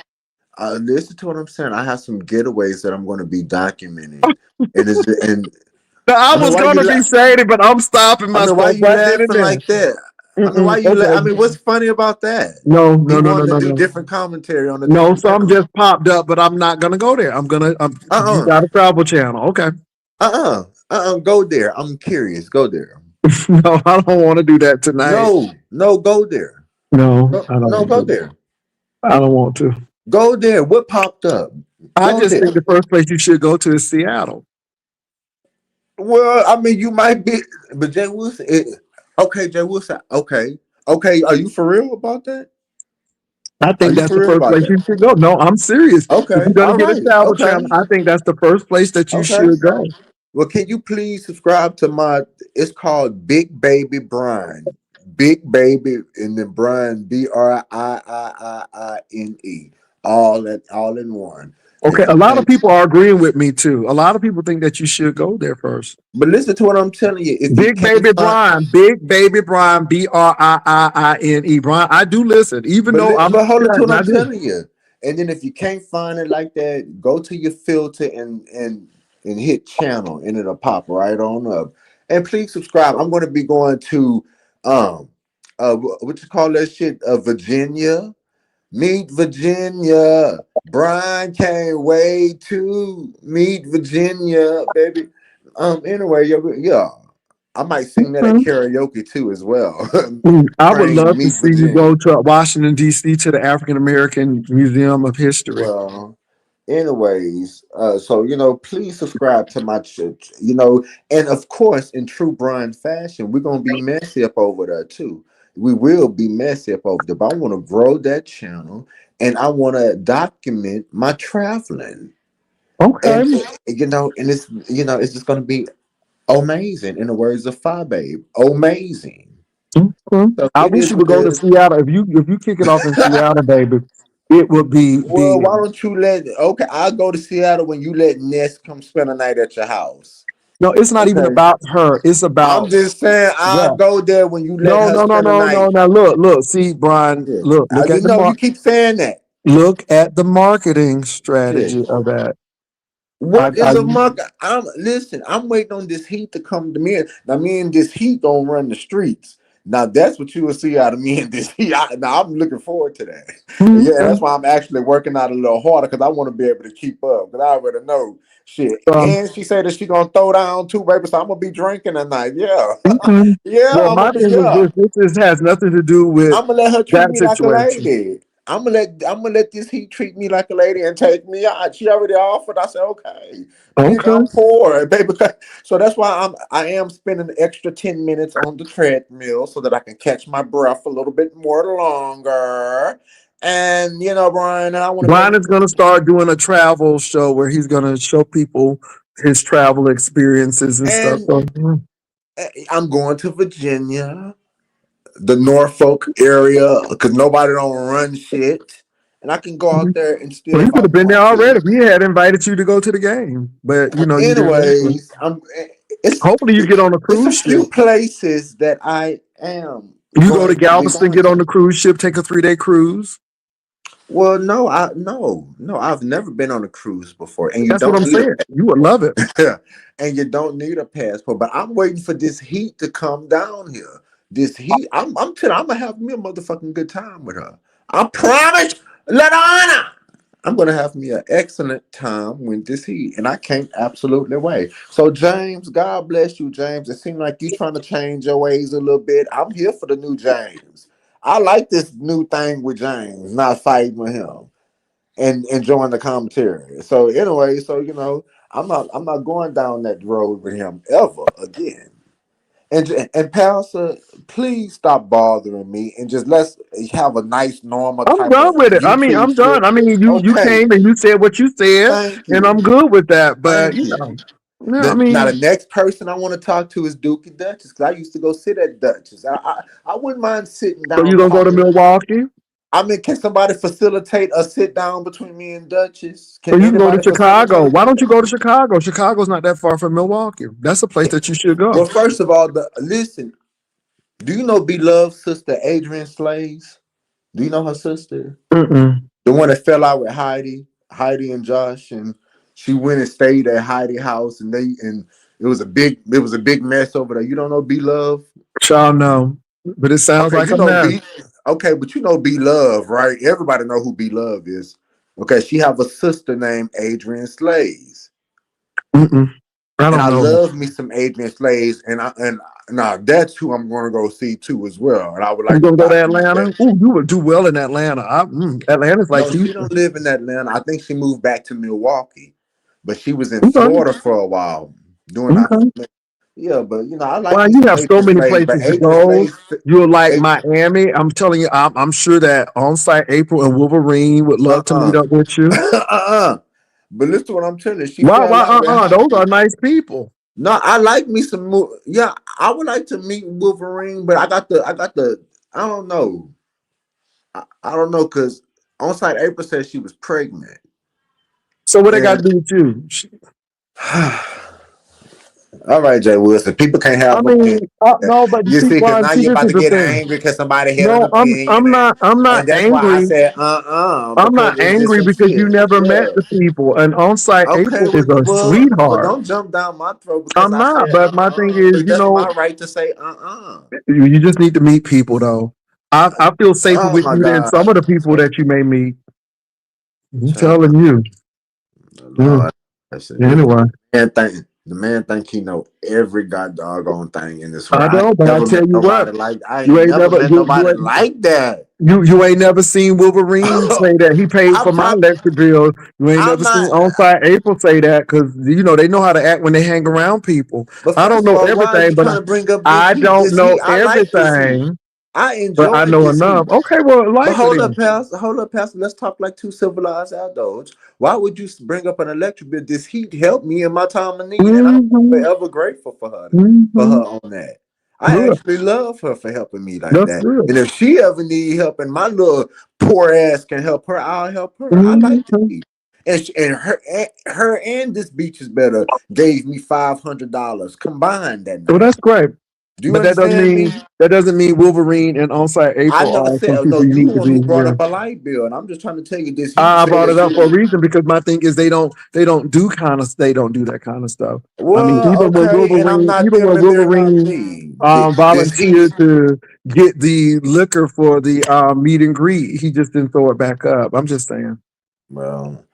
Listen to what I'm saying. I have some getaways that I'm going to be documenting. And Now, I I mean, was why you gonna be shady, but I'm stopping I mean, why myself you right then and laughing there. like that? I mean, why you I Okay. mean, what's funny about that? No, Me no, no, no, wanting to no, do no. different commentary on a No, different some channel. just popped up, but I'm not gonna go there. You Uh-uh. got a travel channel. Okay. Go there. I'm curious. Go there. No, I don't want to do that tonight. No, go there. No, I don't No, want go to. there. I don't want to. Go there. What popped up? I Go just think there. the first place you should go to is Seattle. Well, I mean, you might be, but Jay Wilson. Okay, Jay Wilson. Okay. Are you for real about that? I Are think you that's for the real first about place you that? should go. No, I'm serious. If Okay. you're gonna All get a right. travel Okay. channel, I think that's the first place that you Okay. should go. Well, can you please subscribe to my? It's called Big Baby Brian. Big Baby and then Brian BRIIIINE. All in one. Okay, If a you lot of can't, people are agreeing with me too. A lot of people think that you should go there first. but listen to what I'm telling you. If you can't find, Big baby Brian, BRIIINE. Brian, I do listen, even though I'm but hold on to what chatting, I I'm do. telling you. And then if you can't find it like that, go to your filter and hit channel, and it'll pop right on up. And please subscribe. I'm going to be going to um what you call that shit? Virginia. Meet Virginia. Brian can't wait to meet Virginia, baby. Anyway, yeah. I might sing that at Mhm. karaoke too as well. I would Praying love to meet see you go Virginia. to Washington, D.C. to the African American Museum of History. Well, anyways, so please subscribe to my church, and of course, in true Brian fashion, we're gonna be messy up over there too. We will be messy up over there, but I want to grow that channel and I want to document my traveling, Okay. and and it's just gonna be amazing. In the words of Fi Babe, amazing. Okay. So I it wish is you what would go it to is. Seattle. If you kick it off in Seattle, baby, it would be Well, big. why don't you I'll go to Seattle when you let Ness come spend a night at your house. No, it's not even Okay. about her. It's I'm about just saying I'll yeah. go there when you let No, her no, no, spend a no, no. night. Now look. See, Brian. Yeah. Look at the You mark. keep saying that. Look at the marketing Shit. strategy of that. What in I the market? I'm waiting on this heat to come to me. Now me and this heat gonna run the streets. Now that's what you will see out of me and this heat. Now I'm looking forward to that. Yeah, that's why I'm actually working out a little harder because I want to be able to keep up. Because I already know shit. um, And she said that she gonna throw down too, baby. So I'm gonna be drinking tonight. Yeah, okay. yeah. Well, my thing is Yeah. this has nothing to do with I'm gonna let her treat that me like a situation. lady. I'm gonna let this heat treat me like a lady and take me out. She already offered. I said, okay, bitch, Okay. I'm poor, baby. So that's why I am spending the extra 10 minutes on the treadmill so that I can catch my breath a little bit more longer. And Brian, and I want to be able Brian to is going to start doing a travel show where he's going to show people his travel experiences and stuff. and So, I'm going to Virginia, the Norfolk area, because nobody don't run shit. And I can go out there and well, still you if I could have been there want already. to. We had invited you to go to the game, but you didn't. Anyways, it's Hopefully, you get on a it's a cruise ship. few places that I am You go to going to be Galveston, going get on to. the cruise ship, take a 3-day cruise. Well, no, I've never been on a cruise before, and you That's what don't I'm need saying. You would love it. and you don't need a passport. But I'm waiting for this heat to come down here. This heat, I'm telling, I'm gonna have me a motherfucking good time with her. I promise, Ladonna. I'm gonna have me an excellent time with this heat, and I can't absolutely wait. So, James, God bless you, James. It seems like you trying to change your ways a little bit. I'm here for the new James. I like this new thing with James, not fighting with him and enjoying the commentary. So, anyway, I'm not going down that road with him ever again. And Pastor, please stop bothering me and just let's have a nice, normal I'm type done of with it. I mean, YouTube I'm done. shit. I mean, you Okay, came and you said what you said, thank and I'm you. good with that. But Thank you. yeah, I Now the mean, next person I want to talk to is Duke and Duchess because I used to go sit at Duchess. I wouldn't mind sitting so you down gonna go to talking. Milwaukee? I mean, can somebody facilitate a sit down between me and Duchess? So Can you can go to anybody Chicago. facilitate Why don't you go to that? Chicago? Chicago's not that far from Milwaukee. That's a place that you should go. Well, first of all, listen. Do you know Beloved's sister Adrian Slays? Do you know her sister? Mm-mm. The one that fell out with Heidi and Josh, and she went and stayed at Heidi's house, and it was a big mess over there. You don't know Beloved? Y'all know, but it sounds Okay, like you a know mess. B. Okay, but you know Beloved, right? Everybody know who Beloved is. Okay, she have a sister named Adrian Slays, Mm-mm. I and don't I know. love me some Adrian Slays, and now that's who I'm going to go see too as well, and I would You like to gonna go to buy me a Atlanta? pair. Ooh, you would do well in Atlanta. Atlanta's like No, she Houston. don't live in Atlanta. I think she moved back to Milwaukee, but she was in Okay. Florida for a while doing our. Okay. Yeah, but I like Well, me you some have so Adrian many Slays, but places to Adrian go. Slays, You'll like Adrian, Miami. I'm telling you, I'm sure that on-site April and Wolverine would love to meet uh-uh, up with you. uh-uh. But listen to what I'm telling you. She Why? fell Why? out with Those are Heidi. nice people. No, I like me some more. Yeah, I would like to meet Wolverine, but I got the. I don't know. I don't know because on site April said she was pregnant, So what they got and to do with you? all right, Jay Wilson. People can't I have mean, opinions. no, but You see, see, because Brian, now see, you're this about is to the get thing. angry because somebody had an No, opinion, I'm and not that's why I angry. said I'm because not it's just angry some because you shit. never met Yeah. the people. And on-site Okay. April Well, is a well, sweetheart. don't jump down my throat because I'm I not, said but my thing is, but that's my right to say you just need to meet people though. I feel safer Oh with my you than God. some of the people that you may meet. I'm Child, telling you. Mm, Lord. anyway, The man think he know every god doggone thing in this I world. I ain't don't, but I never tell met you what, nobody like I you ain't ain't never never met nobody like that. you ain't never seen Wolverine say that he paid I for my probably electric bill. You ain't I'm never seen not. on-site April say that because they know how to act when they hang around people. But I don't first of know all, why are everything, you but trying to bring up this I heat? don't This know heat, I like this heat. everything, I but I enjoy know this enough. heat. Okay, well, But like it hold up, then. Pastor. Hold up, Pastor. Let's talk like two civilized adults. Why would you bring up an electric bill? This heat helped me in my time of need, and I'm Hmm. forever grateful for her Hmm. on that. I Good. actually love her for helping me like That's that. good. And if she ever need help, and my little poor ass can help her, I'll help her. I like the Mhm. heat. And her and this beach is better gave me $500 combined that Well, night. that's great. Do you But understand me? that doesn't mean Wolverine and onsite I April never are said, some oh, no, people you you the need to one who be. brought Yeah. up a light bill, and I'm just trying to tell you this. He I said brought it that up for a you, reason because my thing is they don't do they don't do that kind of stuff. I mean, well, okay, and I'm not Even them when and they're not Wolverine me. This he, volunteered to get the liquor for the meet and greet, he just didn't throw it back up. I'm just saying. well,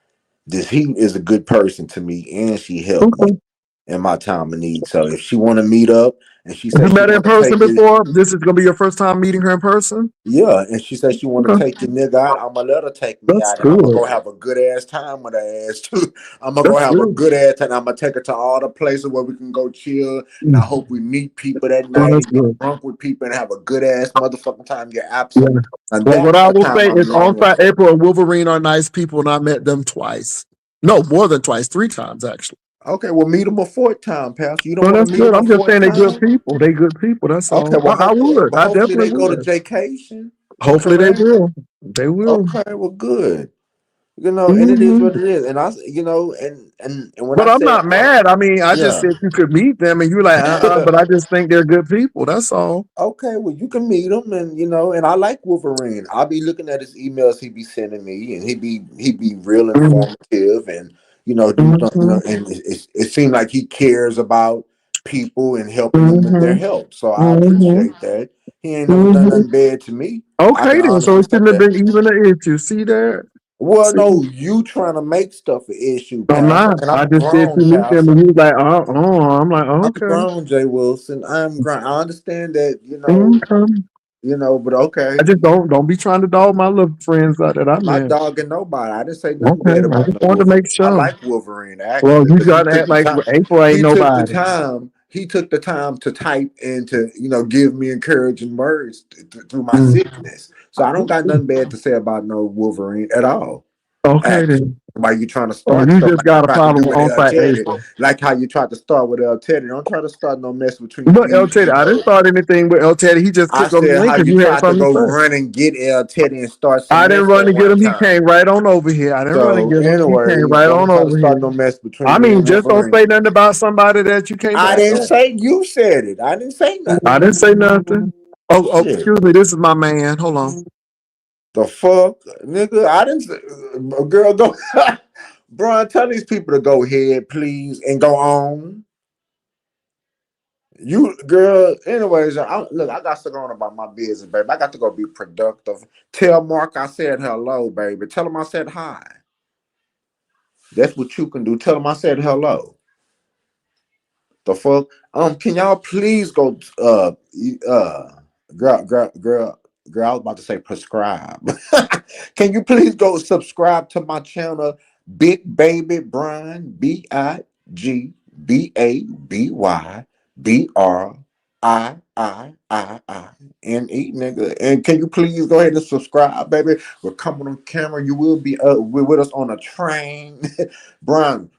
this he is a good person to me, and she helped me Okay. in my time of need. So if she want to meet up, and she Have says you she met her in want to person take it, before? This is gonna be your first time meeting her in person? yeah, and she says she want to Okay. take your nigga out, I'm gonna let her take me That's out, and I'm gonna go good. have a good ass time with her ass too. I'm gonna go That's have a good. good ass time. I'm gonna take her to all the places where we can go chill, and I Mm. hope we meet people that Oh, night that's and get good. drunk with people and have a good ass motherfucking time. You're Yeah. absolutely, and Well, what that's I the will time say I'm is longing onsite for. April and Wolverine are nice people, and I met them twice. No, more than twice, 3 times actually. Okay, well, meet them a fourth time, Pastor. You don't Well, want to that's meet them good. a I'm just fourth saying they're good time? people. They good people. That's Okay, all. well, I would. I hopefully definitely they go to would. vacation. Hopefully they Correct. will. They will. Okay, well, good. You know, and it is Hmm. what it is. And you know, and when I But I'm say, not mad. I mean, I just yeah. said you could meet them, and you're like, but I just think they're good people. That's all. Okay, well, you can meet him, and you know, and I like Wolverine. I'll be looking at his emails he be sending me, and he be real informative, and Mm-hmm. and it seems like he cares about people and helping them with their Hmm. health. So I Hmm. appreciate that. He ain't never done Hmm. nothing bad to me. I Okay, can then. So honestly it say shouldn't have that. been even an issue. See that? Well, See, no, you trying to make stuff an issue, I'm Pastor, not. and I I'm just said grown, to meet them, Pastor. and he was like, I'm like, I'm okay. grown, Jay Wilson. I'm grown. I understand that, Okay. but okay. I just don't be trying to dog my little friends out that I I'm not met. dogging nobody. I didn't say nothing Okay, bad I about just no wanted to Wolverine. make I sure. like Wolverine Well, actually you because he got to took act the like time. April ain't He took the nobody. time. He took the time to type and to give me encouraging words through my Mm. sickness. So I don't got nothing bad to say about no Wolverine at all. Okay Actually, then. why you trying to Oh, start you stuff just like you got a tried to problem do with with L on-site Teddy, April. like how you tried to start with L Teddy. Don't try to start no mess between But me El and Teddy, I didn't April. start anything with El Teddy. He just I clicked on the said link how because you you had tried to something go to say. run and get L Teddy and start some I didn't mess run that to get one him. He time. came right on over here. I didn't run and So, get him. He came anyways, right on don't try to over start here. no mess I between me mean, and just don't Wolverine. say nothing about somebody that you can't I back didn't up. say you said it. I didn't say I nothing. didn't say nothing. Oh, Shit. excuse me. This is my man. Hold on. The fuck, nigga? I didn't say, girl, go. Brian, tell these people to go ahead, please, and go on. You, girl, anyways, look, I got to go on about my business, baby. I got to go be productive. Tell Mark I said hello, baby. Tell him I said hi. That's what you can do. Tell him I said hello. The fuck? Can y'all please go girl, girl, girl, girl, I was about to say prescribe. Can you please go subscribe to my channel, Big Baby Brian, BigBabyBrianBrIIINE, nigga. And can you please go ahead and subscribe, baby? We're coming on camera. You will be with us on a train. Brian,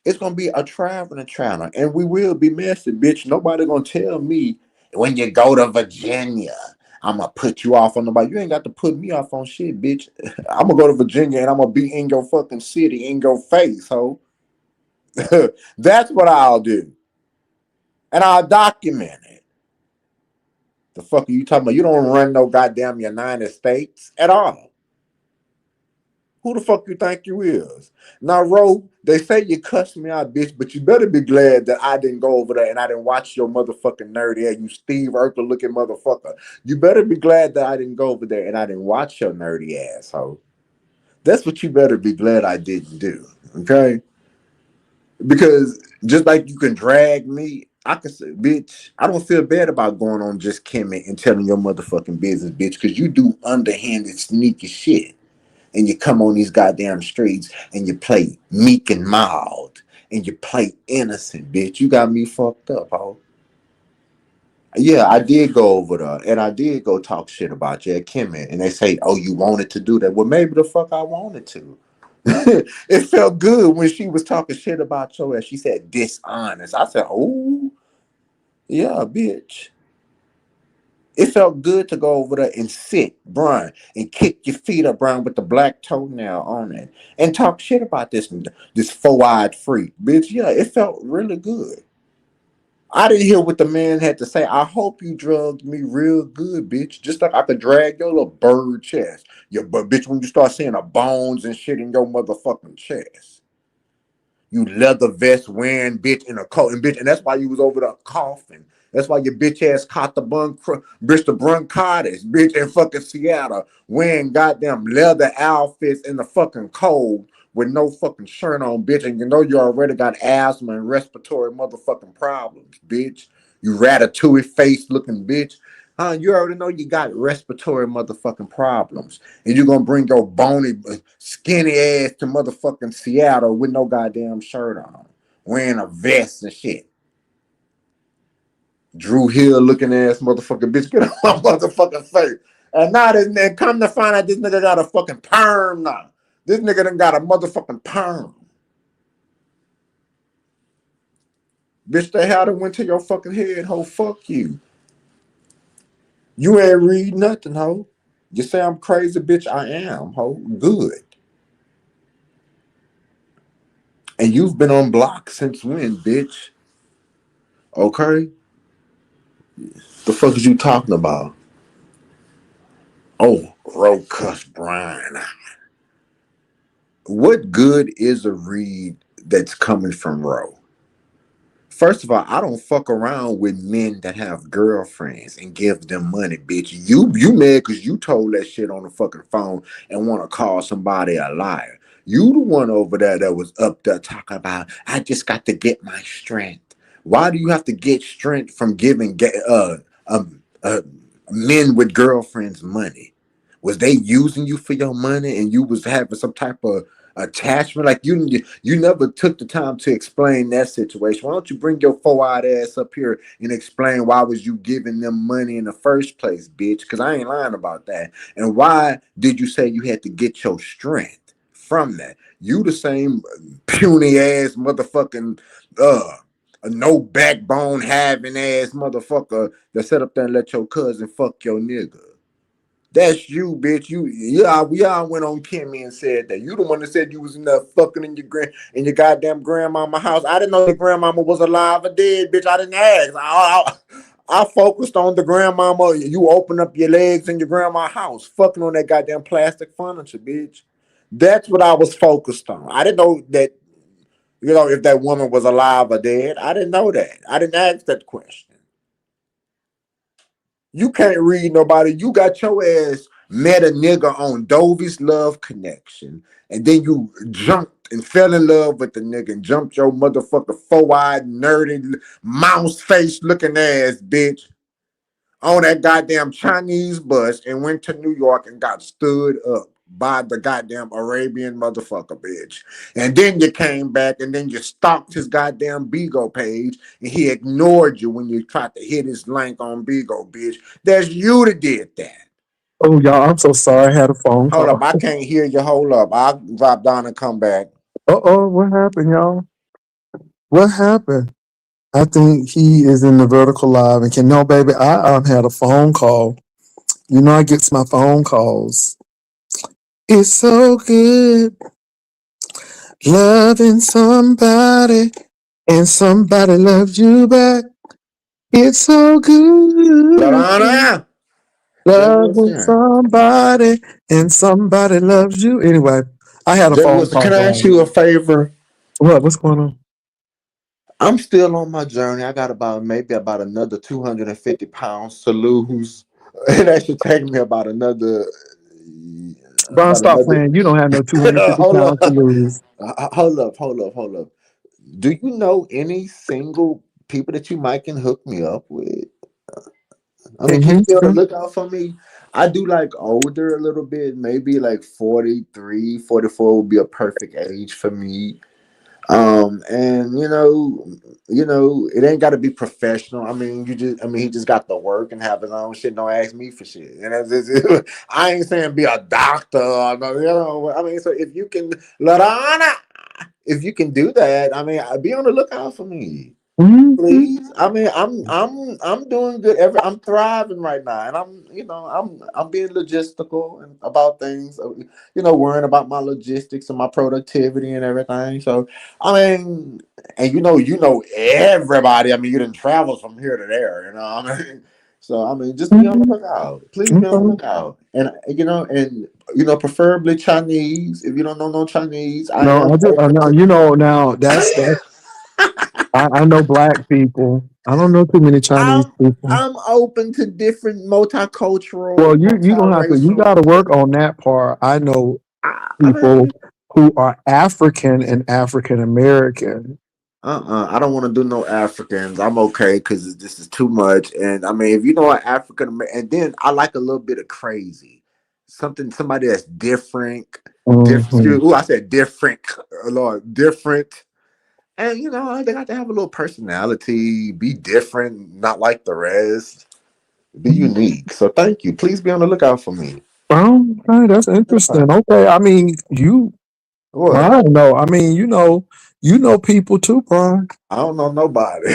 it's gonna be a traveling channel, and we will be messy, bitch. Nobody gonna tell me when you go to Virginia, I'm gonna put you off on nobody. You ain't got to put me off on shit, bitch. I'm gonna go to Virginia and I'm gonna be in your fucking city, in your face, ho. That's what I'll do, and I'll document it. The fuck are you talking about? You don't run no goddamn United States at all. Who the fuck you think you is? Now, Ro, they say you cussed me out, bitch, but you better be glad that I didn't go over there and I didn't watch your motherfucking nerdy ass, you Steve Urkel looking motherfucker. You better be glad that I didn't go over there and I didn't watch your nerdy asshole. That's what you better be glad I didn't do, okay? Because just like you can drag me, I can say, bitch, I don't feel bad about going on Just Kimmy and telling your motherfucking business, bitch, because you do underhanded, sneaky shit and you come on these goddamn streets and you play meek and mild and you play innocent, bitch. You got me fucked up, ho. Yeah, I did go over there and I did go talk shit about Jack Kimmel. And they say, oh, you wanted to do that. Well, maybe the fuck I wanted to. It felt good when she was talking shit about your ass. She said dishonest. I said, oh, yeah, bitch. It felt good to go over there and sit, Brian, and kick your feet up, Brian, with the black toenail on it, and talk shit about this four-eyed freak, bitch. Yeah, it felt really good. I didn't hear what the man had to say. I hope you drugged me real good, bitch. Just like I could drag your little bird chest. Yeah, but bitch, when you start seeing the bones and shit in your motherfucking chest, you leather vest wearing bitch in a coat, and bitch, and that's why you was over there coughing. That's why your bitch ass caught the bitch the bronchitis, bitch, in fucking Seattle, wearing goddamn leather outfits in the fucking cold with no fucking shirt on, bitch, and you know you already got asthma and respiratory motherfucking problems, bitch. You ratatouille face looking bitch. You already know you got respiratory motherfucking problems. And you're gonna bring your bony, skinny ass to motherfucking Seattle with no goddamn shirt on, wearing a vest and shit. Drew Hill looking ass motherfucking bitch, get on my motherfucking face. And now this nigga, come to find out this nigga got a fucking perm now. This nigga done got a motherfucking perm. Bitch, they had it went to your fucking head, ho. Fuck you. You ain't read nothing, ho. You say I'm crazy, bitch. I am, ho. Good. And you've been on block since when, bitch? Okay? The fuck is you talking about? Oh, Roe cuss Brian. What good is a read that's coming from Roe? First of all, I don't fuck around with men that have girlfriends and give them money, bitch. You mad because you told that shit on the fucking phone and want to call somebody a liar. You the one over there that was up there talking about, I just got to get my strength. Why do you have to get strength from giving men with girlfriends money? Was they using you for your money and you was having some type of attachment? Like you never took the time to explain that situation. Why don't you bring your four-eyed ass up here and explain why was you giving them money in the first place, bitch? Because I ain't lying about that. And why did you say you had to get your strength from that? You the same puny ass motherfucking a no backbone having ass motherfucker that set up there and let your cousin fuck your nigga. That's you, bitch. We all went on Kimmy and said that. You the one that said you was in there fucking in your goddamn grandmama house. I didn't know the grandmama was alive or dead, bitch. I didn't ask. I focused on the grandmama. You open up your legs in your grandma's house, fucking on that goddamn plastic furniture, bitch. That's what I was focused on. I didn't know that, if that woman was alive or dead. I didn't know that. I didn't ask that question. You can't read nobody. You got your ass met a nigga on Dovi's Love Connection, and then you jumped and fell in love with the nigga and jumped your motherfucker four-eyed, nerdy, mouse face looking ass bitch on that goddamn Chinese bus and went to New York and got stood up by the goddamn Arabian motherfucker, bitch. And then you came back and then you stalked his goddamn Bigo page and he ignored you when you tried to hit his link on Bigo, bitch. That's you that did that. Oh, y'all, I'm so sorry. I had a phone Hold up, call. I can't hear you. Hold up. I'll drop down and come back. Uh-oh, what happened, y'all? What happened? I think he is in the vertical live and can no, baby. I had a phone call. You know, I get my phone calls. It's so good loving somebody and somebody loves you back. It's so good Lorana! Jay loving Wilson. somebody and somebody loves you. Anyway, I had a Jay phone Wilson, call can I ask going. you a favor? What? What's going on? I'm still on my journey. I got maybe about another 250 pounds to lose. And that should take me Brian, about stop another playing. You don't have no 250 hold pounds to up. lose. Hold up. Do you know any single people that you might can hook me up with? I mean, In can you be on the Houston? lookout for me? I do like older a little bit, maybe like 43, 44 would be a perfect age for me. And it ain't got to be professional. I mean, he just got to work and have his own shit. Don't ask me for shit. And I ain't saying be a doctor. Or I mean, so if you can do that, I mean, be on the lookout for me. Mhm. Please. I mean, I'm doing good. I'm thriving right now, and I'm being logistical and about things. Worrying about my logistics and my productivity and everything. So, I mean, and everybody. I mean, you didn't travel from here to there. I mean, so I mean, just be on the Mhm. lookout. Please be on the Okay. lookout, and preferably Chinese. If you don't know no Chinese, I No, am I do. open No, to. now that's I know black people. I don't know too many Chinese I'm people. I'm open to different multicultural, Well, you gonna have to you multiracial. got to work on that part. I know I people mean, who are African and African American. I don't want to do no Africans. I'm okay because this is too much. And I mean, if you know an African American, and then I like a little bit of crazy, somebody that's different. Hmm. I said different. Lord, different. And they got to have a little personality, be different, not like the rest, be unique. So thank you. Please be on the lookout for me. Oh, okay, that's interesting. Okay, I mean, What? I don't know. I mean, people too, Brian. I don't know nobody.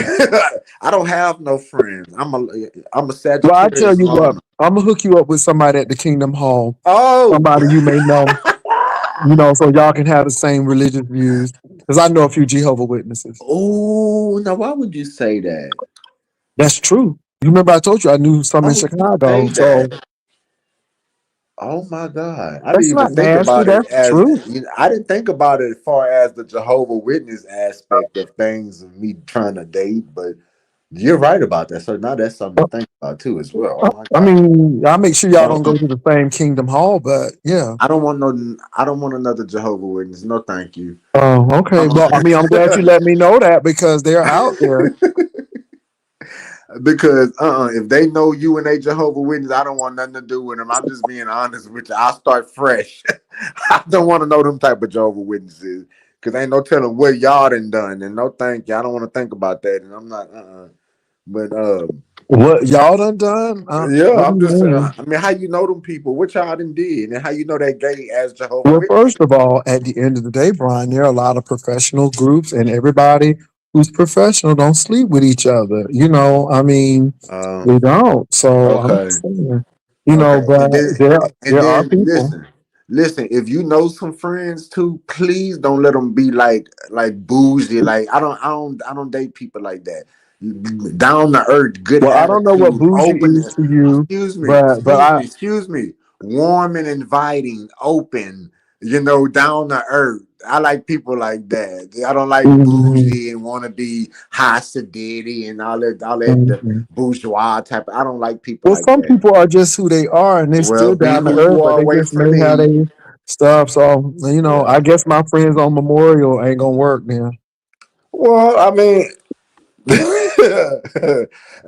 I don't have no friends. I'm a Well, I tell Sagittarius you what, loner. I'm gonna hook you up with somebody at the Kingdom Hall. Oh. Somebody you may know, so y'all can have the same religious views. Because I know a few Jehovah Witnesses. Oh, now why would you say that? That's true. You remember I told you I knew some Why in would you say Chicago. So that? Oh my God. I didn't that's even not think nasty. about it That's as true. I didn't think about it as far as the Jehovah Witness aspect of things of me trying to date, but you're right about that. So now that's something to think about too as well. Oh my I God. mean, I make sure y'all So don't go to the same Kingdom Hall, but yeah. I don't want another Jehovah Witness. No, thank you. Oh, okay. Uh, Well, I mean, I'm glad you let me know that because they're out there. because if they know you and they Jehovah Witness, I don't want nothing to do with them. I'm just being honest with you. I'll start fresh. I don't want to know them type of Jehovah Witnesses because ain't no telling what y'all done. And no thank you. I don't want to think about that. And I'm not but What y'all done? yeah, What do I'm you just saying. mean? I mean, how you know them people? What y'all done did, and how you know that gay as Jehovah Well, Witness? first of all, at the end of the day, Brian, there are a lot of professional groups, and everybody who's professional don't sleep with each other. I mean, Uh, we don't. So I'm okay. just saying, Okay, but and there are then people. listen. If you know some friends too, please don't let them be like bougie. Like I don't date people like that. Down to earth, good Well, I don't know what attitude, bougie open. is to you, but I Excuse me. Warm and inviting, open. Down to earth. I like people like that. I don't like mhm, bougie and want to be high sedity and all that mhm. bourgeois type. I don't like people Well, like some that. people are just who they are, and they're Well, still be down to who earth, you but are. they Wait just for may have me. a stuff. So I Yeah. guess my friends on Memorial ain't gonna work then. Well, I mean,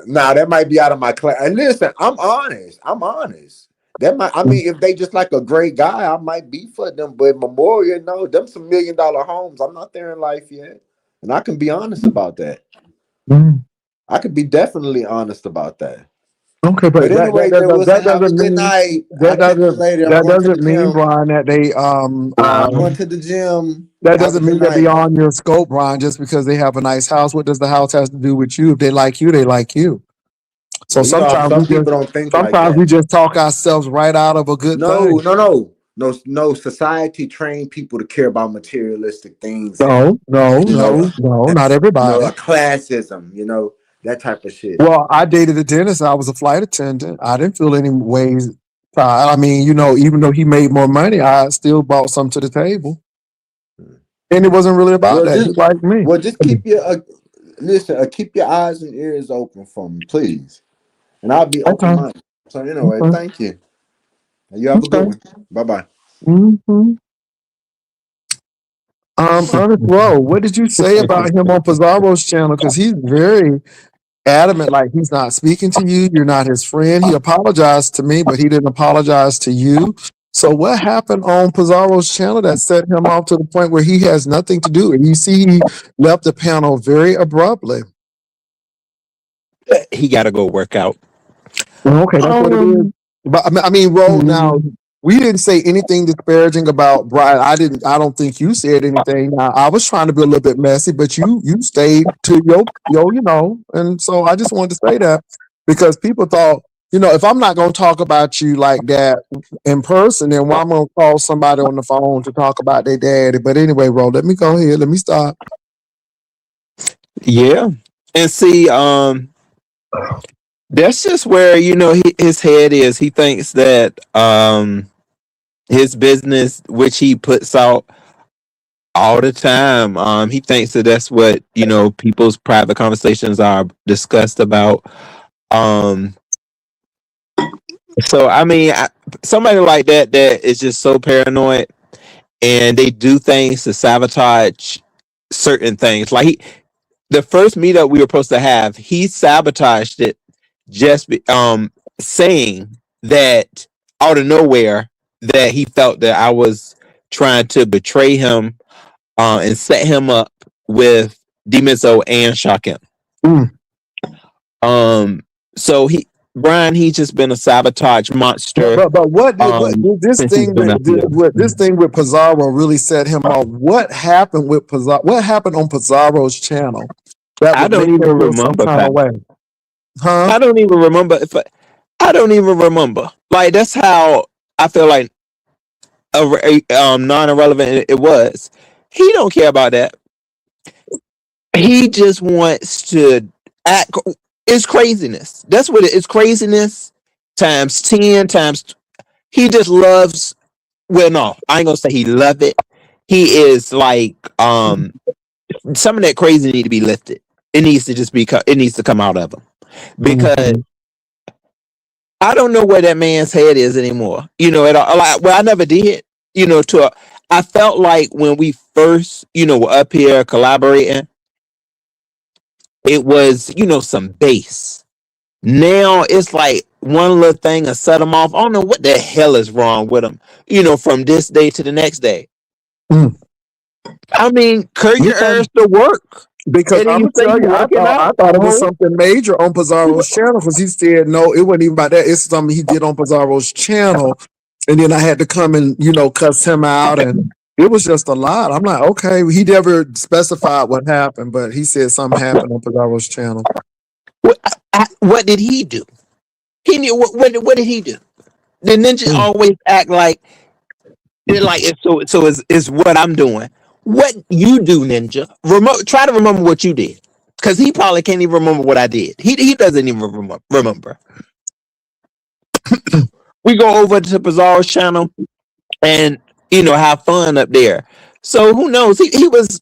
nah, that might be out of my class. And listen, I'm honest. I'm honest. That might. I mean, if they just like a great guy, I might be for them. But Memorial, no, them some $1 million homes. I'm not there in life yet, and I can be honest about that. Mhm. I could be definitely honest about that. Okay, But but anyway, Joe Wilson, that have a doesn't good mean night. I'll catch you later. I'm that going to the doesn't mean, gym. Brian, that they I'm going to the gym. that Have a doesn't good mean they're night. beyond your scope, Brian. Just because they have a nice house, what does the house has to do with you? If they like you, they like you. So Well, some people don't think like sometimes we that. just talk ourselves right out of a good No, thing. no, no, no, no. Society trained people to care about materialistic things, and No, no, you know, no, no, and, not everybody. a classism. That type of shit. Well, I dated a dentist. I was a flight attendant. I didn't feel any ways. I mean, even though he made more money, I still brought some to the table, and it wasn't really about Well, that. He just liked me. keep your listen. Keep your eyes and ears open for me, please, and I'll be open Okay, minded. So anyway, okay, thank you. You have a good okay. one. Bye bye. Hmm. Ernest Rowe, what did you say about him on Pizarro's channel? Because he's very adamant, like he's not speaking to you. You're not his friend. He apologized to me, but he didn't apologize to you. So what happened on Pizarro's channel that set him off to the point where he has nothing to do? And you see, he left the panel very abruptly. He got to go work out. Well, okay, that's what it is. But I mean, Rowe. Now, Mhm. we didn't say anything disparaging about Brian. I don't think you said anything. Now, I was trying to be a little bit messy, but you stayed to your and so I just wanted to say that because people thought, if I'm not going to talk about you like that in person, then why I'm going to call somebody on the phone to talk about their daddy. But anyway, Ro, let me go ahead. Let me stop. Yeah. And see, that's just where, his head is. He thinks that his business, which he puts out all the time, he thinks that that's what, people's private conversations are discussed about. So I mean, somebody like that is just so paranoid, and they do things to sabotage certain things. Like the first meetup we were supposed to have, he sabotaged it, just saying that out of nowhere that he felt that I was trying to betray him, and set him up with Demizo and Shakim. So Brian, he's just been a sabotage monster. But what did this thing with Pizarro really set him off? What happened with Pizarro? What happened on Pizarro's channel? I don't even remember. I don't even remember. I don't even remember. Like, that's how I feel like non-irrelevant it was. He don't care about that. He just wants to act. It's craziness. That's what it is. Craziness times 10 times. He just loves. Well, no, I ain't gonna say he love it. He is like, some of that crazy need to be lifted. It needs to just be. It needs to come out of him, because I don't know where that man's head is anymore. At all. I never did. I felt like when we first, were up here collaborating, it was, some base. Now it's like one little thing will set him off. I don't know what the hell is wrong with him, from this day to the next day. I mean, curb your urge to work. Because I'm gonna tell you, I thought it was something major on Pizarro's channel, because he said no, it wasn't even about that. It's something he did on Pizarro's channel, and then I had to come and cuss him out, and it was just a lot. I'm like, okay, he never specified what happened, but he said something happened on Pizarro's channel. What did he do? He knew what did he do? The ninja always act like it's what I'm doing. What you do, Ninja? Try to remember what you did, because he probably can't even remember what I did. He doesn't even remember. We go over to Pizarro's channel and have fun up there. So who knows? He was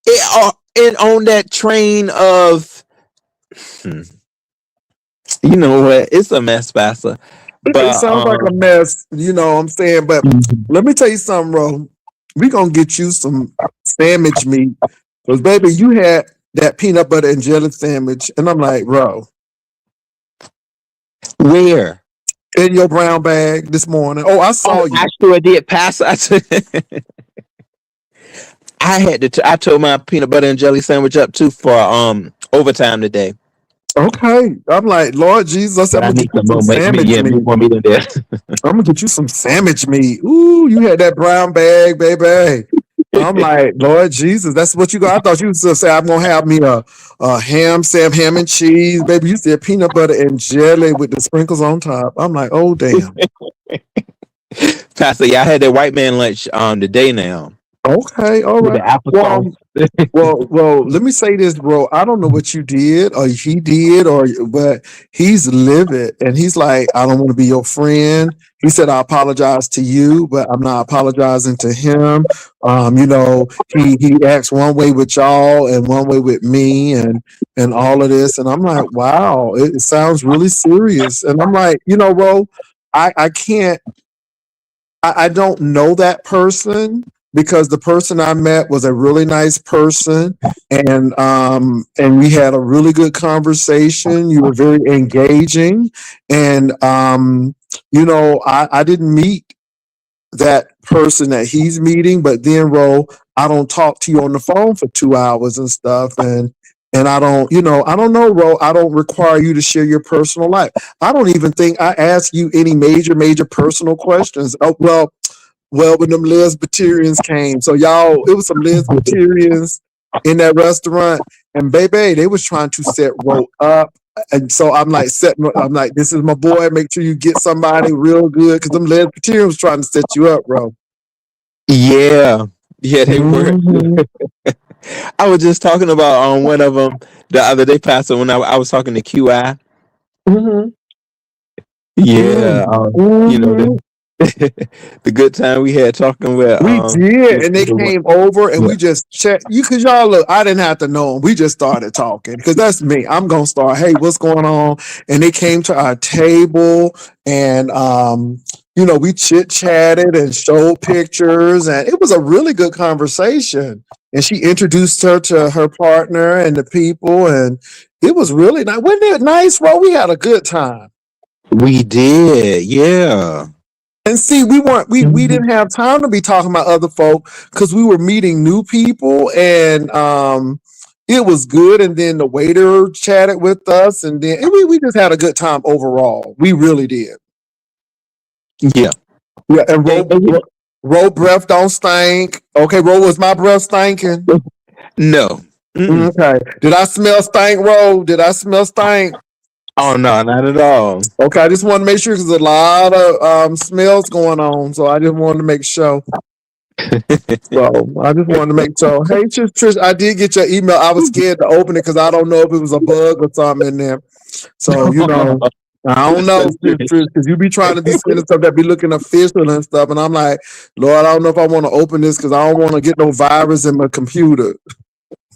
on that train of. You know what? It's a mess, Pastor. But it sounds like a mess. You know what I'm saying? But let me tell you something, bro. We gonna get you some sandwich meat, because baby, you had that peanut butter and jelly sandwich, and I'm like, bro, where? In your brown bag this morning. Oh, I saw you. I sure did, Pastor. I had to. I told my peanut butter and jelly sandwich up too for overtime today. Okay, I'm like, Lord Jesus, I said, I'm gonna get you some sandwich meat. I'm gonna get you some sandwich meat. Ooh, you had that brown bag, baby. I'm like, Lord Jesus, that's what you got. I thought you was gonna say, I'm gonna have me a ham and cheese, baby. You said peanut butter and jelly with the sprinkles on top. I'm like, oh damn. Pastor, yeah, I had that white man lunch today now. Okay, all right. Well, let me say this, bro. I don't know what you did or he did, but he's livid, and he's like, I don't want to be your friend. He said, I apologize to you, but I'm not apologizing to him. He acts one way with y'all and one way with me, and all of this. And I'm like, wow, it sounds really serious. And I'm like, bro, I can't. I don't know that person, because the person I met was a really nice person, and we had a really good conversation. You were very engaging, and I didn't meet that person that he's meeting, but then, Ro, I don't talk to you on the phone for 2 hours and stuff, and And I don't, I don't know, Ro. I don't require you to share your personal life. I don't even think I ask you any major personal questions. Oh, well, when them lesbiterians came, so y'all, it was some lesbiterians in that restaurant, and baby, they was trying to set Ro up. And so I'm like, this is my boy. Make sure you get somebody real good, because them lesbiterians was trying to set you up, bro. Yeah, they were. Mhm. I was just talking about one of them the other day, Pastor, when I was talking to QI. Mhm. Yeah, you know Mhm. the the good time we had talking with We did, and they the one. came over, and Yeah. we just checked. Cause y'all look, I didn't have to know them. We just started talking, because that's me. I'm gonna start. Hey, what's going on? And they came to our table, and we chit chatted and showed pictures, and it was a really good conversation. And she introduced her to her partner and the people, and it was really nice. Wasn't it nice, bro? We had a good time. We did, yeah. And see, we Mhm. didn't have time to be talking about other folk, because we were meeting new people, and it was good. And then the waiter chatted with us, and then we just had a good time overall. We really did. Yeah. Yeah, and And Ro breath don't stink. Okay, Ro, was my breath stinking? no. Mm-mm. Okay. Did I smell stink, Ro? Did I smell stink? Oh no, not at all. Okay, I just want to make sure, because a lot of smells going on, so I just wanted to make sure. So I just wanted to make sure. Hey, Trish, I did get your email. I was scared to open it, because I don't know if it was a bug or something in there. So I don't know, Trish, because you be trying to be sending stuff that be looking official and stuff, and I'm like, Lord, I don't know if I want to open this, because I don't want to get no virus in my computer.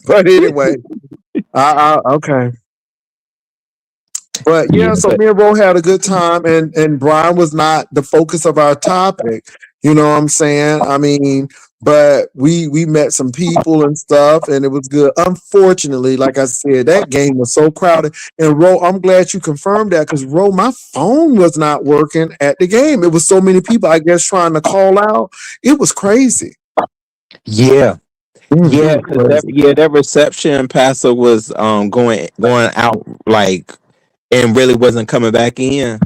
But anyway, okay. But Yeah, yeah, so but me and Ro had a good time, and Brian was not the focus of our topic. You know what I'm saying? I mean, but we met some people and stuff, and it was good. Unfortunately, like I said, that game was so crowded. And Ro, I'm glad you confirmed that, because Ro, my phone was not working at the game. It was so many people, I guess, trying to call out. It was crazy. yeah. It Yeah, was 'cause crazy. that reception passer was going out like and really wasn't coming back in.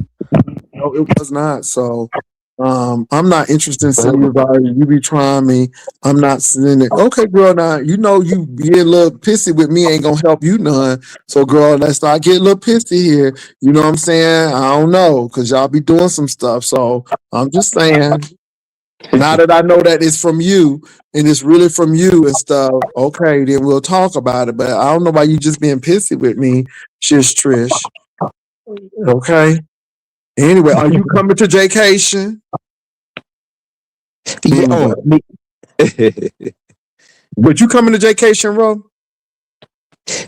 No, it was not. So I'm not interested in sending you virus. You be trying me. I'm not sending it. Okay, girl, now you being a little pissy with me ain't gonna help you none. So girl, let's not get a little pissy here. You know what I'm saying? I don't know, because y'all be doing some stuff. So I'm just saying, now that I know that it's from you and it's really from you and stuff, okay, then we'll talk about it. But I don't know why you just being pissy with me, Shish Trish. Okay. Anyway, are you coming to Jaycation? Yeah, Anyway, me. but you coming to Jaycation, Ro?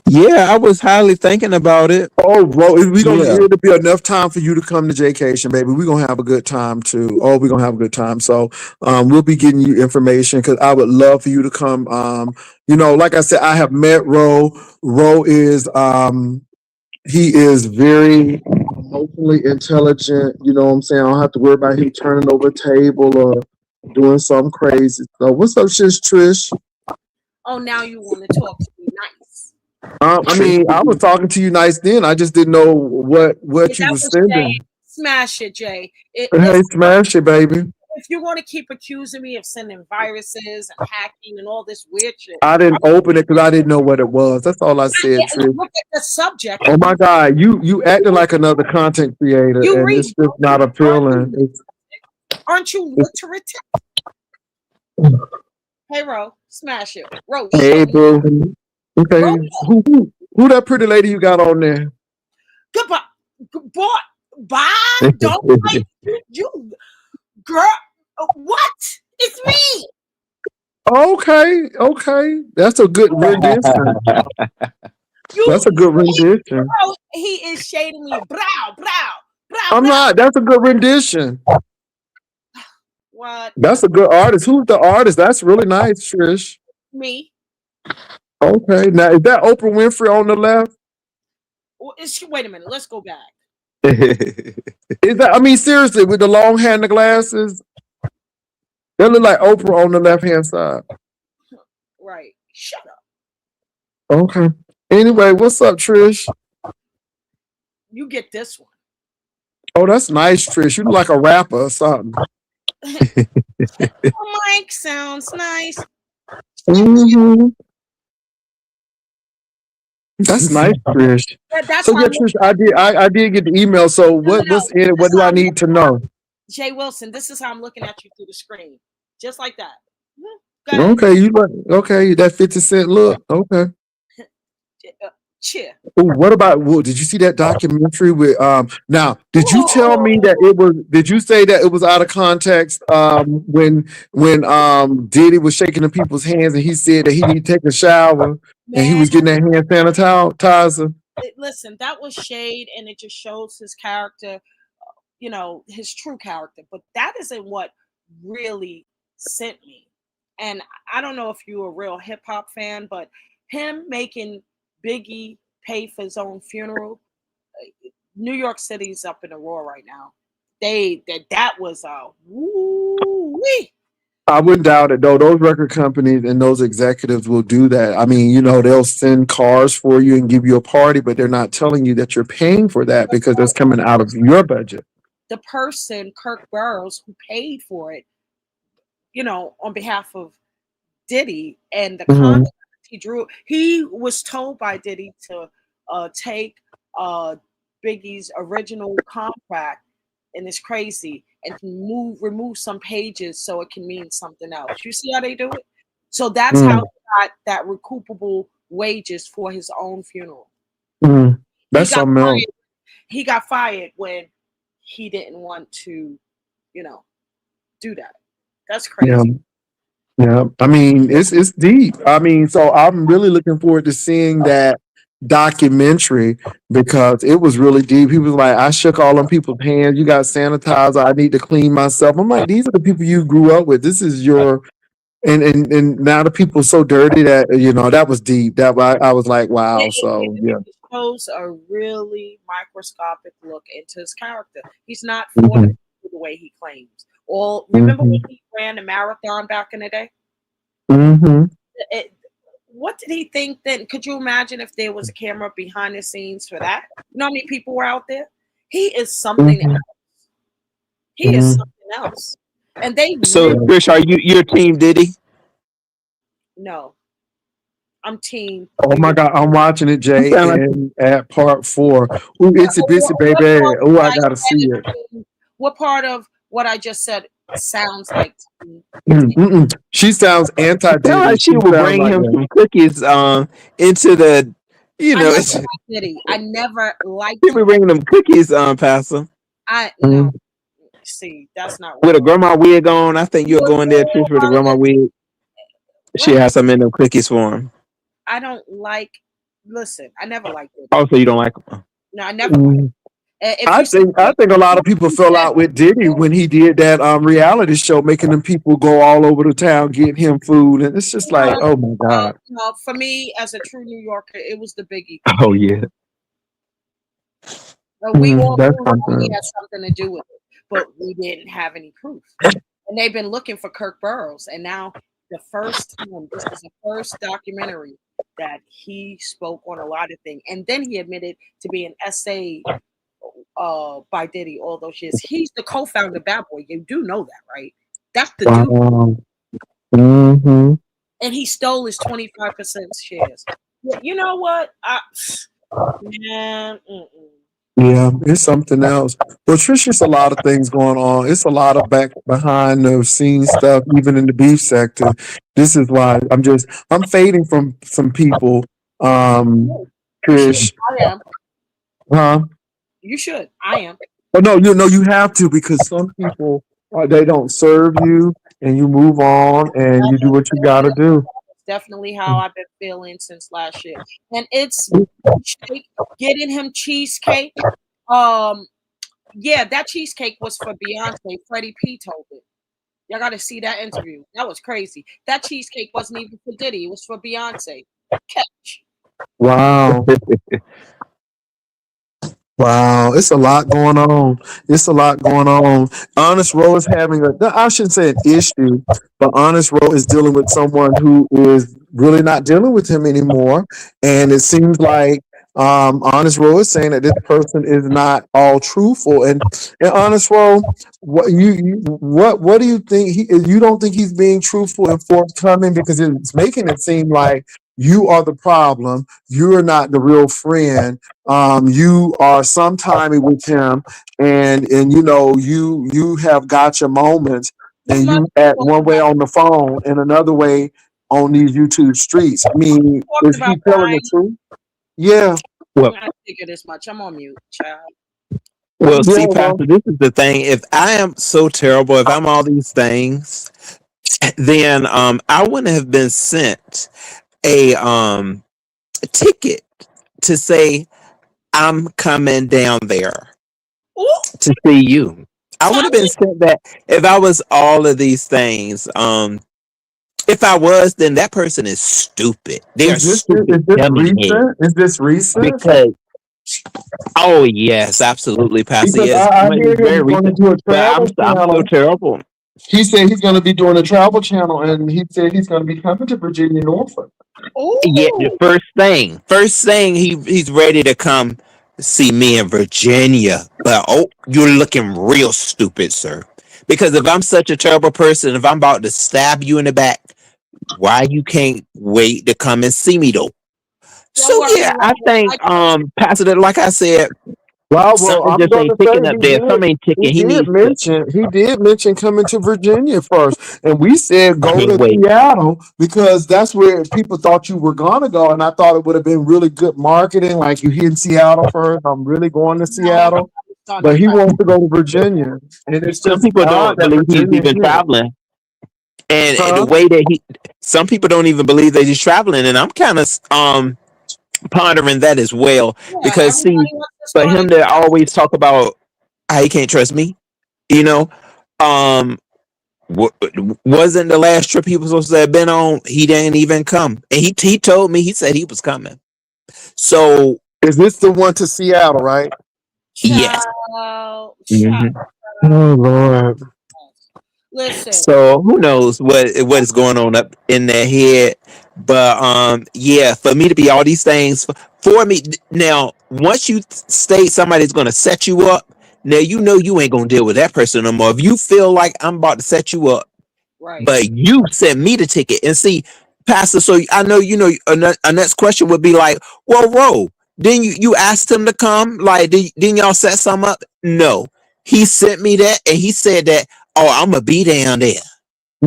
Yeah, I was highly thinking about it. Oh, bro, Yeah. it'll be enough time for you to come to Jaycation, baby. We're gonna have a good time too. Oh, we're gonna have a good time. So we'll be getting you information, because I would love for you to come. Like I said, I have met Ro. Ro is he is very emotionally intelligent. You know what I'm saying? I don't have to worry about him turning over a table or doing something crazy. So what's up, Shish Trish? Oh, now you want to talk to me nice. I mean, I was talking to you nice then. I just didn't know what Yeah, you that was was Jay. sending. Smash it, Jay. Hey, Listen, smash it, baby. if you want to keep accusing me of sending viruses and hacking and all this weird shit, I didn't open it because I didn't know what it was. That's all I said, Trish. look at the subject. Oh my God, you acting like another content creator, You and read, it's just not appealing. aren't you It's literate? Hey, Ro, smash it. Ro, hey, show me. boo. Okay, Ro, who that pretty lady you got on there? goodbye. Boy, bye. Don't like you, girl. What? It's me. Okay, that's a good rendition. That's a good rendition. Bro, he is shading me. Brow, brow, brow, I'm brow. not. That's a good rendition. What? That's a good artist. Who's the artist? That's really nice, Trish. Me? Okay, now is that Oprah Winfrey on the left? Wait a minute. Let's go back. Is that? I mean, seriously, with the long hair and the glasses, that look like Oprah on the left hand side. Right. Shut up. Okay. Anyway, what's up, Trish? You get this one. Oh, that's nice, Trish. You look like a rapper or something. Oh, Mike sounds nice. Mhm. That's nice, Trish. That's So why yeah, I'm Trish, I did get the email. So what's in it? What do I need to know? Jay Wilson, this is how I'm looking at you through the screen. Just like that. Go ahead. Okay, you look okay. That 50 Cent look. Okay. Cheer. Ooh, what about? Well, did you see that documentary with? Now, did you tell me that it was? Did you say that it was out of context? When Diddy was shaking the people's hands and he said that he need to take a shower and he was getting that hand sanitizer. Listen, that was shade, and it just shows his character, you know, his true character. But that isn't what really sent me. And I don't know if you're a real hip hop fan, but him making Biggie pay for his own funeral, New York City's up in a roar right now. That was a woo-wee. I wouldn't doubt it though. Those record companies and those executives will do that. I mean, you know, they'll send cars for you and give you a party, but they're not telling you that you're paying for that because that's coming out of your budget. The person, Kirk Burrows, who paid for it, you know, on behalf of Diddy and the contract he drew, he was told by Diddy to take Biggie's original contract, and it's crazy, and remove some pages so it can mean something else. You see how they do it? So that's how he got that recoupable wages for his own funeral. That's something else. He got fired when he didn't want to, you know, do that. That's crazy. Yeah. I mean, it's deep. I mean, so I'm really looking forward to seeing that documentary because it was really deep. He was like, I shook all them people's hands. You got sanitizer. I need to clean myself. I'm like, these are the people you grew up with. This is your and now the people so dirty that you know that was deep. That I was like, wow. So yeah. It shows a really microscopic look into his character. He's not for the way he claims. Or remember when he ran the marathon back in the day? What did he think then? Could you imagine if there was a camera behind the scenes for that? You know how many people were out there? He is something else. He is something else. And they So, Trish, are you team Diddy? No. I'm team. Oh my God, I'm watching it, Jay, and at part 4. Ooh, Itsy Bitsy Baby. Oh, I gotta see it. What part of what I just said sounds like? She sounds anti-Diddy. Like she will bring him some cookies into the, you know. I never liked people bringing them cookies, Pastor. No. See, that's not with a grandma wig on. I think you'll go in there, Trish, with a grandma wig. She has some in them cookies for him. I don't like. Listen, I never liked it. Oh, so you don't like them? No, I never. I think a lot of people fell out with Diddy when he did that reality show, making them people go all over the town getting him food, and it's just like, oh my God. No, for me as a true New Yorker, it was the Biggie. Oh yeah. We all had something to do with it, but we didn't have any proof. And they've been looking for Kirk Burrows, and now this is the first documentary that he spoke on a lot of things, and then he admitted to being essayed by Diddy all those years. He's the co-founder of Bad Boy. You do know that, right? That's the dude. And he stole his 25% shares. You know what? Yeah, it's something else. Well, Trish, it's a lot of things going on. It's a lot of behind the scenes stuff, even in the beef sector. This is why I'm fading from some people. Trish. I am. Huh? You should. I am. Oh no, you have to, because some people they don't serve you, and you move on and you do what you got to do. Definitely how I've been feeling since last year, and it's getting him cheesecake. Yeah, that cheesecake was for Beyonce. Freddie P told it. Y'all got to see that interview. That was crazy. That cheesecake wasn't even for Diddy. It was for Beyonce. Catch. Wow. Wow, it's a lot going on. Honest Row is having I shouldn't say an issue, but Honest Row is dealing with someone who is really not dealing with him anymore. And it seems like Honest Row is saying that this person is not all truthful. And Honest Row, what do you think? You don't think he's being truthful and forthcoming, because it's making it seem like you are the problem. You are not the real friend. You are sometimey with him, and you have got your moments, and you act one way on the phone and another way on these YouTube streets. I mean, Talked is he about telling the buying. truth? Yeah, Well, I figure this much. I'm on mute, child. well, yeah, see, well, Pastor, this is the thing. If I am so terrible, if I'm all these things, then I wouldn't have been sent a ticket to say I'm coming down there Ooh, to see you. I would have been sent that if I was all of these things. If I was, then that person is stupid. They are is this stupid dummy head. recent? Is this recent? Because oh yes, absolutely, Pastor. Because Yes, I hear it's him very going to recent. do a But travel I'm so channel. terrible. He said he's going to be doing a travel channel, and he said he's going to be coming to Virginia, Norfolk. Yeah, the ooh. first thing he's ready to come see me in Virginia. But oh, you're looking real stupid, sir. Because if I'm such a terrible person, if I'm about to stab you in the back, why you can't wait to come and see me though? Don't So worry, yeah, I think Pastor, like I said, Well, something I'm just going ain't to say ticking up there. Something ain't ticking. He needs to. he did mention coming to Virginia first, and we said I go can't to wait. Seattle because that's where people thought you were gonna go, and I thought it would have been really good marketing. Like, you hit Seattle first, I'm really going to no, everybody Seattle, started but he prepping. wants to go to Virginia, and it's Some just people odd don't that believe he's Virginia even hit. traveling, and the Huh? way that some people don't even believe that he's traveling, and I'm kind of pondering that as well. Yeah, Because see, everybody wants to for start him it. to always talk about how he can't trust me, you know, um, wasn't the last trip he was supposed to have been on? He didn't even come, and he told me he said he was coming. So Is this the one to Seattle, right? yes. Child, Mhm. Oh Lord. listen, So who knows what is going on up in their head? But yeah, for me to be all these things for me now, once you state somebody's going to set you up, now you know you ain't going to deal with that person no more. If you feel like I'm about to set you up, right. but you sent me the ticket, and see, Pastor. So I know a next question would be like, well, Ro, then you asked him to come, like, didn't y'all set some up? No, he sent me that, and he said that, oh, I'm gonna be down there,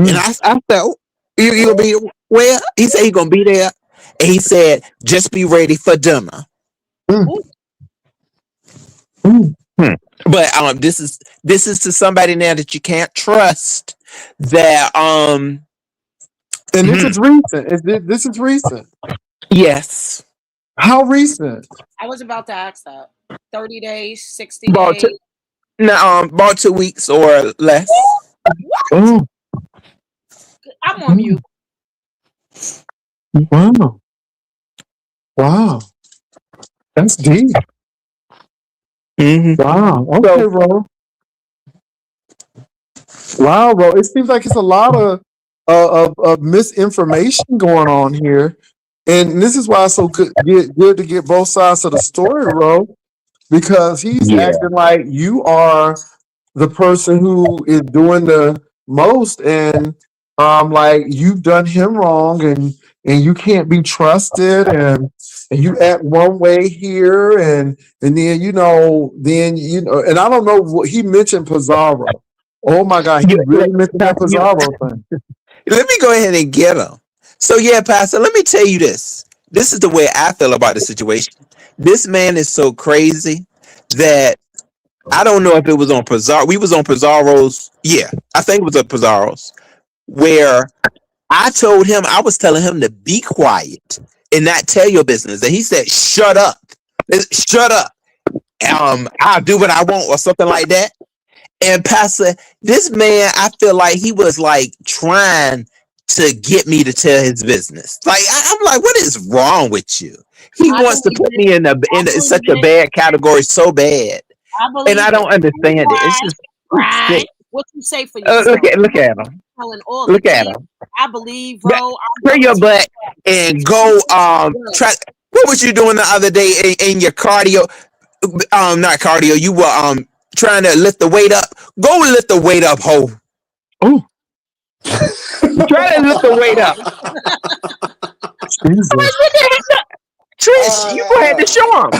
and Mm, I said, oh, you gonna be where? He said he gonna be there, and he said just be ready for dinner. mm, Ooh, mm. Hmm. But this is to somebody now that you can't trust. That And this hmm, is recent. This is recent? yes, How recent? I was about to ask that. 30 days, 60 about days. no, about 2 weeks or less. What? Oh, I'm on mute. wow. Wow. That's deep. Hmm. Wow. Okay, So bro. Wow, bro. It seems like it's a lot of misinformation going on here. And this is why it's so good to get both sides of the story, bro. Because he's yeah, acting like you are the person who is doing the most, and like you've done him wrong, and you can't be trusted, and you act one way here, and then and I don't know what he mentioned. Pizarro. Oh my God, he really mentioned that Pastor, Pizarro thing. let me go ahead and get him. So yeah, Pastor, let me tell you this. This is the way I feel about the situation. This man is so crazy that I don't know if it was on Pizarro. We was on Pizarro's. Yeah, I think it was on Pizarro's, where I was telling him to be quiet and not tell your business. And he said, shut up. Shut up. I'll do what I want or something like that. And Pastor, this man, I feel like he was like trying to get me to tell his business. Like I'm like, what is wrong with you? He I wants to believe put it. me I in believe such a it. bad category so bad, I and believe I it. don't understand it. It's Right. just too Right. sick. What you say for yourself? Look at him. telling all the Look at tea. her. I believe, But bro. turn your butt and go try. What was you doing the other day in your cardio? Not cardio. You were trying to lift the weight up. Go lift the weight up, ho. Oh, Try to lift the weight up. Jesus. Trish, you go ahead and show him.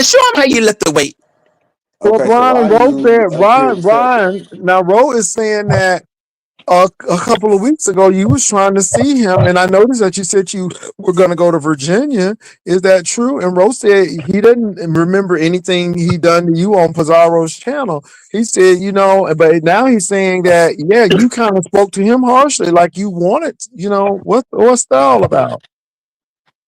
Show him how you lift the weight. Well, Okay, so Brian why Rowe you said, up here Brian. Now Rowe is saying that a couple of weeks ago you was trying to see him, and I noticed that you said you were going to go to Virginia. Is that true? And Rowe said he didn't remember anything he done to you on Pizarro's channel. He said, you know, but now he's saying that yeah, you kind of spoke to him harshly, like you wanted. You know, what's that all about?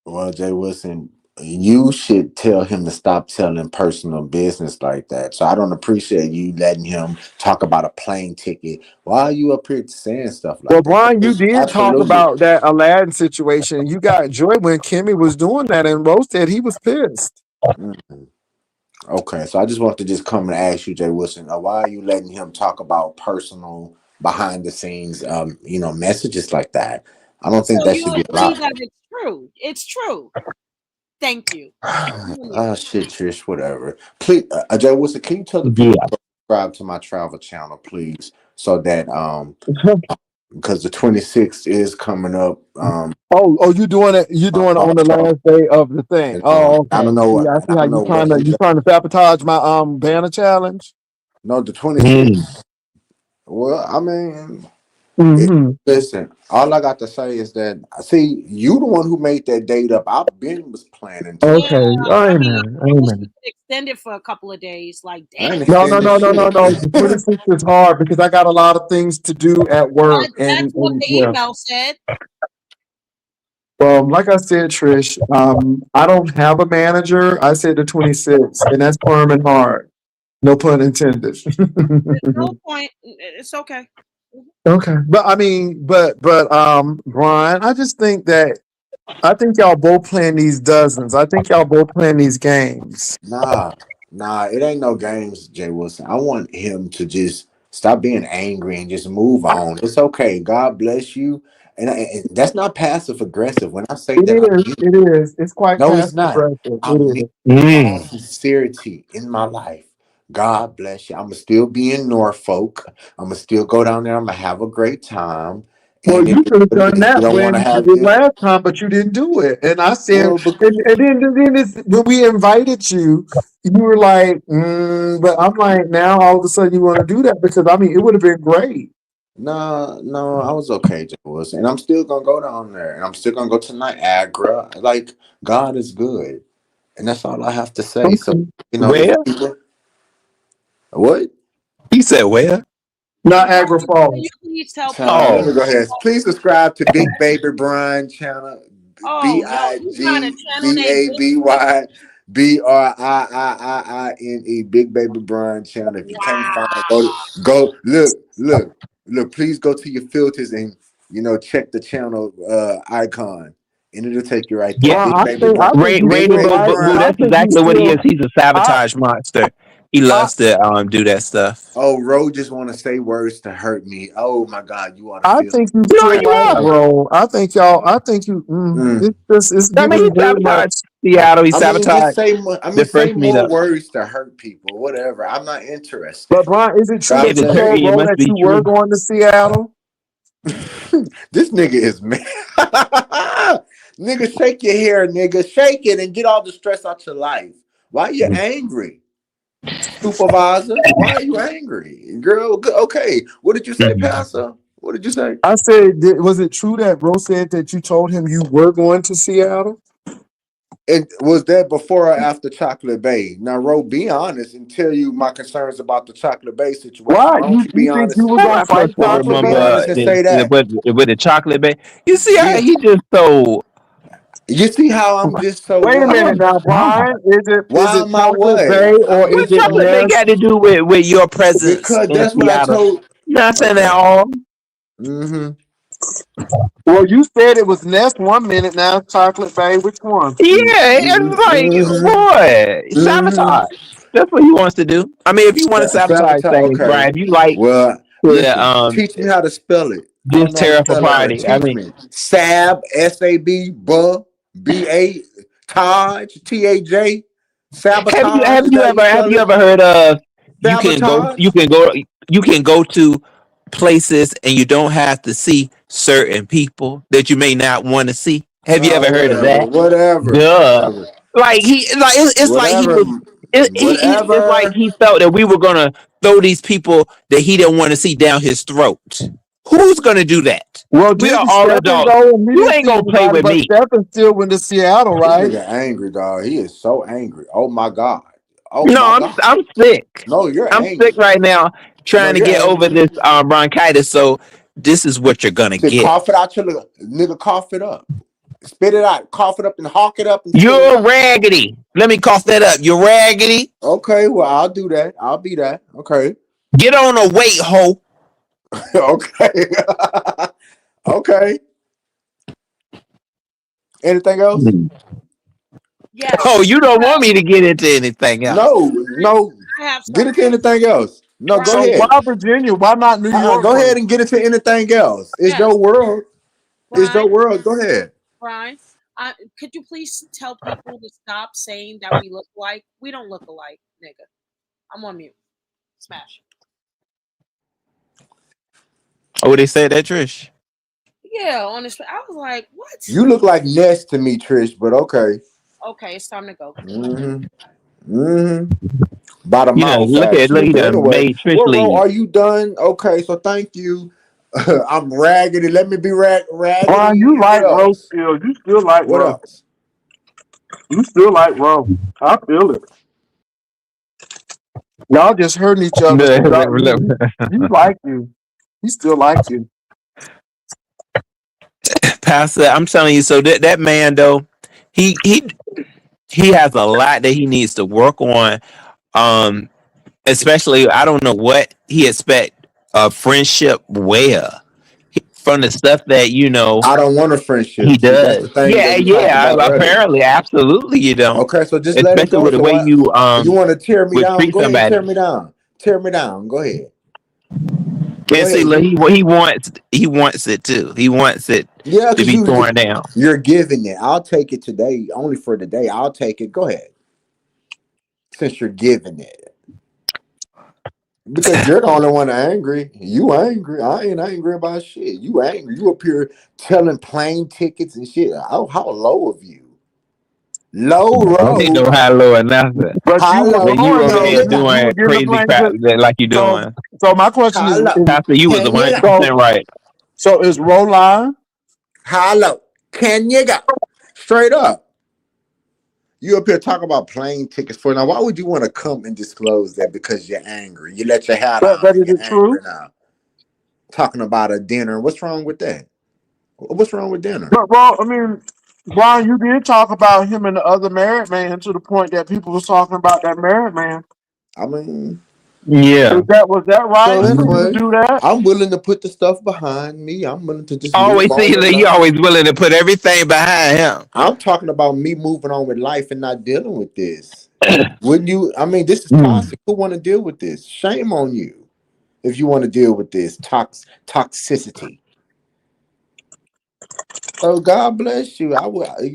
Well, Jay Wilson, you should tell him to stop telling personal business like that. So I don't appreciate you letting him talk about a plane ticket. Why are you up here saying stuff Well, like that? Brian, you did talk Absolutely. about that Aladdin situation. You got joy when Kimmy was doing that, and Rose said he was pissed. Mhm. Okay, so I just want to just come and ask you, Jay Wilson, why are you letting him talk about personal behind the scenes, messages like that? I don't think So that you should be agree allowed. that it's true. It's true. Thank you. Oh shit, Trish, whatever. Please, Jay Wilson, can you tell the Yeah. people to subscribe to my travel channel, please, so that because the 26th is coming up. Oh, you doing it? You doing it on the last day of the thing? And, Oh, okay. I don't know. Yeah, I see I how don't know what you trying to sabotage my banner challenge. No, the 26th. Well, I mean, Mm-hmm. listen. All I got to say is that see, you the one who made that date up. I been was planning to. Okay. I mean, Amen. I wish we Amen. could extend it for a couple of days. Like, I ain't damn. No. extending shit. The 26th is hard because I got a lot of things to do at work, That's what the yeah. email said. Like I said, Trish, I don't have a manager. I said the 26th, and that's firm and hard. No pun intended. There's no point. It's okay. Okay, but I mean, but Brian, I think y'all both playing these dozens. I think y'all both playing these games. Nah, it ain't no games, Jay Wilson. I want him to just stop being angry and just move on. It's okay. God bless you. And that's not passive aggressive. When I say It that, is. It is. It's quite no, it's passive not. aggressive. I It mean is. all sincerity in my life. God bless you. I'ma still be in Norfolk. I'ma still go down there. I'm gonna have a great time. Well, And if you could have done you that don't want to when have the this, last time, but you didn't do it. And I said, well, and then when we invited you, you were like, but I'm like, now all of a sudden you want to do that because I mean, it would have been great. no, I was okay, Jay Wilson. And I'm still gonna go down there, and I'm still gonna go to Niagara. Like God is good, and that's all I have to say. So Okay. if Where? people, what? He said where? Niagara Can Falls. you please tell Child, let Oh. me go ahead. Please subscribe to Big Baby Brian channel. Oh no, you trying to channel name BigBabyBriane. Big Baby Brian channel. If you can't find it, go look. Please go to your filters and check the channel icon, and it'll take you right there. Yeah. Well, Big Baby I Brian. think you Rainy still Boo, like. Boo, I that's think you exactly what he still. is. He's a sabotage monster. He loves to do that stuff. Oh, Ro just want to say words to hurt me. Oh my God, you ought to I feel. think you You still already like, know. bro. I think y'all. I think you. Mm. It's I mean, he giving very much. sabotaged Seattle. He I mean, just sabotaged say. the Say first more meetup. words to hurt people. Whatever. I'm not interested. But Brian, is it true God that If you it's bless told hurting, it Ro must that be you were true. going to Seattle? This nigga is mad. Nigga, shake your hair, nigga. Shake it and get all the stress out your life. Why you angry? Supervisor, why are you angry? Girl, okay. What did you say, Pastor? What did you say? I said, was it true that Ro said that you told him you were going to Seattle? And was that before or after Chocolate Bay? Now, Ro, be honest and tell you my concerns about the Chocolate Bay situation. Why? Why don't you be You think honest? you were How am gonna I fight supposed to Why don't you Chocolate be Bay? remember honest and say that? with the chocolate bay? You see how Be, he just so. you see how I'm just so Wait a what? minute now, Brian. Is Why it am I Chocolate what? Bay or is What Just it chocolate bay so Nest? got to do with your presence because in that's what I Seattle? told. Not saying Okay. at all. Mm-hmm. Well, you said it was Nest 1 minute. Now Chocolate Bay. Which one? Yeah, it's like, boy, Mm-hmm. sabotage. That's what he wants to do. I mean, if you want to sabotage Sabotage. things, Okay. Brian, if you like Well, to Teach me how to spell it. I this don't know how to terrible spell it. party. I Teach mean, me. Sab, S-A-B, B-A, Taj, T-A-J, sabotage. Is that how you have spell you it? ever heard of Sabotage? you can go to places and you don't have to see certain people that you may not want to see. Have you ever Oh, heard of whatever, that? whatever, Duh. whatever, Like it's like he whatever, was it's like whatever. he felt that we were gonna throw these people that he didn't want to see down his throat. Who's gonna do that? Well, We are didn't all Stephen adults. go? And he You didn't ain't see gonna play anybody, with but me. Stephen still went to Seattle, This right? nigga angry, dog. He is so angry. Oh my God. Oh No, my God. I'm sick. No, you're I'm sick angry. right now No, trying to you're get over angry. this bronchitis. So this is what you're gonna Say, get. cough it out your nigga. Cough it up. Spit it out. Cough it up and hawk it up and spit it You're out. raggedy. Let me cough that up. You're raggedy. Okay, well, I'll do that. I'll be that. Okay. Get on a weight, hoe. Okay. Okay. Anything else? Yes. Oh, you don't want me to get into anything else. No. I have Get into something. anything else. No, go So ahead. why Virginia? Why not New York? Go ahead and get into anything else. It's Yes. your world. It's Brian, your world. Go ahead. Brian, could you please tell people to stop saying that we look alike? We don't look alike, nigga. I'm on mute. Smash. Oh, they said that, Trish. Yeah, on this. I was like, what? You look like Ness to me, Trish, but okay. Okay, it's time to go. By the You know, mouth, look, actually. he But done anyway, made Trish well, Ro, leave. are you done? Okay, so thank you. I'm raggedy. Let me be raggedy. Brian, you What like Roe else? still. You still like What Roe. else? You still like Roe. I feel it. Y'all just hurting each other. So you like you. He still likes you. Pastor, I'm telling you, so that man though, he has a lot that he needs to work on. Especially I don't know what he expect a friendship where from the stuff that I don't want a friendship. he See, that's the does. thing that Yeah, we talked about earlier. apparently, absolutely you don't. Okay, so just let it Especially go. with the So way why you want to tear me would down? treat Go ahead, somebody. tear me down. Tear me down. Go ahead. Go And see, ahead. look, he wants it too. He wants it Yeah, to because be torn down. you're giving it. I'll take it today, only for today. I'll take it. Go ahead. Since you're giving it. Because you're the only one angry. You angry. I ain't angry about shit. You angry. You up here telling plane tickets and shit. How low of you? Low Ain't road. no high low or nothing. But you were Hello. When you going over Can though. there you You, go? you doing were giving the crazy plane crap to. like you doing. So my question is, Hello. Pastor, you was Can you go? 100% right. so is Roe lying? Hello. Can you go? Straight up. You up here talking about plane tickets for now. Why would you want to come and disclose that? Because you're angry. You let your hair down But and is you're it true? angry now. Talking about a dinner. What's wrong with that? What's wrong with dinner? But well, I mean, Brian, you did talk about him and the other married man to the point that people was talking about that married man. I mean, Yeah. Was that right so for you to anyway, do that? I'm willing to put the stuff behind me. I'm willing to just move Always on see with that you life. always willing to put everything behind him. I'm talking about me moving on with life and not dealing with this. Wouldn't you? I mean, this is Mm. toxic. Who want to deal with this? Shame on you if you want to deal with this toxicity. So God bless you. I will, I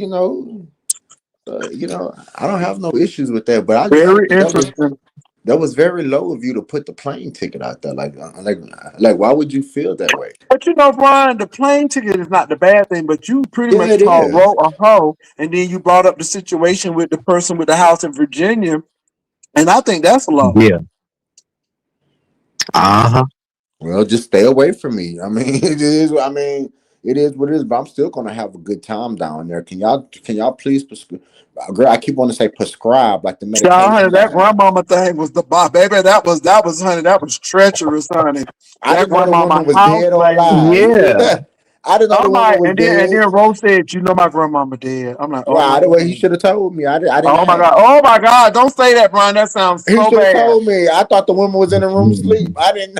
don't have no issues with that. But I just Very think interesting. that was very low of you to put the plane ticket out there. Like, why would you feel that way? But Brian, the plane ticket is not the bad thing, but you pretty Yeah, much it called is. Roe a hoe, and then you brought up the situation with the person with the house in Virginia, and I think that's low. Yeah. Uh-huh. Well, just stay away from me. I mean, it is. I mean, it is what it is. But I'm still gonna have a good time down there. Can y'all please prescribe? Girl, I keep wanting to say prescribe like the Child, honey, medication that y'all have. grandmama thing was the baby. That was treacherous, honey. I That didn't know the grandmama woman was house dead or thing. alive. Yeah. I didn't know the I'm woman like, was and dead. then Rose said, my grandmama dead. I'm like, oh Wow, my the way he god. should have told me. I didn't Oh my ask. god. Oh my god. Don't say that, Brian. That sounds He so should have bad. told me. I thought the woman was in the room sleep. I didn't.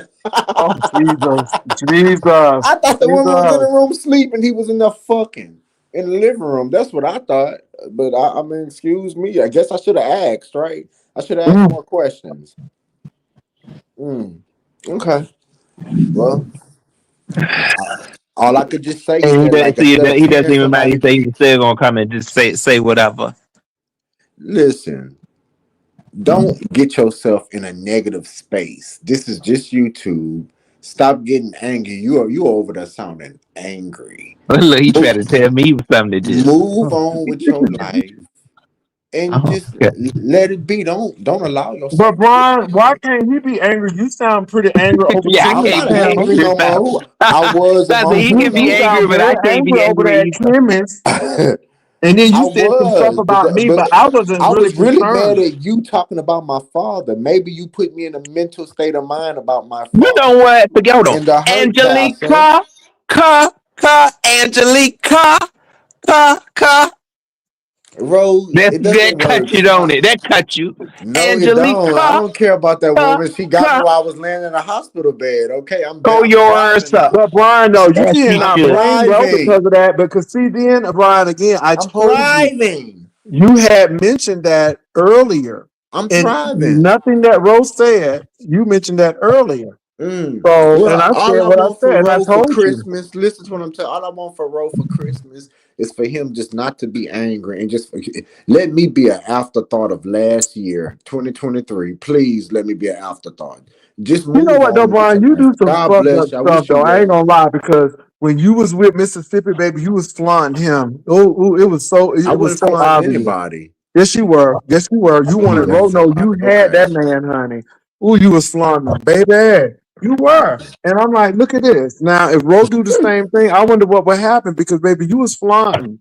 Oh Jesus. I thought the woman was in the Jesus. room sleep and he was in there fucking in the living room. That's what I thought. But I mean, excuse me. I guess I should have asked, right? I should have asked more questions. Okay. Well, all I could just say is And that, like, instead of he doesn't tearing even matter. He somebody, say he's still gonna come and just say whatever. listen, don't get yourself in a negative space. This is just YouTube. Stop getting angry. You are over there sounding angry. Look, he Move, tried to tell me something to just. move on with your life and Oh, just okay. let it be. Don't allow But yourself to get Brian, why angry. can't he be angry? You sound pretty angry over Yeah, I I'm Timmy's can't not be panel. angry angry, no Pastor. more. I was a Pastor, he moment can be You ago. angry, sound but very I can't be angry over angry there at either. Timmy's. I And then you said some stuff was, about me, but but I wasn't I really was really mad concerned. at you talking about my father. Maybe you put me in a mental state of mind about my You know father what? Forget. Hold on, and the hurt, Pastor. Angelica, Angelica, ka. Rose, That it doesn't that work. cut you, don't it? That cut you, No, you don't. I Angelica, don't care about that ka, woman. She got me ka. while I was laying in a hospital bed. Okay, Throw I'm your driving ass up. now. But Brian, no, you As she cannot I'm should. blame Ro because driving. of that. Because see, then Brian, again, I I'm told you, driving. you had mentioned that earlier, I'm and driving. nothing that Rose said, you mentioned that earlier. So, and Well, I all said I what I want for said, and I Ro for told you. Christmas, listen to what I'm telling. All I want for Ro for Christmas is for him just not to be angry and just let me be an afterthought of last year, 2023. Please let me be an afterthought. Just You know move what though, on with Brian? your You life. do some God fucked up bless you. I stuff wish you though. I ain't well. gonna lie, because when you was with Mississippi, baby, you was flaunting him. Oh, I it was wasn't so flying obvious. anybody. Yes, you were. Yes, you were. I You wanted believe that was Rono. somebody. You had Okay. that man, honey. Ooh, you was flaunting him, baby. You were. And I'm like, look at this. Now, if Ro do the same thing, I wonder what would happen because, baby, you was flaunting.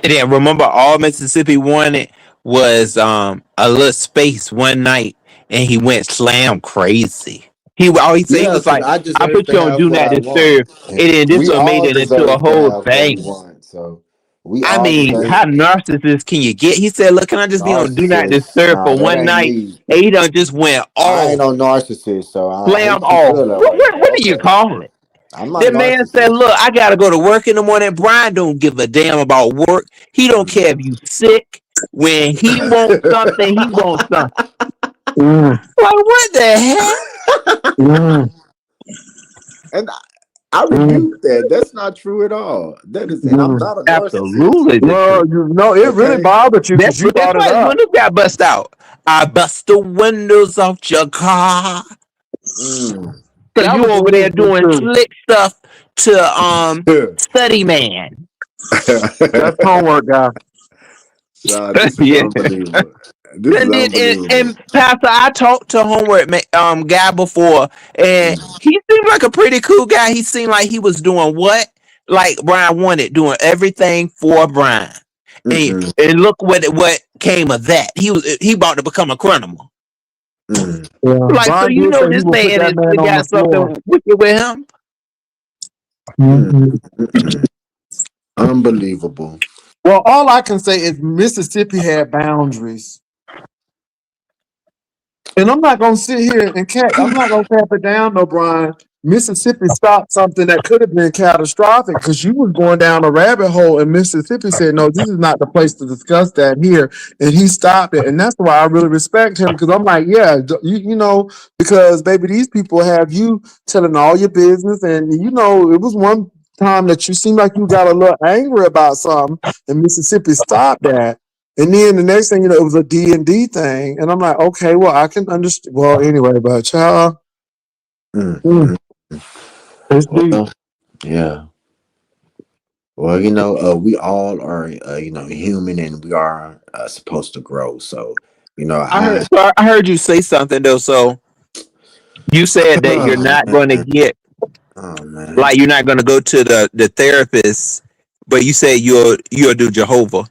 And then remember, all Mississippi wanted was a little space one night, and he went slam crazy. He all he said he Yeah, was because like, I "I deserve put to you on have do what not I want. disturb," and then this We one made all it into a deserve to whole have what we thing. want. So we I all mean, deserve how narcissist can you get? He said, "Look, can I just be on do not narcissists. disturb Nah, for that one ain't night?" me. And he done just went I ain't off, no narcissist, so I slam hate you feel off. that What, way. what, But what do you okay, call it? I'm not The man said, narcissist. "Look, I gotta go to work in the morning. Brian don't give a damn about work. He don't Mm. care if you sick. When he wants something, he wants something." Mm, Like, what the heck? mm, And I mm, rebuke that. That's not true at all. That is, and I'm mm. not a narcissist. Absolutely the Well, truth. you know, it really Okay. bothered you That's because you that's brought it why his up. windows got bust out. I bust the windows off your car. Mm. Cause That you was the over there reason doing too. slick stuff to study man. That's homework, guy. Nah, this is Yeah. unbelievable. This is And, then, unbelievable. and Pastor, I talked to homework guy before, and Mm. he seemed like a pretty cool guy. He seemed like he was doing what like Brian wanted, doing everything for Brian. Mm-mm. And look what came of that. He about to become a criminal. Mm. Yeah. Like, so Brian you did know say he this will put man that is man on the got floor. something wicked with him. Mm. Mhm. Mm-mm. Unbelievable. Well, all I can say is Mississippi had boundaries. And I'm not gonna sit here and I'm not gonna cap it down, no, Brian. Mississippi stopped something that could have been catastrophic because you was going down a rabbit hole, and Mississippi said, "No, this is not the place to discuss that here," and he stopped it, and that's why I really respect him because I'm like, yeah, you know, because baby, these people have you telling all your business, and you know, it was one time that you seemed like you got a little angry about something, and Mississippi stopped that. And then the next thing you know, it was a D&D thing. And I'm like, okay, well, I can understand. Well, anyway, but child, mm, Mm-mm. it's deep. Well, yeah. Well, we all are, human, and we are supposed to grow. So, I, I heard you say something though. So you said that you're oh not going to man, get oh man, like you're not going to go to the therapist, but you say you'll do Jehovah.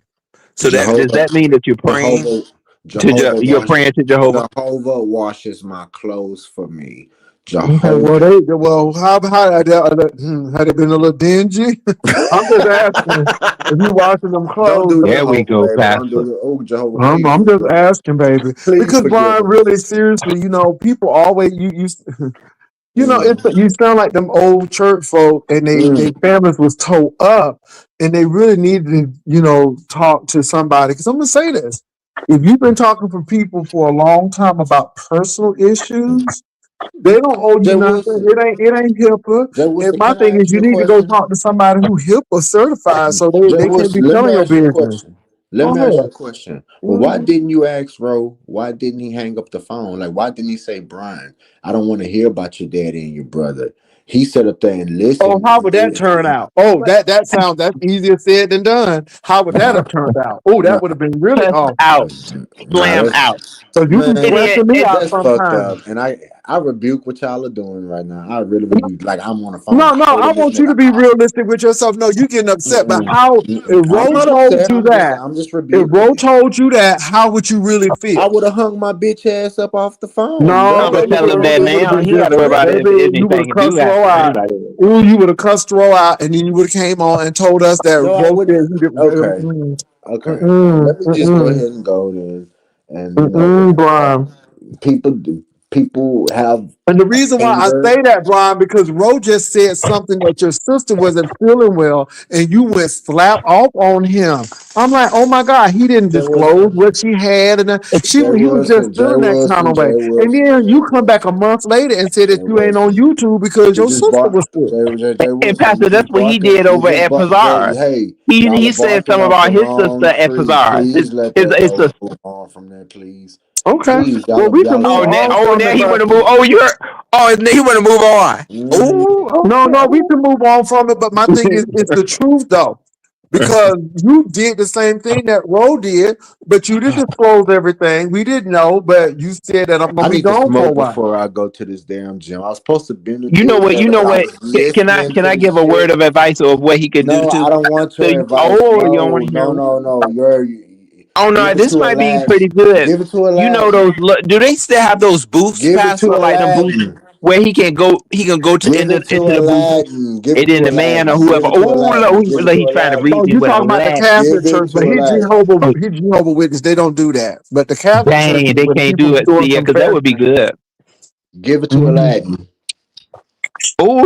So that does Jehovah, that mean that you're praying Jehovah, to Jehovah you're wash, praying to Jehovah? Jehovah washes my clothes for me. Okay, well, Jehovah. how had it been a little dingy? I'm just asking if you washing them Don't clothes. do There we Jehovah, go, baby. Don't Pastor. do it. Oh, Jehovah, please I'm just forgive us. asking, baby, Please because forgive Brian, us. really seriously, you know, people always you know, Mm, you sound like them old church folk, and they mm, families was towed up, and they really needed to, you know, talk to somebody. Because I'm gonna say this: if you've been talking to people for a long time about personal issues, They don't owe you Jay nothing. Wilson. It ain't HIPAA. Jay And Wilson, my can I thing ask is, you you a need to go question? talk to somebody who HIPAA certified, so Jay they can't be Wilson, let me telling your ask you a business. question. Let Go me ask you ahead. a question. Well, why Mhm. didn't you ask Ro? Why didn't he hang up the phone? Like, why didn't he say, Brian, I don't want to hear about your daddy and your brother? He sat up there and Oh, listened. how would that turn out? Oh, But that's easier said than done. How would that have turned out? Oh, that No, would have been really Cuss awful. out, nah, slam that's out. So you be And man, then stressing me and out that's fucked sometimes. up. And I rebuke what y'all are doing right now. I really rebuke. Like I'm on the phone No, I holding this want you to nigga be hostage. realistic with yourself. No, you getting upset, but Mm-mm. how if I'm Ro not told upset. you that? I'm just If Ro rebuking. told you that, how would you really I feel? would have hung my bitch ass up off the phone. No, I'm gonna baby tell him girl, that it would have now. been He got to worry different. about it Baby, if you would anything have to do cussed Ro after out. anybody. Ooh, you would have cussed Ro out, and then you would have came on and told us that No, I Ro wouldn't. said he didn't. Okay. Okay. Let me just go ahead and go then. And Brian. people people have And the reason why I anger. say that, Brian, because Ro just said something that your sister wasn't feeling well, and you went slap off on him. I'm like, oh my God, he didn't Jay disclose Wilson. what she had, and Jay he was just Wilson. Jay feeling that kind Wilson. of way. Jay And Wilson. then Jay you come back a Wilson. month later and say that Jay you ain't on Wilson. YouTube because You your just sister bought was sick. Jay And Wilson. You Pastor, that's just what he barking. did You over just at bought. Pazar. Hey, y'all He are said barking something up the about his sister wrong at tree. Pazar. Please let His that his go. sister. Move on from that, please. Okay, Please, well we can y'all move on from Now it, he but want to move. Oh, you heard? Oh, now he want to move on. mm-hmm. Oh, no, okay. we can move on from it. But my thing is, it's the truth though. Because you did the same thing that Ro did, but you didn't disclose everything. We didn't know, but you said that I'm gonna I be need to gone for a smoke while. before I go to this damn gym. I was supposed to been to You do know it what? You better, know but I what? was Can listening to I the give a word shit. of advice of what he could do No, too? I don't want So your advice. oh, you don't want No, to hear no, it? no, no. Oh no, Give it this to might be Aladdin. pretty good. Give it to You know Aladdin. those? Do they still have those booths, Give it to Pastor? Like them booths Aladdin. where he can go? He can go to Give it to into the booth, Aladdin. Give it and to then the man or Aladdin. Give whoever. it to Oh, Aladdin. Give it look, to he's trying to Oh, read Aladdin. me you with a talking about the laugh. Catholic Give it church, to but Aladdin. He Jehovah Witness, they don't do that. But the Catholic church Dang, is they where can't people do it. do a See, yeah, because that would be confession. good. Give it to Mhm. Aladdin. Oh,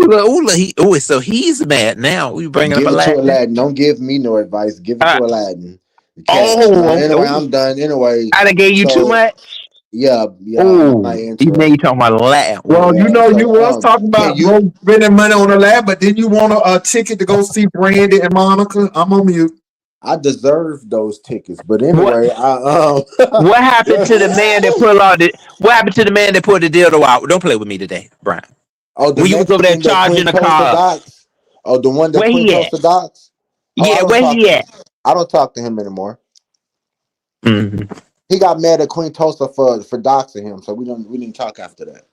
look, so he's mad now. We bringing up Give a it to Latin. Aladdin. Don't give me no advice. Give it to Uh, Aladdin. The cat. No, oh, anyway, oh, I'm done. Anyway, I done gave you too so much. I'm Oh, not now you interested. talking about Latin. Well, Oh, you Yeah, know, you so was talking can about you? bro spending money on the lab, but then you want a ticket to go see Brandy and Monica. I'm on mute. I deserve those tickets, but what anyway, what happened to the man that put out the? What happened to the man that put the dildo out? Don't play with me today, Brian. oh, the When you was over there Mexican that charging the Quintos the car, up. docs. Oh, the one that Where he Quintos at? the docs. Oh, Yeah, where he at? I don't talk to him anymore. hmm He got mad at Quintosa for doxing him, so we didn't talk after that.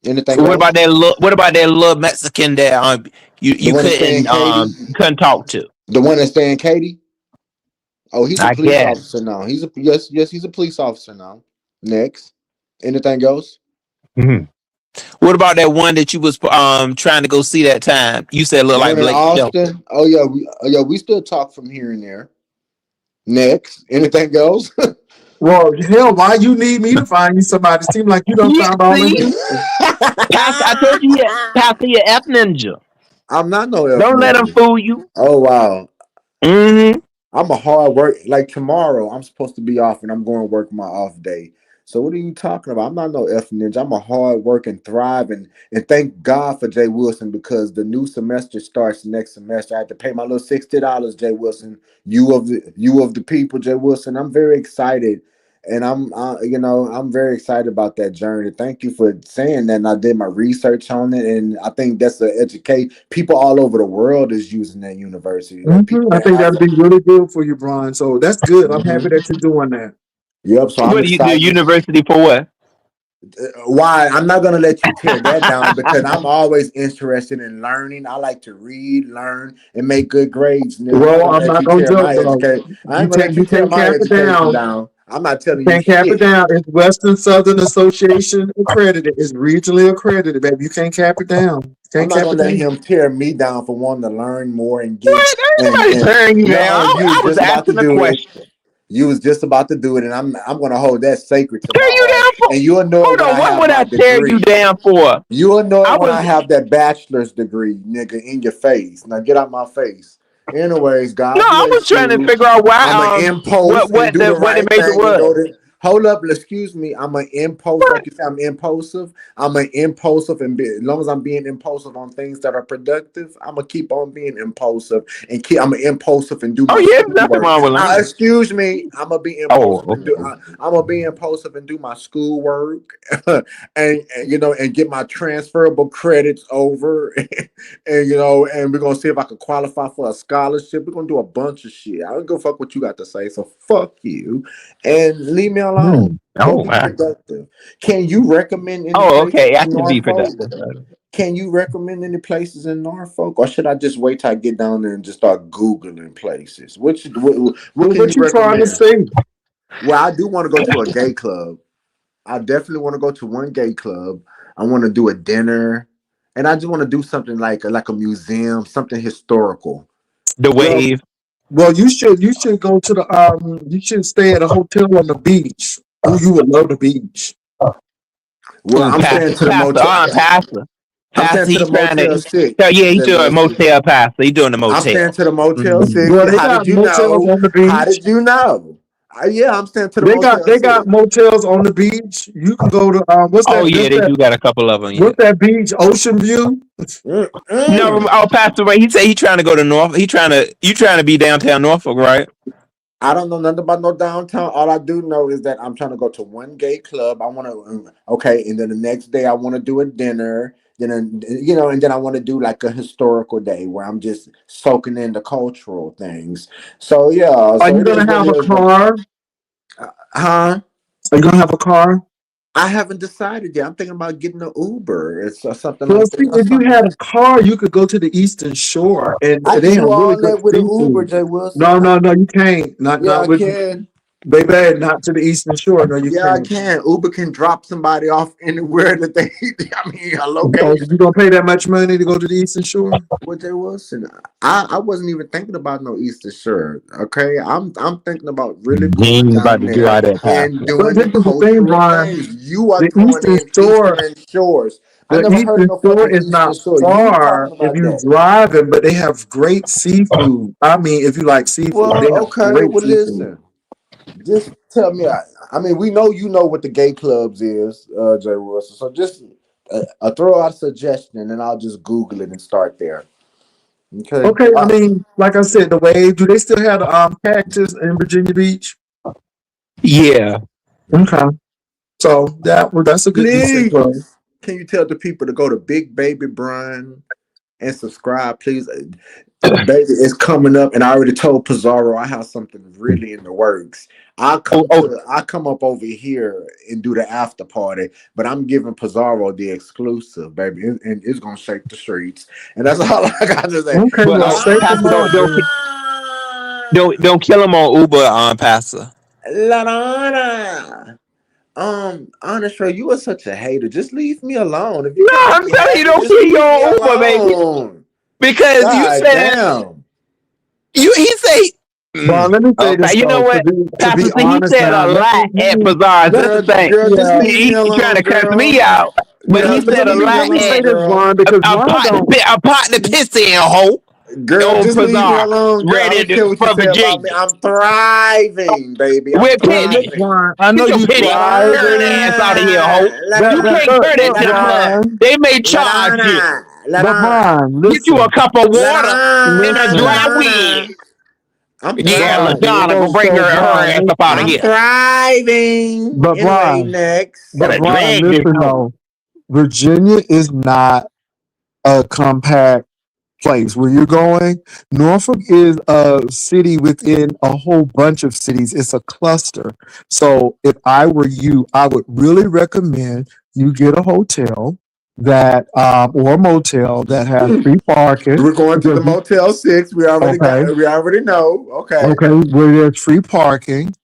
Anything What else? about that? What about that little Mexican that you The one that's staying Katie. you couldn't talk to? The one that's staying Katie. Oh, he's a I police guess. officer now. He's a police officer now. Next, anything else? hmm What about that one that you was trying to go see that time? You said look The like one in Blake Shelton. Austin. We still talk from here and there. Next, anything else? Well, hell, why you need me to find you somebody? Seem like you don't Yeah, found all them see, people. Pastor, I told you, Pastor, your F ninja. I'm not no F Don't let him ninja. fool you. Oh wow. hmm I'm a hard work. Like tomorrow, I'm supposed to be off, and I'm going to work my off day. So what are you talking about? I'm not no F ninja. I'm a hard work and thrive, and thank God for Jay Wilson because the new semester starts next semester. I had to pay my little $60, Jay Wilson. You of the people, Jay Wilson. I'm very excited, and I'm very excited about that journey. Thank you for saying that. And I did my research on it, and I think that's the educate. People all over the world is using that university. Like people I in think that'd Africa. be really good for you, Brian. So that's good. I'm happy Hmm. that you're doing that. Yep. So I'm What do you do? excited. University for what? Why? I'm not gonna let you tear that down because I'm always interested in learning. I like to read, learn, and make good grades, nigga. I ain't Well, gonna I'm let not you gonna tear judge my though. education. I ain't gonna let you You tear can't my cap it education down. down. I'm not You telling you can't cap it shit. down. It's Western Southern Association accredited. It's regionally accredited, baby. You can't cap it down. I'm Can't not cap gonna it let down. him tear me down for wanting to learn more and get What? Ain't and nobody turning you down. no, you I was was just about to asking a do it. question. You was just about to do it, and I'm gonna hold that sacred to Tear my you heart. down for? And you'll know it Hold when on. I What have would my I tear you degree. down for? You will know I it when was. I have that bachelor's degree, nigga, in your face. Now get out my face. Anyways, No, God I was bless trying to you. figure out I'ma why. impose and do the What it right major thing and was. Hold up, excuse me. I'm an impulse, like you said. I'm impulsive. I'm an impulsive, and as long as I'm being impulsive on things that are productive, I'm gonna keep on being impulsive and keep. I'm an impulsive and do Oh my yeah, there's nothing schoolwork. wrong with learning. Excuse me. I'm gonna be Oh, impulsive and do. okay. I'm gonna be impulsive and do my schoolwork, and you know, and get my transferable credits over, and you know, and we're gonna see if I can qualify for a scholarship. We're gonna do a bunch of shit. I don't go fuck what you got to say. So fuck you and leave me alone. Go Oh be my. productive. Can you recommend any Oh, places okay. I in can be Norfolk? productive. Can you recommend any places in Norfolk, or should I just wait till I get down there and just start googling places? What Well, can what you you trying to recommend? say? Well, I do want to go to a gay club. I definitely want to go to one gay club. I want to do a dinner, and I just want to do something like a museum, something historical. The Well, wave. you should go to the you should stay at a hotel on the beach. Oh, you would love the beach. Well, Ooh, I'm staying to the pastor, motel. pastor. I'm staying Pastor, to the he's trying to. Motel Yeah, Six. he's Jay doing Wilson. motel pastor. He's doing the I'm staying motel. to the Motel Mhm. Six. Well, they How did got you motels know? on the How beach. did you know? Yeah, I'm staying to the They got Motel they got Six. motels on the beach. You can go to what's Oh that? yeah, they do got a couple of them. Yeah. What's that beach? Ocean View. No, Mm-mm. oh, Pastor Ray, he said he trying to go to North. You trying to be downtown Norfolk, right? I don't know nothing about no downtown. All I do know is that I'm trying to go to one gay club. I want to, okay, and then the next day I want to do a dinner. Then you know, and then I want to do like a historical day where I'm just soaking in the cultural things. So yeah, Are so you it is gonna what have it a is. car? Huh? Are you gonna have a car? I haven't decided yet. I'm thinking about getting an Uber. It's something Well, like see, that. if you had a car, you could go to the Eastern Shore, and I they can have do really all good that with an Uber, seafood. Jay Wilson. No, no, no, you can't. Not Yeah, not I with can. baby, not to the Eastern Shore. No, you Yeah, I can't. can. Uber can drop somebody off anywhere that they. I mean, a Oh, you location. gonna pay that much money to go to the Eastern Shore? What Jay Wilson? I wasn't even thinking about no Easter shirt. Okay, I'm thinking about really He going ain't about down to do there all that, and Pastor. But doing this the is the thing, cultural Brian. things. You are The throwing Eastern in Shore, Eastern Shores. I the never heard of Eastern no Shore fucking is Eastern not Shore. You far talking if about you that? driving, but they have great seafood. I mean, if you like seafood, they Well, have okay. great Well, seafood. listen. Just tell me. I mean, we know you know what the gay clubs is, Jay Wilson. So just throw out a suggestion, and I'll just Google it and start there. Okay. Okay, I mean, like I said, the wave. Do they still have the cactus in Virginia Beach? Yeah. Okay, so that's a good decent club. Please, can you tell the people to go to Big Baby Brian and subscribe, please? Baby, it's coming up, and I already told Pizarro I have something really in the works. Oh, oh, I come up over here and do the after party, but I'm giving Pizarro the exclusive, baby, and it's gonna shake the streets. And that's all I got to say. Okay, but well, shake them Pastor, out, then. don't kill him on Uber, Pastor. Ladonna. Honestly, you are such a hater. Just leave me alone. If you No, can't make I'm me telling you, happy, don't just kill you leave me on Uber, baby, alone. because you God said damn. he say. But let me say Okay, this you know though. To what, be to Pastor? be See, he honest said now, a lot let at me Bazaar. That's the thing. Girl, just yeah. leave me He trying alone, to cuss girl. me out, but Yeah, he Girl, but said just a leave me let lot me say at alone, this, girl. Ron, because a Ron pot don't. a pot the piss in hoe Girl, on just leave me Bazaar, alone, girl. I ready don't care what you for say about me. Virginia. I'm thriving, baby. I'm We're Well, look, penny. thriving. Ron, I know Get your you penny earned thriving, ass out of here, hoe. Ladonna, You but can't Ladonna, turn look, into the club. Ron, Ladonna, They may charge you. Ladonna, but Ladonna, Ron, Get you a listen, cup of water and a dry listen, Ladonna. wig. I'm Yeah, Ron. thriving. LaDonna gonna So, bring so, her Ron, ass up out of I'm listen, here. thriving. but Anyway, Ron, next. but Gotta Ron, drag this listen hoe. though, Virginia is not a compact place where you're going. Norfolk is a city within a whole bunch of cities. It's a cluster. So if I were you, I would really recommend you get a hotel that or a motel that has free parking. We're going to the Because Motel 6. okay, We already know. Okay. okay, where there's free parking,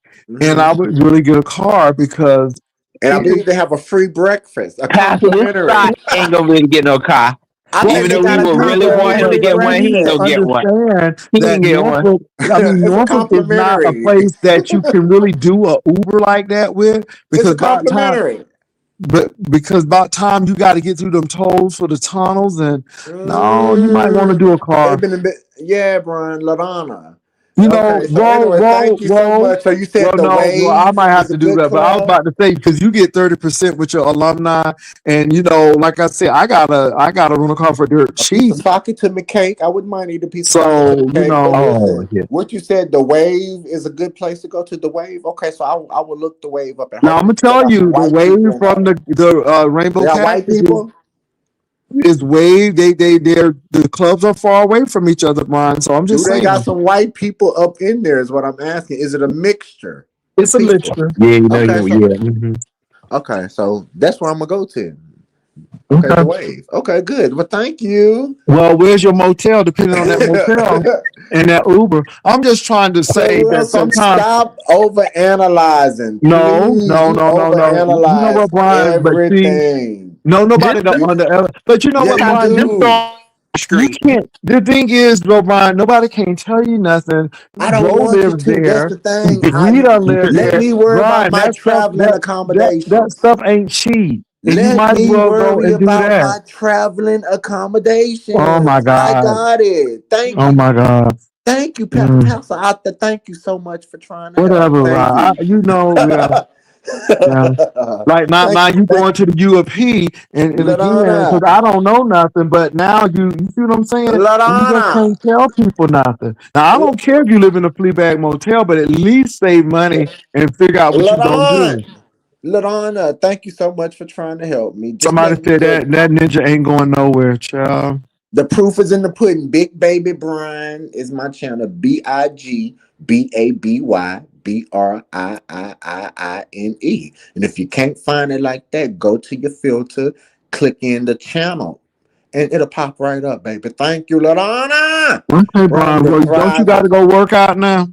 and I Hmm. would really get a car because And I it, believe they have a free breakfast, a Pastor, this complimentary. side ain't gonna really get no car. I well, think Even they though we got a would really okay, want him to complimentary get but one, you he need ain't to gonna breakfast. get one. understand He that ain't get one. Norfolk. I mean, It's a Norfolk is not a complimentary. place that you can really do a Uber like that with It's because a complimentary. because by the time you got to get through them tolls for the tunnels, and no, you might want to Mm, do a car. they've been a bit, yeah, Brian, Ladonna. You know, Okay, so anyway, thank you so roll. much. So you Well, said the no, well, I Wave might have is a to do good that, but I was club. about to say because you get 30% with your alumni, and like I said, I got a rental car for dirt A piece of cheap. socket to my cake. I wouldn't mind eating a piece of socket to So my cake. But Oh, listen, yeah. what you said, the Wave is a good place to go to. The Wave. Okay, so I will look the Wave up, and now I'm gonna hopefully they tell got some you the white people wave in from there. the They Rainbow got white Cactus people. is wave. They're the clubs are far away from each other, Brian. So I'm Do just they got saying some white people up in there? Is what I'm asking. Is it a mixture it's of a people? mixture. Yeah, you know, Okay, so yeah. Mhm. that's where I'm gonna go to. Okay, Okay. the Wave. Okay, good. Well, thank you. Well, where's your motel? Depending on that motel and that Uber. I'm just trying to Jay say that Wilson, sometimes. stop over analyzing. No, Please, no, you no, no, over no. You know analyze what, Brian? But see, everything. no, Just nobody don't You, under. But you know yeah, what, you Brian? just do. go on the You street. can't. The thing is, though, Brian, nobody can tell you nothing. I don't Joe want you lives to. That's there. the thing. Rita lives Let there. me worry about Brian, my that stuff traveling that accommodations. stuff ain't cheap, and you Let might as me well go worry and do about that. my traveling Oh my accommodations. I God. got it. Thank Oh you. my God. Thank you, Mm, Pastor Arthur. Thank you so much for trying to help. whatever. Thank you. Yeah, yeah. Like thank my you. you Thank going to the U of P and again because Ladonna. I don't know nothing, but now you see what I'm saying? And you just Ladonna. can't tell people nothing. Now I don't care if you live in a Fleabag motel, but at least save money and figure out what you're gonna Ladonna. do. Ladonna, thank you so much for trying to help me. Just Somebody let me said look. that ninja ain't going nowhere, child. The proof is in the pudding. Big Baby Brian is my channel. BIGBABYBRIIIINE. And if you can't find it like that, go to your filter, click in the channel, and it'll pop right up, baby. Thank you, Ladonna. Okay, Brian, Brian. we're Well, don't you got thriving. to go work out now?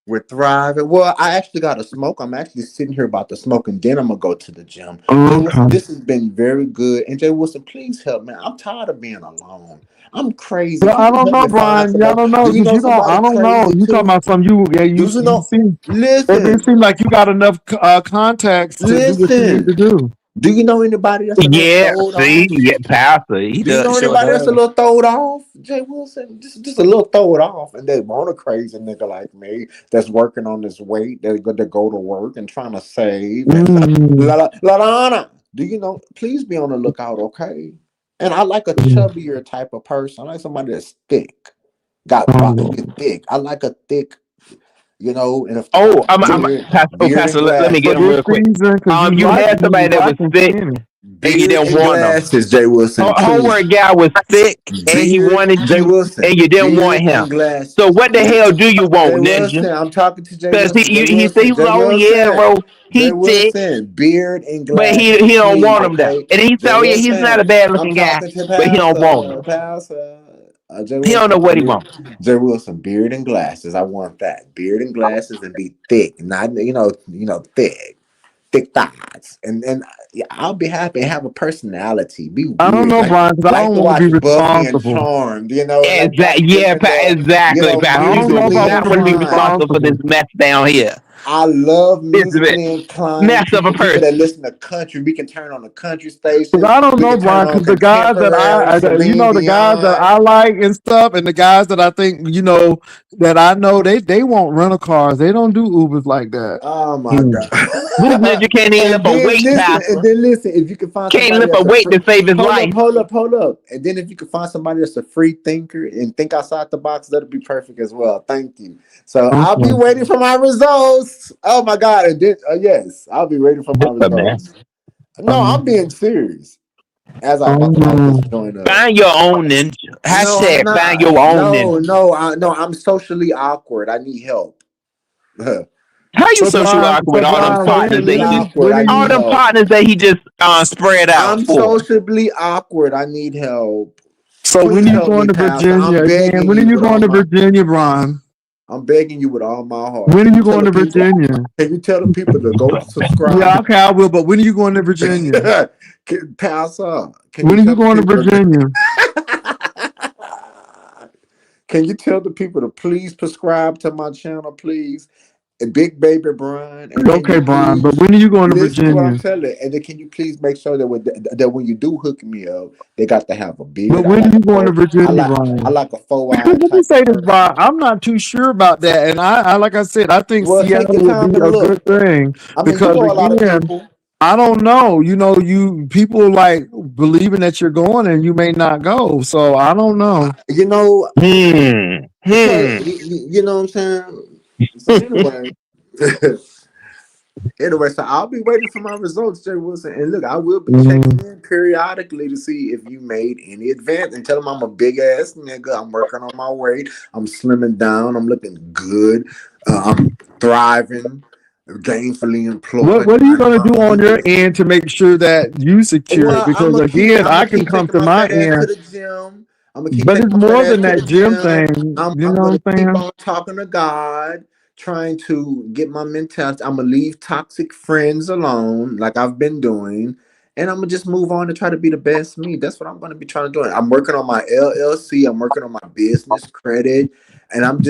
We're thriving. Well, I actually got to smoke. I'm actually sitting here about to smoke, and then I'm gonna go to the gym. Jay Wilson, Okay. this has been very good. And Jay Wilson, please help me. I'm tired of being alone. I'm crazy. Well, Can I you don't help know, me find Brian. Yeah, I somebody? don't know Do you because know you don't. somebody I don't know. crazy You talking too? about some you? Yeah, Do you you know? see. It Listen, seems like you got enough contacts to do what you need to listen. do. Do you know anybody that's a little Yeah, throwed see, off? yeah, Pastor, he Do you does know sure anybody that's a does. little throwed off? Jay Wilson, just a little throwed off, and they want a crazy nigga like me that's working on this weight. They're going to go to work and trying to save. And Mm. Ladonna, do you know? Please be on the lookout, okay? And I like a chubbier type of person. I like somebody that's thick, got body, Oh. thick. I like a thick, and if they got Oh, the I'm beard, beard Pastor, and let me For get glasses. him this real quick. season, because You had somebody you that was liking thick skinny. and you Beard didn't and want him. glasses, Jay Wilson, please. Homework guy was thick and he Beard, wanted Jay you and Wilson, you didn't want beard him. and So glasses. what the hell do you Jay want, Ninja? Wilson, I'm talking to Jay Because Wilson. Jay he said he Wilson, was Jay on, yeah, Wilson, bro. Jay He thick, Wilson, beard and but glasses, he don't please, want him there. okay? And he said, Jay oh yeah, he's not a Wilson, bad I'm looking guy, talking to but he don't want Pastor, him. Pastor. Jay He don't Wilson, know what he wants. Jay Wilson, beard and glasses. I want that beard and glasses and be thick, not thick thighs, and yeah, I'll be happy and have a personality. Be I don't weird, know, like Brian, because I don't to want to be watch Buffy and responsible. Charmed, like Exactly. watching Yeah, Riverdale, exactly, Pastor. I You don't know do if I musically not want to want to be be inclined. responsible for this responsible. mess down here. I love This is it. musically inclined Mess of a people that person. listen to country. We can turn on the country Because stations. I don't We know, can turn Brian, on because the guys that contemporary, Celine the guys that Dion. I like and stuff, and the guys that I think, that I know, they won't rental cars. They don't do Ubers like that. Oh my Hmm. God. This ninja can't even lift a weight, And Pastor. then listen, if you can find Can't somebody lift a that's a weight free to save his hold up, life. hold up, hold up. And then if you can find somebody that's a free thinker and think outside the box, that'll be perfect as well. Thank you. So I'll be Okay. waiting for my results. Oh my God. And then yes, I'll be waiting for my But man, results. No, I'm Um, being serious. As I'm about to light this um, joint up. find your own ninja. No, I'm Hashtag find not. your own No, ninja. no, no, I'm socially awkward. I need help. How you so social Brian, awkward with all them I'm partners that socially he just awkward. I all need them help. partners that he just spread out I'm for? socially awkward. I need help. so when Please are you help going me, to Pastor. Virginia I'm again? begging When are you you with going all to my Virginia, Brian? I'm begging you with all my heart. When are Can you you tell going the to people? Virginia? Can you tell the people to go Yeah, subscribe? okay, I will. But when are you going to Virginia? Pastor, can you When are you tell the going to people to Virginia? can you tell the people to please subscribe to my channel, please? Big Baby Brian, and can Okay, you Brian, please but when are you going to listen to what I'm Virginia? telling? And then can you please make sure that that when you do hook me up, they got to have a But beard. when are you going to Virginia, I Brian? like a Because 4-eye let me type say of this, Brian. person. I'm not too sure about that, and I like I said, I think Well, take Seattle your would time be and a look. good thing I mean, you because know a lot of again, people. I don't know. You know, you people like believing that you're going and you may not go. So I don't know. You know, Hmm. so Hmm. you know what I'm saying. So anyway, anyway, so I'll be waiting for my results, Jay Wilson. And look, I will be checking Mm. in periodically to see if you made any advance. And tell them I'm a big ass nigga. I'm working on my weight. I'm slimming down. I'm looking good. I'm thriving, gainfully employed, What are you minding going to my do own on your business. end to make sure that you secure it? Well, Because again, I'm I gonna can keep come taking to my my fat ass to end, the gym. I'm gonna keep but taking it's my fat more ass than to the that gym gym. thing. You I'm know gonna what I'm keep saying? on talking to God, trying to get my mentality. I'm gonna leave toxic friends alone, like I've been doing, and I'm gonna just move on to try to be the best me. That's what I'm gonna be trying to do. I'm working on my LLC. I'm working on my business credit, and I'm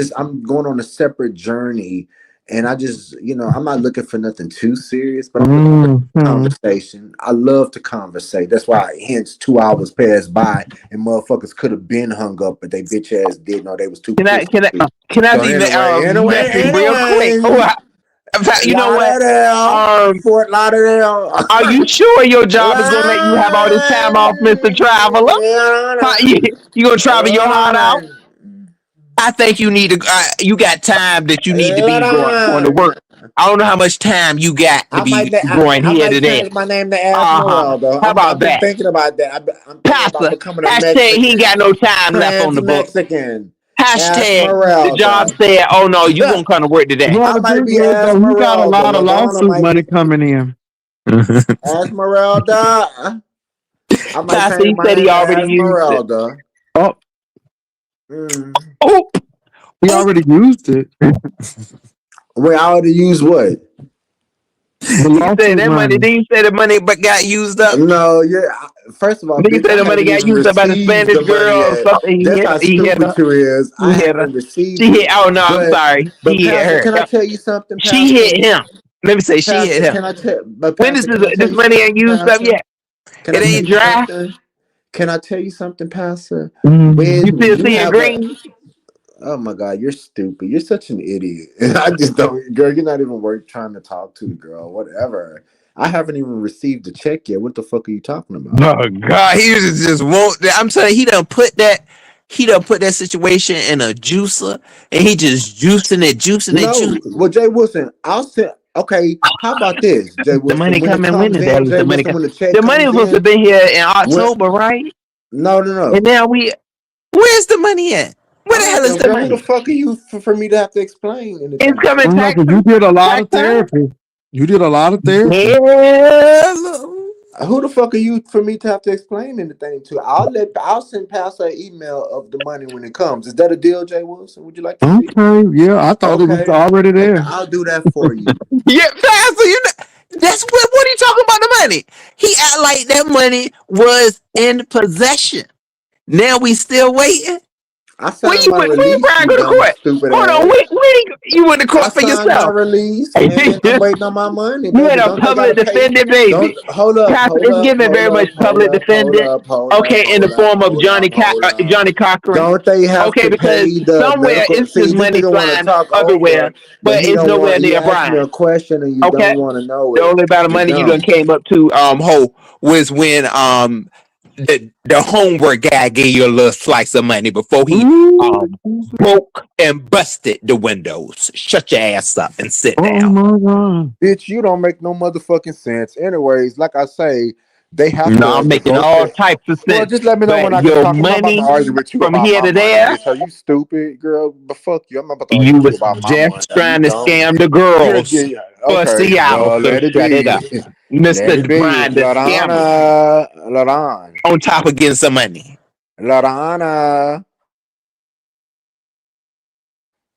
going on a separate journey. And I just, I'm not looking for nothing too serious, but I'm looking for Hmm. conversation. I love to conversate. That's why hence 2 hours passed by and motherfuckers could have been hung up, but they bitch ass didn't know they was too Can I pissed. can I can I So leave a message real quick? anyway, Oh, you know what? Lauderdale, Um, Fort Lauderdale. are you sure your job is gonna let you have all this time off, Mister Traveler? Huh, you gonna travel your heart out? I think you need to. You got time that you need to be going to work. I don't know how much time you got to be going I here to might there. change my name to Uh huh. Esmeralda. How about I've been that, thinking about that. I'm thinking about Pastor? becoming a Hashtag he ain't got Mexican, no time left on trans the book. Mexican, Hashtag the job Esmeralda. said, "Oh no, you gonna come to work today." Well, I the might thing be is, though, he got a Esmeralda. lot of Ladonna lawsuit might money be coming in. Esmeralda. I might Pastor, change he my said he name to already used it. Esmeralda. Oh, Mm. Oh, he oh. already used it. We already use what? The He said lawsuit that money. money. Then he said the money but got used up. No, yeah. First of all, Then he bitch, said I the money haven't got even used up by the received Spanish the money girl or yet. something. That's how He hit stupid her. you is. He I hit her. haven't received She hit. it. Oh no, I'm But sorry. but He hit Pastor, her. can I tell you something, She Pastor? hit him. Let me say she hit Pastor, him. can I tell? But When is Pastor, can I tell this you money ain't something, used up Pastor? yet? Can It I tell ain't you dry. something? Can I tell you something, Pastor? Mm. You When still you seeing have a green? Oh my God, you're stupid. You're such an idiot. I just don't, girl. You're not even worth trying to talk to, girl. Whatever. I haven't even received the check yet. What the fuck are you talking about? Oh God, he just won't. I'm saying he done put that. He done put that situation in a juicer, and he just juicing it, juicing it, No. juicing. Well, Jay Wilson, I'll send. Okay, how about this, Jay The Wilson? money When it coming when comes is that? in, Jay The money Wilson, come. when the check The money comes was supposed to in, be here in when October, right? no, And no. now we. Where's the money at? Where I the don't hell is know, the girl. Who the money? fuck are you for me to have to explain It's anything coming to? I know, 'cause you taxes. did a lot Tax of time. therapy. You did a lot of therapy. Hell. Who the fuck are you for me to have to explain anything to? I'll send Pastor an email of the money when it comes. Is that a deal, Jay Wilson? Would you like to see? Okay, yeah, I thought it was Okay. already Okay, there. I'll do that for you. Yeah, Pastor, you know, that's what are you talking about the money? He act like that money was in possession. Now we still waiting. I When signed my you release, Brian you go to dumb court? stupid Hold on, ass. you went to I court for signed my yourself. release and I'm You waiting on my money, had baby. a Don't they gotta public pay? defender, Don't baby. hold up, Pastor hold is up, giving hold very much up, hold public up, hold defendant. up, hold up, Okay, in the hold up, form of hold up, hold up. Johnny Cochran. Don't they have Okay, to because pay the somewhere medical? it's See, just this money nigga want to flying talk everywhere, over, but but he it's don't nowhere want. He near asked me Brian. a question and you Okay, don't want to know the it. only amount of You're money you done dumb. came up to was when the homework guy gave you a little slice of money before he Ooh. um broke and busted the windows. Shut your ass up and sit Oh down. my God. Bitch, you don't make no motherfucking sense. Anyways, like I say, they have No, to I'm making all negotiate. types of Well, sense. just let me know when But I can your talk. I'm not about to money argue with you from about here my to money, there, bitch. Are you stupid, girl? But fuck you. I'm not about to argue you with you was about my money. just Are you trying to dumb? scam the You're girls for okay. Seattle. Well, So let it shut it be. up. Let it Mr. be. Brian the scammer Lorana. on top of getting some money. Lorana.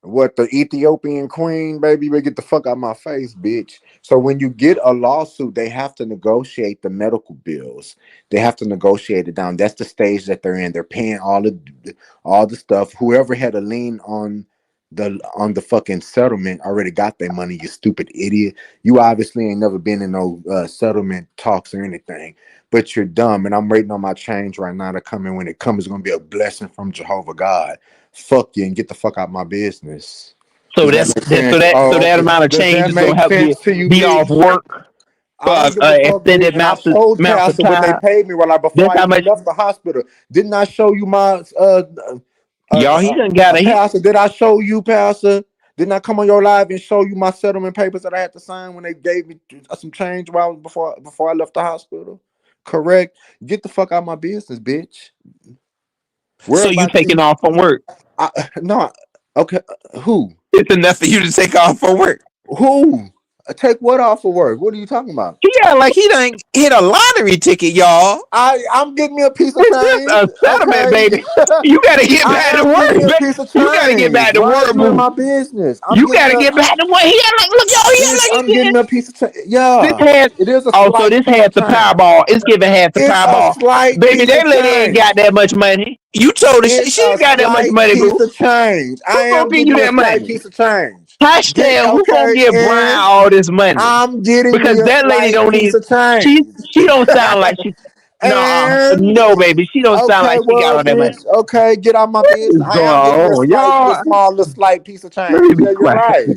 What, the Ethiopian queen, baby? You better get the fuck out of my face, bitch. So when you get a lawsuit, they have to negotiate the medical bills. They have to negotiate it down. That's the stage that they're in. They're paying all the stuff. Whoever had a lien on the fucking settlement already got their money, you stupid idiot. You obviously ain't never been in no settlement talks or anything, but you're dumb. And I'm waiting on my change right now to come in. When it comes, it's gonna be a blessing from Jehovah God. Fuck you and get the fuck out my business. So Does that that's make sense? so that amount of Does change that is gonna make help you sense to you, be bitch? off work for I don't give a fuck, bitch. extended And I amounts showed amounts of Pastor what they time. paid me before That's I how even much left the hospital. Didn't I show you my y'all. He done got it. Pastor? Did I show you, Pastor? Didn't I come on your live and show you my settlement papers that I had to sign when they gave me some change while before I left the hospital? Correct. Get the fuck out of my business, bitch. Worry So you about taking you. off from work? No. Okay. Who? It's enough for you to take off from work. Who? Take what off of work? What are you talking about? He got like he done hit a lottery ticket, y'all. I'm getting me a piece of It's just change. a settlement, baby. You gotta get I back to am getting work, me a baby. piece of You gotta get change. back to Why work, are you in boo. my business? I'm You getting gotta get back to work. He had like, look, y'all, he had bitch, like I'm he getting did. me a piece of change. This Yeah, has it is a so slight this piece has of the change. Powerball. It's giving half the It's a Powerball. slight Baby, piece that of lady ain't change. got that much money. You told her It's she a ain't got that much slight money, piece boo. of change. I Who gonna am give getting you me a that slight money? piece of change. Hashtag who gonna Okay, give Brian and all this money? I'm getting Because me a that lady slight don't piece even of change. she don't sound like she And no baby. She don't sound okay, like she got well, all that money. bitch. Okay, get out my What business. is I going am getting me a on? Y'all small, little slight piece of let me change. be Yeah, you're quiet. right.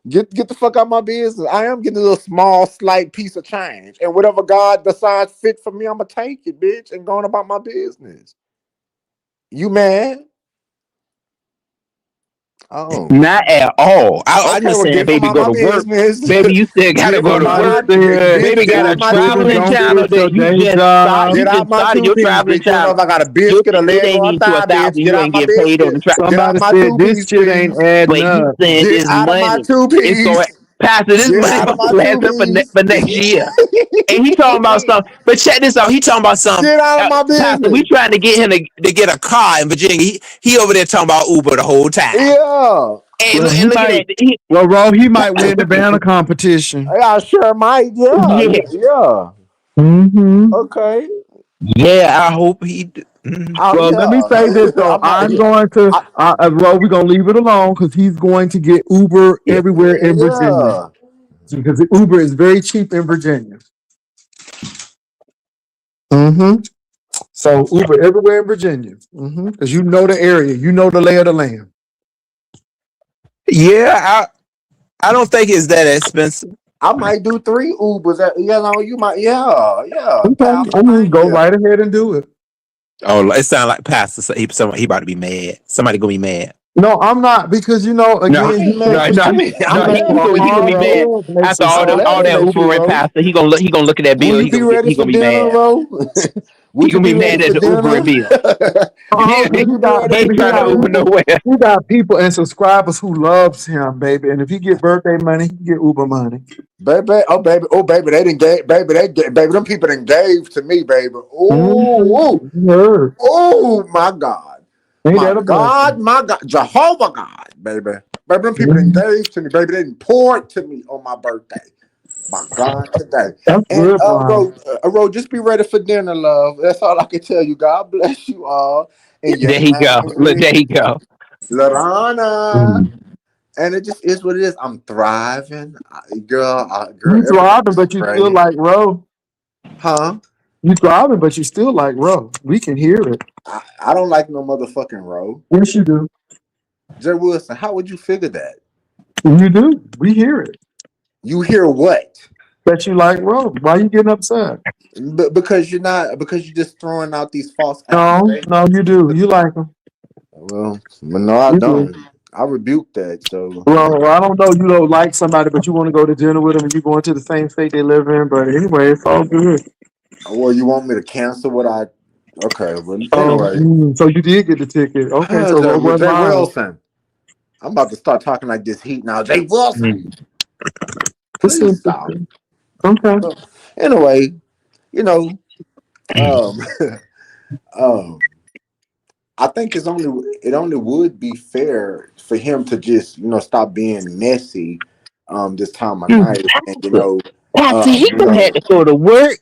Get the fuck out my business. I am getting a little small, slight piece of change, and whatever God decides fit for me, I'm gonna take it, bitch, and going about my business. You mad? Oh, Not at all. I okay. just Well, saying, get from baby, out go my to work. business. Baby, you still gotta Get go from to out Somebody work. my said, bitch. Baby Get got if a out my if two it traveling don't channel fit piece. your that you day just started. job, You Get out just my started two your piece, traveling bitch. You know channel. if I got a biscuit, a It leg, ain't or a even to thigh, bitch. 1,000. Get You out ain't my getting paid on the biscuit. travel. Get out somebody my said two this piece, shit ain't please. adding But he's up. saying Get this out of my money two is going, piece. Pastor, this Get money out of supposed my to two last up piece. for next year. And he talking about something. But check this out. He talking about something. Get out of my Pastor, we business. trying to get him to get a car in Virginia. He over there talking about Uber the whole time. Yeah. And, Well, and he look at might. that. He, Well, Ro, he might win the banner competition. I sure might. Yeah. yeah. Yeah. Hmm. Okay. Yeah, I hope he. Oh Well, let me say this yeah. though. I might. I'm going to. I, Ro, we're gonna leave it alone because he's going to get Uber Yeah. everywhere in Virginia yeah. because Uber is very cheap in Virginia. Hmm. So Uber everywhere in Virginia because you know the area, you know the lay of the land. Yeah, I don't think it's that expensive. I might do 3 Ubers. You know, you might. Yeah. Yeah. Okay, Pastor, I mean, thank go you. right ahead and do it. Oh, it sounds like Pastor. He about to be mad. Somebody gonna be mad. No, I'm not because No, I again, ain't mad because you. no. I'm make He it gonna laughing he at gonna you, be hard mad Ro. work makes after it all I'm all laughing that soft. at you, Ubering, Ro. Pastor. He gonna look at that Will bill. you be ready He for gonna be dinner, mad. Ro? He Would you gonna be be ready mad for at the dinner? Ubering bill. Would He you be got ready He for ain't baby, trying to Uber dinner? nowhere. he got people and subscribers who loves him, baby. And if he get birthday money, he can get Uber money. Baby, they didn't gave, baby, them people didn't gave to me, baby. Ooh, Mm-hmm. Heard. oh, my God, Ain't that a blessing? my God, Jehovah God, baby, them people didn't Mhm. gave to me, baby, they didn't pour it to me on my birthday. My God, today. That's And good, Brian. Ro, just be ready for dinner, love. That's all I can tell you. God bless you all. And There yes, he my go. Look, name there he is go. Lorana. Mm. And it just is what it is. I'm thriving. Girl, You everything driving, is but you still great. like Ro. Huh? You driving, but you still like Ro. We can hear it. I don't like no motherfucking Ro. Yes, you do. Jay Wilson, how would you figure that? You do. We hear it. You hear what? That you like Ro. Why you getting upset? Because you're just throwing out these false No, no, accusations. you do. You like him. Well, no, I You do. don't. I rebuke that. So, Well, I don't know. You don't like somebody, but you want to go to dinner with them, and you going to the same state they live in. But anyway, it's all good. well, you want me to cancel what I? Okay, but Oh, anyway, so you did get the ticket. Okay, so Ro wasn't Jay lying. Wilson, I'm about to start talking like this heat now. Jay Wilson, Mm. It's please stop. interesting. Okay. Anyway, you know, um, um, I think it only would be fair for him to just stop being messy, this time of night, and Pastor, he you gonna have know, to go to work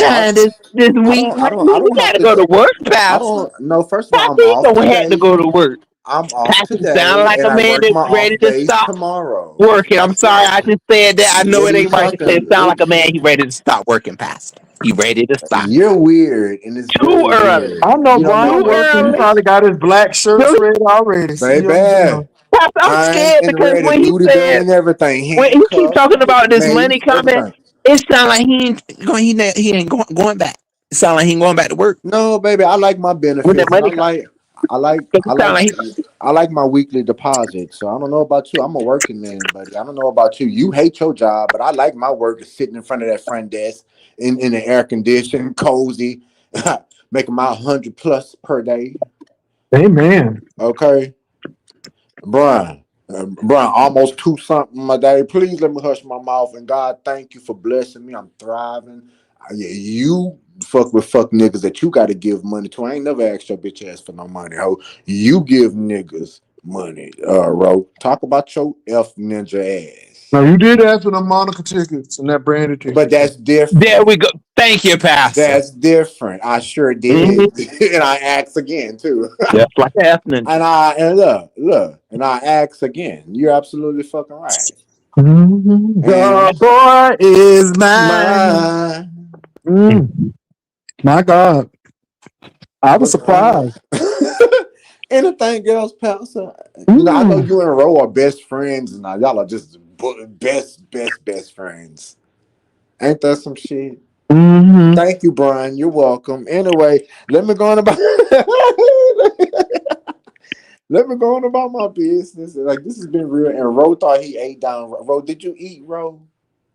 I sometime this week. I He don't have gotta to go to work, I Pastor. don't know. First of all, Pastor, I'm he off gonna have to today. go to work. I'm off Pastor sound today like and a I man work that's my ready off to days stop tomorrow. working. I'm sorry, I just said that. I know What it are you ain't right to say. It talking? sound like a man. He ready to stop working, Pastor. He ready to stop. You're weird and it's Too very early. weird. I know You don't make Brian Too no working. He early. sense. probably got his black shirts Too, ready already. See him, you Baby, know. Pastor, I'm I'm scared in because ready, duty belt and everything. when he keep Handcuffs, talking about this mace, money coming, everything. it sound like he ain't going back. It sound like he ain't going back to work No, baby, I like my when that benefits and money comes. I like It sound like I like my weekly deposit. So I don't know about you. I'm a working man, buddy. I don't know about you. You hate your job, but I like my work is sitting in front of that front desk in the air conditioning, cozy, making my 100 plus per day. Amen. Okay. Brian. Brian, almost two something a day. Please let me hush my mouth. And God, thank you for blessing me. I'm thriving. You fuck with fuck niggas that you got to give money to. I ain't never asked your bitch ass for no money, ho. You give niggas money, Ro. Talk about your F ninja ass. Now you did ask for the Monica tickets and that branded ticket. But that's there different. we go. Thank you, Pastor. That's different. I sure Mhm. did. And I asked again, too. Just like happening. And look, and I asked again. You're absolutely fucking right. The boy is mine. My My God. I was but surprised. anything else, Pastor? You know, I know you and Ro are best friends, and y'all are just best friends. Ain't that some shit? Mm-hmm. Thank you, Brian. You're welcome. Anyway, let me go on about let me go on about my business. Like this has been real. And Ro thought he ate down. Ro, did you eat, Ro?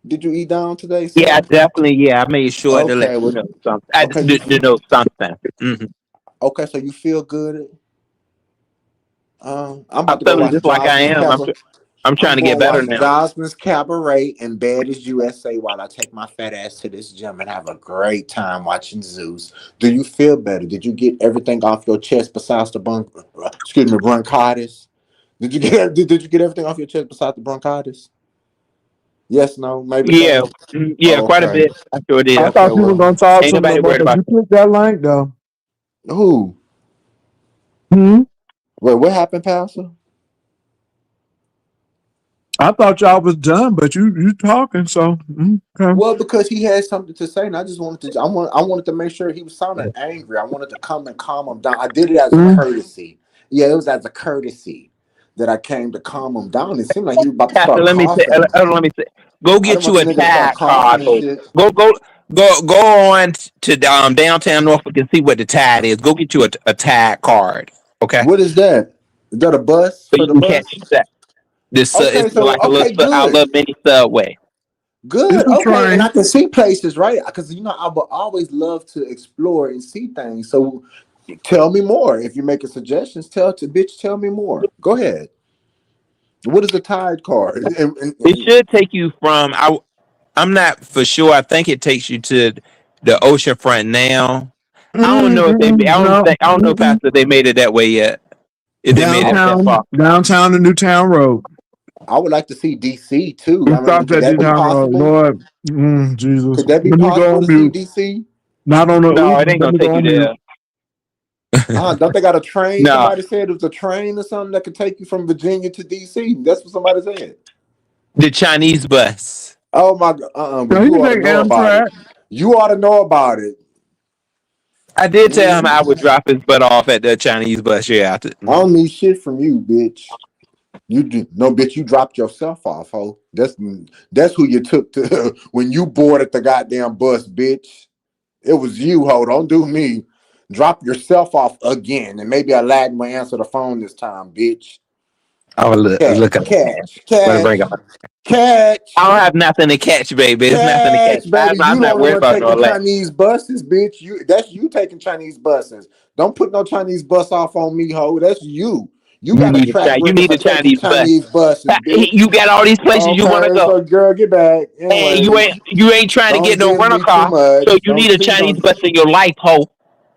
Did you eat down today, Yeah, sir? definitely. Yeah, I made sure to let Okay, you well, know something. I okay, you to know something. Mhm. okay, so you feel good. I'm I'm about to go feeling watch just like I Jasmine's am. Cabaret. I'm I'm trying to get going to better watch now. Jasmine's Cabaret and Bad as USA while I take my fat ass to this gym and have a great time watching Zeus. Do you feel better? Did you get everything off your chest besides the bronchitis? Did you get everything off your chest besides the bronchitis? Yes, no, maybe Yeah, so. yeah, quite a Okay, bit. I sure did. I okay, thought you were well, gonna talk Ain't to him no nobody more worried because about you clicked that link though. who? Hmm? Wait, what happened, Pastor? I thought y'all was done, but you talking, so okay. Well, because he had something to say, and I just wanted to. I wanted to make sure he was sounding angry. I wanted to come and calm him down. I did it as a Mm. courtesy. Yeah, it was as a courtesy that I came to calm him down. It seemed like he was about to Pastor, start coughing. let me say. Go I didn't get want you the a nigga to start tag coughing card. and shit. Go on to downtown Norfolk and see what the tag is. Go get you a tag card, okay? What is that? Is that a bus So for you the can catch bus? that. This Okay, it's so like okay, our good. little mini subway. It's Good. a Okay. And I train. can see places, right? Because I would always love to explore and see things. So tell me more. If you're making suggestions, tell me more. Go ahead. What is the tide card? It should take you from I'm not for sure. I think it takes you to the oceanfront now. I don't know if they No. I don't know, Pastor, they made it that way yet. If they made it that far. Downtown to Newtown Road. I would like to see DC too. We I mean, stopped could at that be Newtown Road. possible? Lord, Jesus. Could that be Let me go possible on to see mute. DC? Not on the No, it Uber. ain't Let gonna me take go you on mute. there. Don't they got a train? No. Somebody said it was a train or something that could take you from Virginia to DC. That's what somebody said. The Chinese bus. Oh my god. But No, you you can ought to take know about it. Amtrak. You ought to know about it. I did tell him I would drop his butt off at the Chinese bus. Yeah. I don't need shit from you, bitch. You do no, bitch. You dropped yourself off, ho. That's who you took to when you boarded the goddamn bus, bitch. It was you, ho. Don't do me. Drop yourself off again, and maybe Aladdin will answer the phone this time, bitch. I will Catch, look up. catch, Let bring catch, up. catch, I don't have nothing to catch, baby. It's nothing to catch. catch, baby. I'm You the not only worried one about taking all that. Chinese buses, bitch. That's you taking Chinese buses. Don't put no Chinese bus off on me, ho. That's you. You got a track You record need for a taking Chinese bus. Chinese buses, You bitch. got all these places you want to Okay, go. so girl, get back. And Anyways, you ain't trying to get don't no diss rental me too car. So much. you need Don't a please Chinese don't, bus in your life, ho.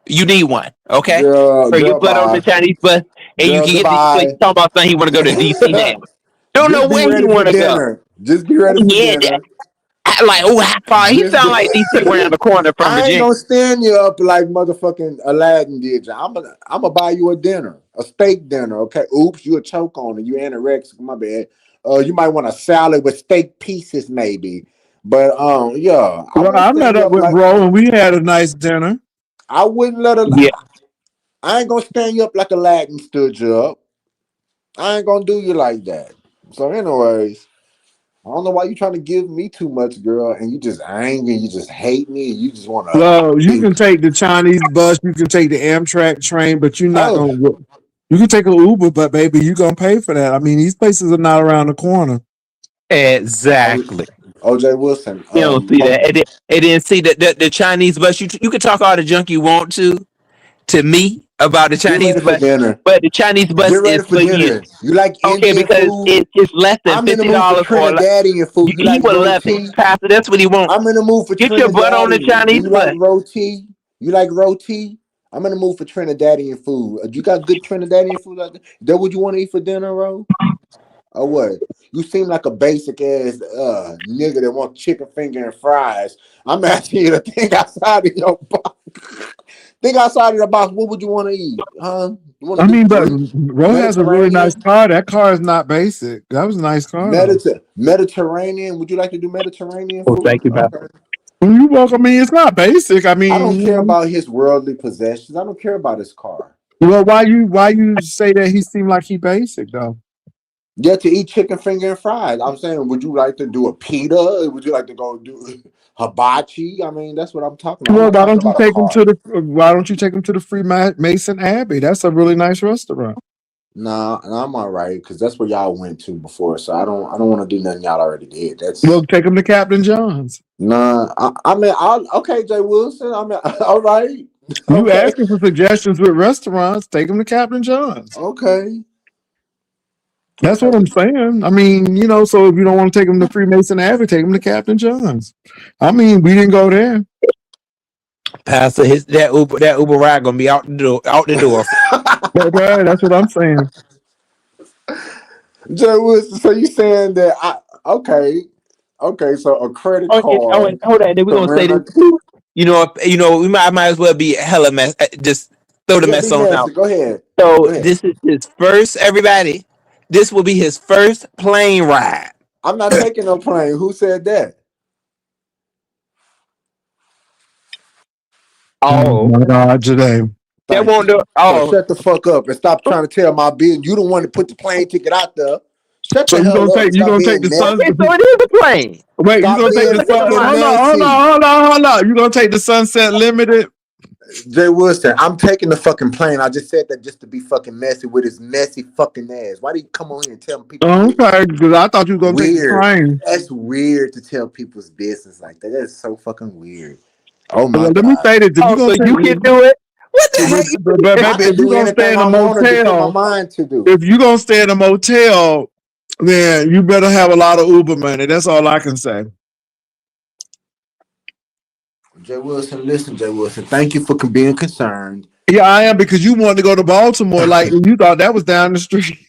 You need one, okay? girl, So you girl, put on the bye, Chinese bus and you girl, can get these places. goodbye. Talking about something he want to go to DC now. Don't know Just be where he ready for want to go. dinner. Just be ready for Yeah, dinner. Like, oh, how far? He Just sound like DC around the corner from I ain't Virginia. gonna stand you up like motherfucking Aladdin did. I'm gonna buy you a dinner, a steak dinner. Okay. Oops, you a choke on it. You anorexic. My bad. You might want a salad with steak pieces, maybe. But yeah, I Well, won't I met stand you up up with like Ro and we had a nice dinner. I wouldn't let her. Yeah. I ain't gonna stand you up like Aladdin stood you up. I ain't gonna do you like that. So, anyways, I don't know why you trying to give me too much, girl, and you just angry, you just hate me, and you just want to. Well, you can take the Chinese bus, you can take the Amtrak train, but you're not Oh, gonna. You can take an Uber, but baby, you gonna pay for that. I mean, these places are not around the corner. Exactly. OJ Wilson. You don't see that. And then see the Chinese bus. You can talk all the junk you want to me about the Get Chinese ready for bus, dinner. but the Chinese Get bus ready is for for you. dinner. You like Okay, Indian because food? it's less than I'm in the mood for $50 or Trinidadian food. You he like would love it. roti? Pastor, that's what he wants. I'm in the mood for Get your butt on the Trinidadian. Do Chinese you like bus. roti? You like roti? I'm in the mood for Trinidadian food. You got good Trinidadian food out there? That what you want to eat for dinner, Ro? Or what? You seem like a basic ass nigga that wants chicken finger and fries. I'm asking you to think outside of your box. Think outside of the box. What would you want to eat? Huh? You want I to do mean, but Greek, Ro has a really nice Mediterranean, car. That car is not basic. That was a nice car though. Mediterranean? Would you like to do Mediterranean Oh, food? thank you, Pastor. Okay. When you walk, I mean, it's not basic. I I don't mean, you care know, about his worldly possessions. I don't care about his car. well, why you say that he seemed like he basic though? Yeah, to eat chicken finger and fries. I'm saying, would you like to do a pita? Would you like to go do hibachi? I mean, that's what I'm talking about. I'm Well, not talking about a car. why don't you take him to the Free Mason Abbey? That's a really nice restaurant. Nah, I'm all right because that's where y'all went to before. So I don't want to do nothing y'all already did. Well, That's take him to Captain John's. nah. I mean, okay, Jay Wilson. I mean, all right, You okay, asking for suggestions with restaurants? Take him to Captain John's. okay, That's okay. what I'm saying. I mean, you know, so if you don't want to take him to Freemason Abbey, take him to Captain John's. I mean, we didn't go there. Pastor, that Uber ride gonna be out the door. Out the door. Okay, that's what I'm saying. Jay Wilson. So you saying that okay, okay. So a credit card And hold on. Then we're to gonna say rent this a too. I might as well be hella mess. Just throw the yeah. mess Be on out. messy. Go ahead. Go So ahead. this is his first. Everybody, this will be his first plane ride. I'm not taking no plane. Who said that? Oh Oh, my God, today. that Thank won't you. do. So Oh, shut the fuck up and stop trying to tell my business. You the one that put the plane ticket out there. Shut So the hell up. you Stop gonna take being the sun? okay. messy. So it is a plane. Wait, you Stop gonna take being the Look at sun? the fucking line. messy. Hold on. You gonna take the Sunset Limited? Jay Wilson, I'm taking the fucking plane. I just said that just to be fucking messy with his messy fucking ass. Why do you come on here and tell people's Oh, business? okay, because I thought you were gonna take the Weird. train. That's weird to tell people's business like that. That's so fucking weird. Oh my Well, let me God. say this: if you Oh, gonna so you can take, do it. What the heck? but I baby, can if you do gonna stay anything in a I want to put my motel, mind to do. if you gonna stay in a motel, then you better have a lot of Uber money. That's all I can say. Jay Wilson, listen, Jay Wilson. Thank you for being concerned. Yeah, I am because you wanted to go to Baltimore, like you thought that was down the street.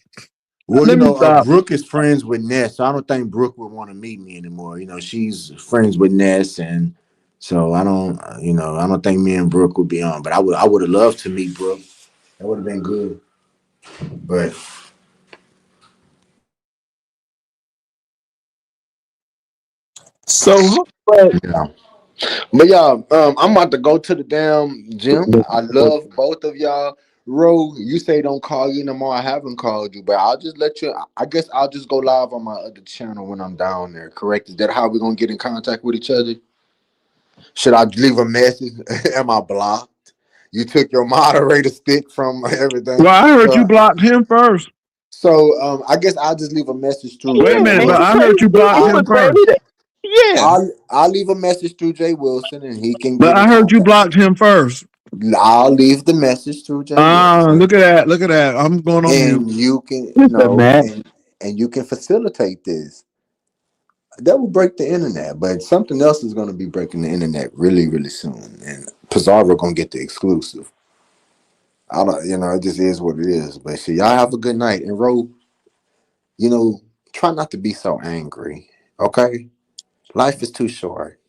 Well, Let me stop. Brooke is friends with Ness, so I don't think Brooke would want to meet me anymore. She's friends with Ness, and so I don't think me and Brooke would be on. But I would have loved to meet Brooke. That would have been good. But So, but yeah, I'm about to go to the damn gym. I love both of y'all. Ro, you say don't call you no more. I haven't called you, but I'll just let you. I guess I'll just go live on my other channel when I'm down there. Correct? Is that how we're gonna get in contact with each other? Should I leave a message? Am I blocked? You took your moderator stick from everything. Well, I heard you So, blocked him first. I guess I'll just leave a message through Wait a Jay yeah, minute, and but he I Wilson. heard crazy. you blocked He him was first. ready to. Yeah. I'll leave a message through Jay Wilson, and he can But get in I heard you contact. blocked him first. I'll leave the message through Jay Ah, Wilson, look at that. Look at that. I'm going on mute. and you can, Listen, man. and you can facilitate this. That will break the internet, but something else is going to be breaking the internet really, really soon, and Pizarro gonna get the exclusive. I don't, it just is what it is. But see, y'all have a good night. And Ro, try not to be so angry. Okay? Life is too short.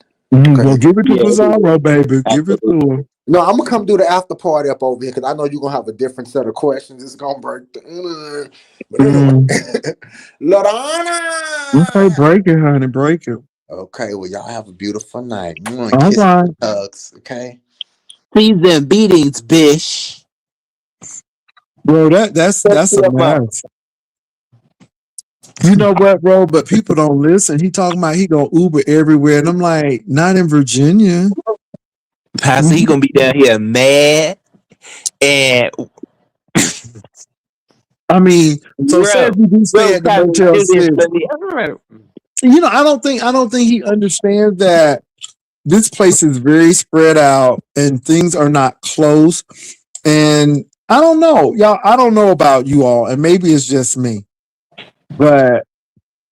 Well, Okay. give it to Yeah, Pizarro, baby. Give it absolutely. to him. No, I'm gonna come do the after party up over here because I know you're gonna have a different set of questions. It's gonna break. But anyway, Mm. Okay, Lorana. break it, honey. Break it. Okay, well, y'all have a beautiful night. All Kisses right. and hugs. Okay. Season beatings, bish. Bro, that's Shut a them up. mess. You know what, bro? But people don't listen. He talking about he gonna Uber everywhere, and I'm like, not in Virginia. Pastor, he gonna be down here mad and I mean, so say bro, if you do stay at the Pastor, Motel do this 6, to me. All right. you know, I don't think he understands that this place is very spread out and things are not close. And I don't know, y'all. I don't know about you all, and maybe it's just me, but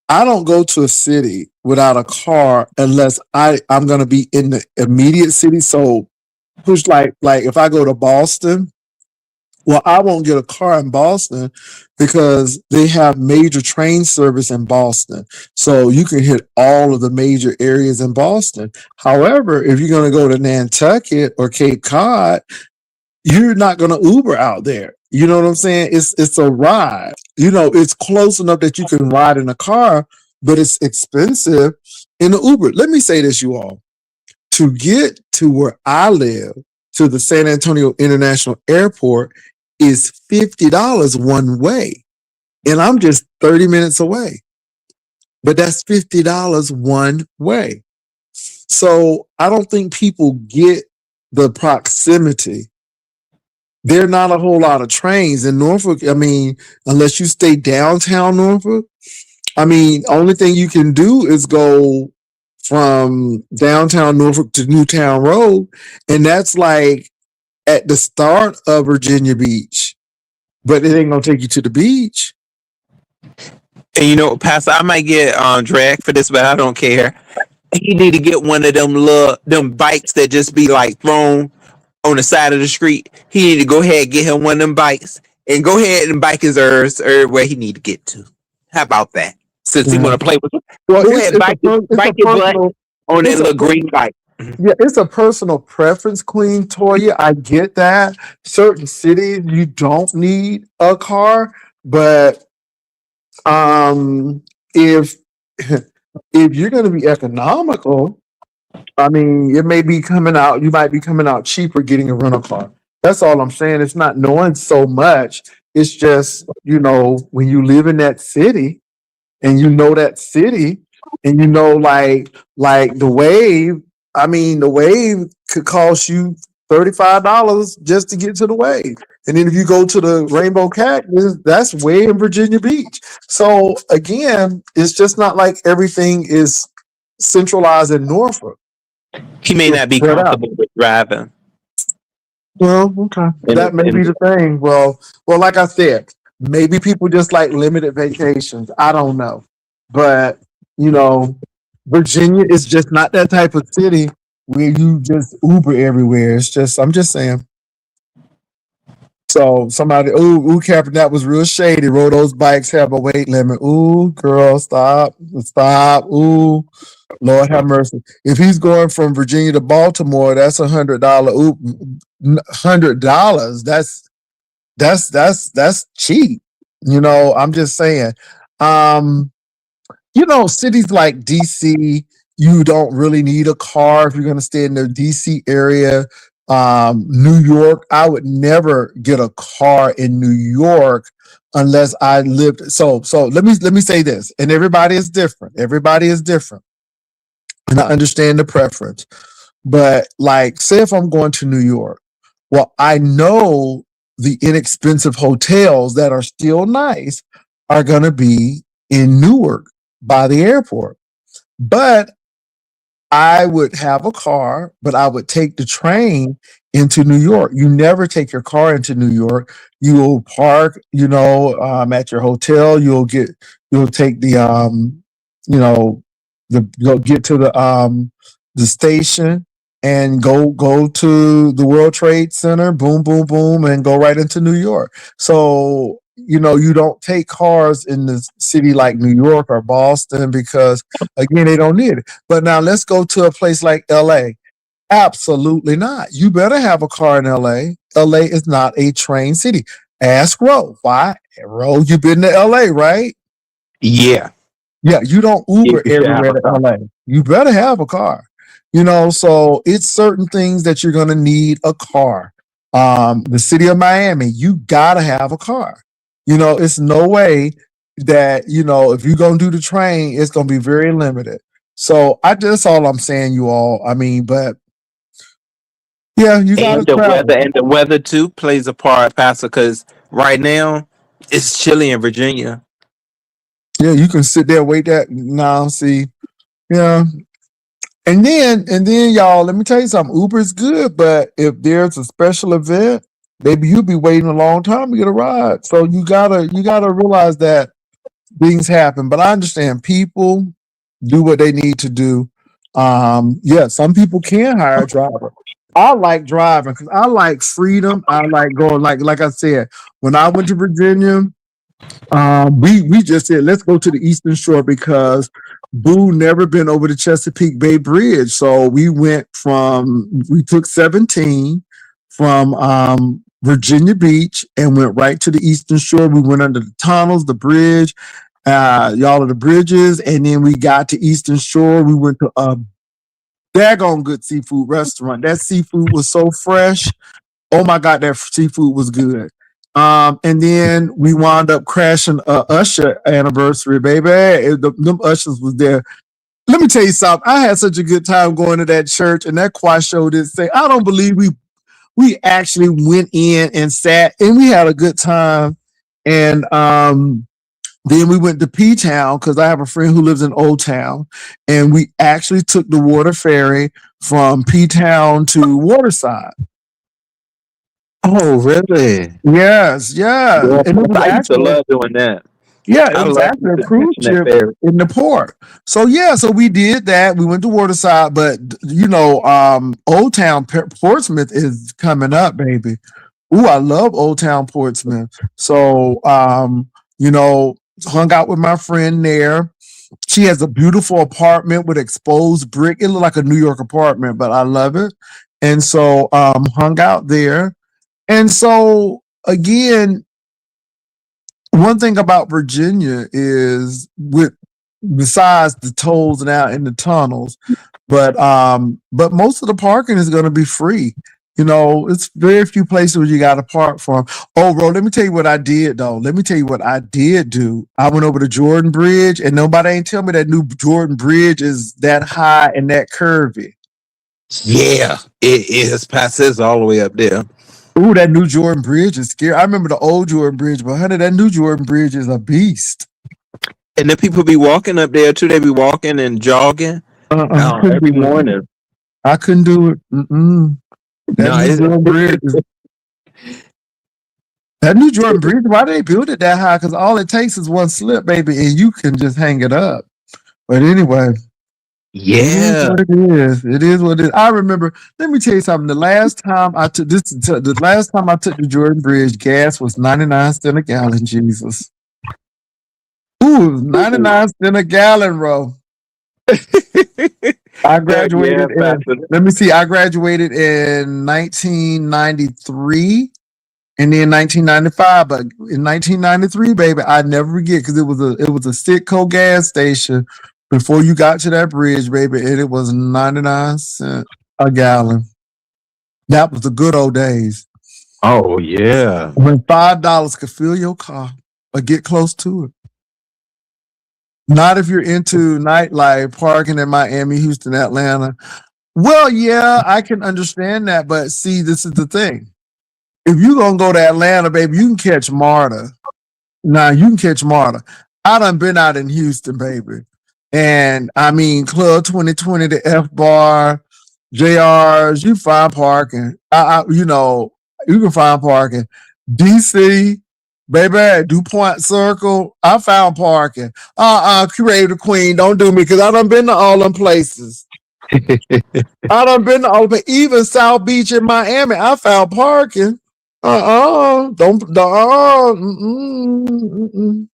I don't go to a city without a car unless I'm gonna be in the immediate city. So push like if I go to Boston, well, I won't get a car in Boston because they have major train service in Boston. So you can hit all of the major areas in Boston. However, if you're going to go to Nantucket or Cape Cod, you're not going to Uber out there. You know what I'm saying? It's a ride. You know, it's close enough that you can ride in a car, but it's expensive in the Uber. Let me say this, you all. To get to where I live, to the San Antonio International Airport, is $50 one way. And I'm just 30 minutes away. But that's $50 one way. So I don't think people get the proximity. There are not a whole lot of trains in Norfolk. I mean, unless you stay downtown Norfolk, I mean, only thing you can do is go from downtown Norfolk to Newtown Road, and that's like at the start of Virginia Beach, but it ain't gonna take you to the beach. And you know, Pastor, I might get dragged for this, but I don't care. He need to get one of them bikes that just be like thrown on the side of the street. He need to go ahead and get him one of them bikes and go ahead and bike his earth everywhere he need to get to. How about that? Since he Yeah. want to play with it, Well, go ahead bike your butt personal, on that it's a little green bike. yeah, it's a personal preference, Queen Toya. I get that. Certain cities you don't need a car, but if if you're going to be economical, I mean, it may be coming out. You might be coming out cheaper getting a rental car. That's all I'm saying. It's not knowing so much. It's just when you live in that city and you know that city and you know like the wave. I mean, the wave could cost you $35 just to get to the wave. And then if you go to the Rainbow Cactus, that's way in Virginia Beach. So again, it's just not like everything is centralized in Norfolk. He may It's not be spread out. comfortable with driving. Well, okay. That may be the thing. Well, like I said, maybe people just like limited vacations. I don't know. But, Virginia is just not that type of city where you just Uber everywhere. I'm just saying. So somebody, Captain, that was real shady. Roll those bikes have a weight limit. Ooh, girl, stop. Ooh, Lord have mercy. If he's going from Virginia to Baltimore, that's $100. Ooh, $100. That's cheap. I'm just saying. Cities like DC, you don't really need a car if you're going to stay in the DC area. New York, I would never get a car in New York unless I lived. So let me say this, and everybody is different. And I understand the preference. But like, say if I'm going to New York, well, I know the inexpensive hotels that are still nice are going to be in Newark by the airport. But I would have a car, but I would take the train into New York. You never take your car into New York. You will park, at your hotel. You'll take you'll get to the station and go to the World Trade Center, boom, boom, boom, and go right into New York. So you don't take cars in the city like New York or Boston because again they don't need it. But now let's go to a place like LA. Absolutely not. You better have a car in LA. LA is not a train city. Ask Ro. Why? Ro, you've been to LA, right? Yeah. Yeah, you don't Yeah, Uber you should have everywhere a to car. LA. You better have a car. So it's certain things that you're gonna need a car. The city of Miami, you gotta have a car. It's no way that, if you're gonna do the train, it's gonna be very limited. So that's all I'm saying, you all. I mean, but yeah, you gotta And the weather travel. and the weather too plays a part, Pastor, because right now it's chilly in Virginia. Yeah, you can sit there, wait that now, see. Yeah. And then y'all, let me tell you something. Uber is good, but if there's a special event, maybe you'll be waiting a long time to get a ride. So you gotta realize that things happen. But I understand people do what they need to do. Yeah, some people can hire a driver. I like driving because I like freedom. I like going like I said, when I went to Virginia, we just said let's go to the Eastern Shore because Boo never been over the Chesapeake Bay Bridge, so we took 17 from Virginia Beach and went right to the Eastern Shore. We went under the tunnels, the bridge, y'all of the bridges, and then we got to Eastern Shore. We went to a daggone good seafood restaurant. That seafood was so fresh. Oh my God, that seafood was good. And then we wound up crashing a Usher anniversary, baby. Them Ushers was there. Let me tell you something. I had such a good time going to that church, and that choir show did say, I don't believe we actually went in and sat, and we had a good time. And then we went to P Town because I have a friend who lives in Old Town, and we actually took the water ferry from P Town to Waterside. Oh, really? Yes, yeah. Yeah, And it was I used to actually, love doing that. yeah, it I was love actually a catching cruise that ship ferry. in the port. So yeah, so we did that. We went to Waterside, but Old Town Portsmouth is coming up, baby. Ooh, I love Old Town Portsmouth. So hung out with my friend there. She has a beautiful apartment with exposed brick. It looked like a New York apartment, but I love it. And so hung out there. And so again, one thing about Virginia is besides the tolls and out in the tunnels, but most of the parking is going to be free. It's very few places where you got to park from. Oh, bro, let me tell you what I did though. Let me tell you what I did do. I went over to Jordan Bridge, and nobody ain't tell me that new Jordan Bridge is that high and that curvy. Yeah, it is. Passes all the way up there. Ooh, that new Jordan Bridge is scary. I remember the old Jordan Bridge, but honey, that new Jordan Bridge is a beast. And then people be walking up there too. They be walking and jogging every morning. I couldn't do it. That new Jordan Bridge, why they build it that high? Because all it takes is one slip, baby, and you can just hang it up. But anyway, yeah, it is what it is. I remember. Let me tell you something. The last time I took the Jordan Bridge, gas was 99 cents a gallon. Jesus. Ooh, it was 99 cents a gallon, bro. I graduated I graduated in 1993 and then 1995. But in 1993, baby, I never forget because it was a Citgo gas station before you got to that bridge, baby, and it was 99 cents a gallon. That was the good old days. Oh yeah. When $5 could fill your car or get close to it. Not if you're into nightlife, parking in Miami, Houston, Atlanta. Well, yeah, I can understand that. But see, this is the thing. If you're going to go to Atlanta, baby, you can catch MARTA. Now, you can catch MARTA. I done been out in Houston, baby. And I mean, Club 2020, the F-Bar, JRs, you find parking. You can find parking. DC, baby, DuPont Circle, I found parking. Curator Queen, don't do me because I done been to all them places. I done been to all, but even South Beach in Miami, I found parking. Don't. Mm-mm.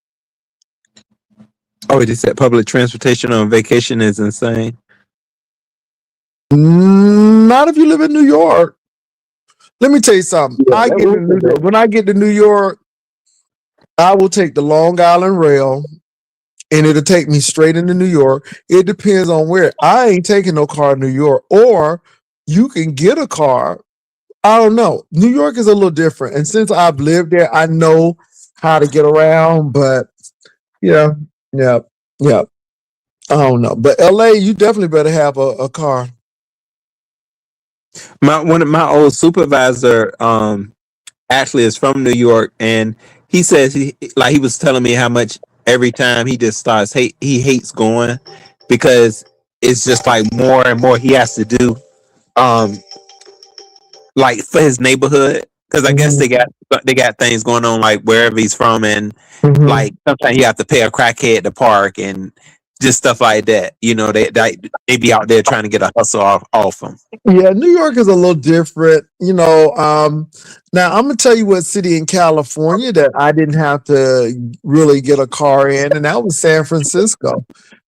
Oh, they said public transportation on vacation is insane. Not if you live in New York. Let me tell you something. When I get to New York, I will take the Long Island Rail, and it'll take me straight into New York. It depends on where. I ain't taking no car in New York, or you can get a car. I don't know. New York is a little different, and since I've lived there, I know how to get around. But yeah, yeah, yeah. I don't know. But LA, you definitely better have a car. My old supervisor actually is from New York, and he says he was telling me how much every time he just starts he hates going because it's just like more and more he has to do um like for his neighborhood, because I guess they got things going on like wherever he's from, and Mhm. like sometimes you have to pay a crackhead to park and just stuff like that. You know, they be out there trying to get a hustle off them. Yeah, New York is a little different. Now I'm gonna tell you what city in California that I didn't have to really get a car in, and that was San Francisco.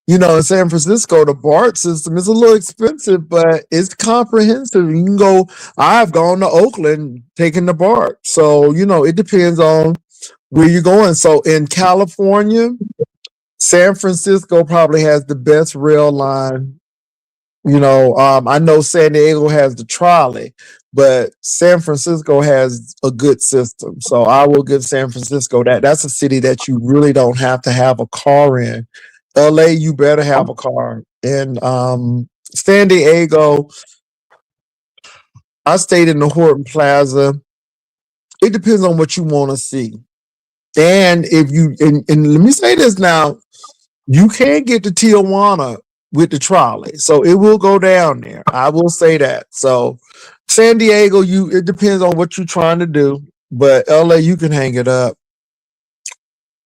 In San Francisco, the BART system is a little expensive, but it's comprehensive. You can go. I've gone to Oakland taking the BART, so it depends on where you're going. So in California, San Francisco probably has the best rail line. I know San Diego has the trolley, but San Francisco has a good system. So I will give San Francisco that. That's a city that you really don't have to have a car in. LA, you better have a car. And San Diego, I stayed in the Horton Plaza. It depends on what you want to see. And and let me say this now, you can get to Tijuana with the trolley, so it will go down there. I will say that. So San Diego, it depends on what you're trying to do, but LA, you can hang it up.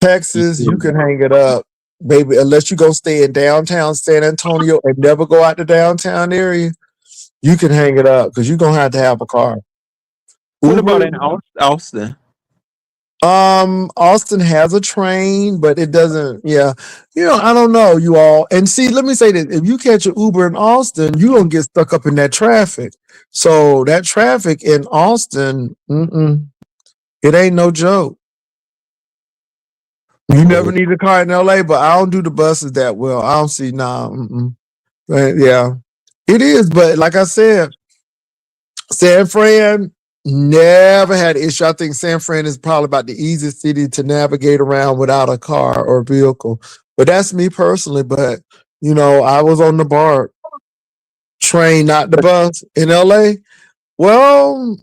Texas, you can hang it up, baby, unless you go stay in downtown San Antonio and never go out the downtown area. You can hang it up because you're gonna have to have a car. What about in Austin? Austin has a train, but it doesn't. Yeah, I don't know, you all. And see, let me say this: if you catch an Uber in Austin, you gonna get stuck up in that traffic. So that traffic in Austin, it ain't no joke. You never need a car in LA, but I don't do the buses that well. I don't see But yeah, it is. But like I said, San Fran never had an issue. I think San Fran is probably about the easiest city to navigate around without a car or vehicle. But that's me personally. But I was on the BART train, not the bus in LA. Well,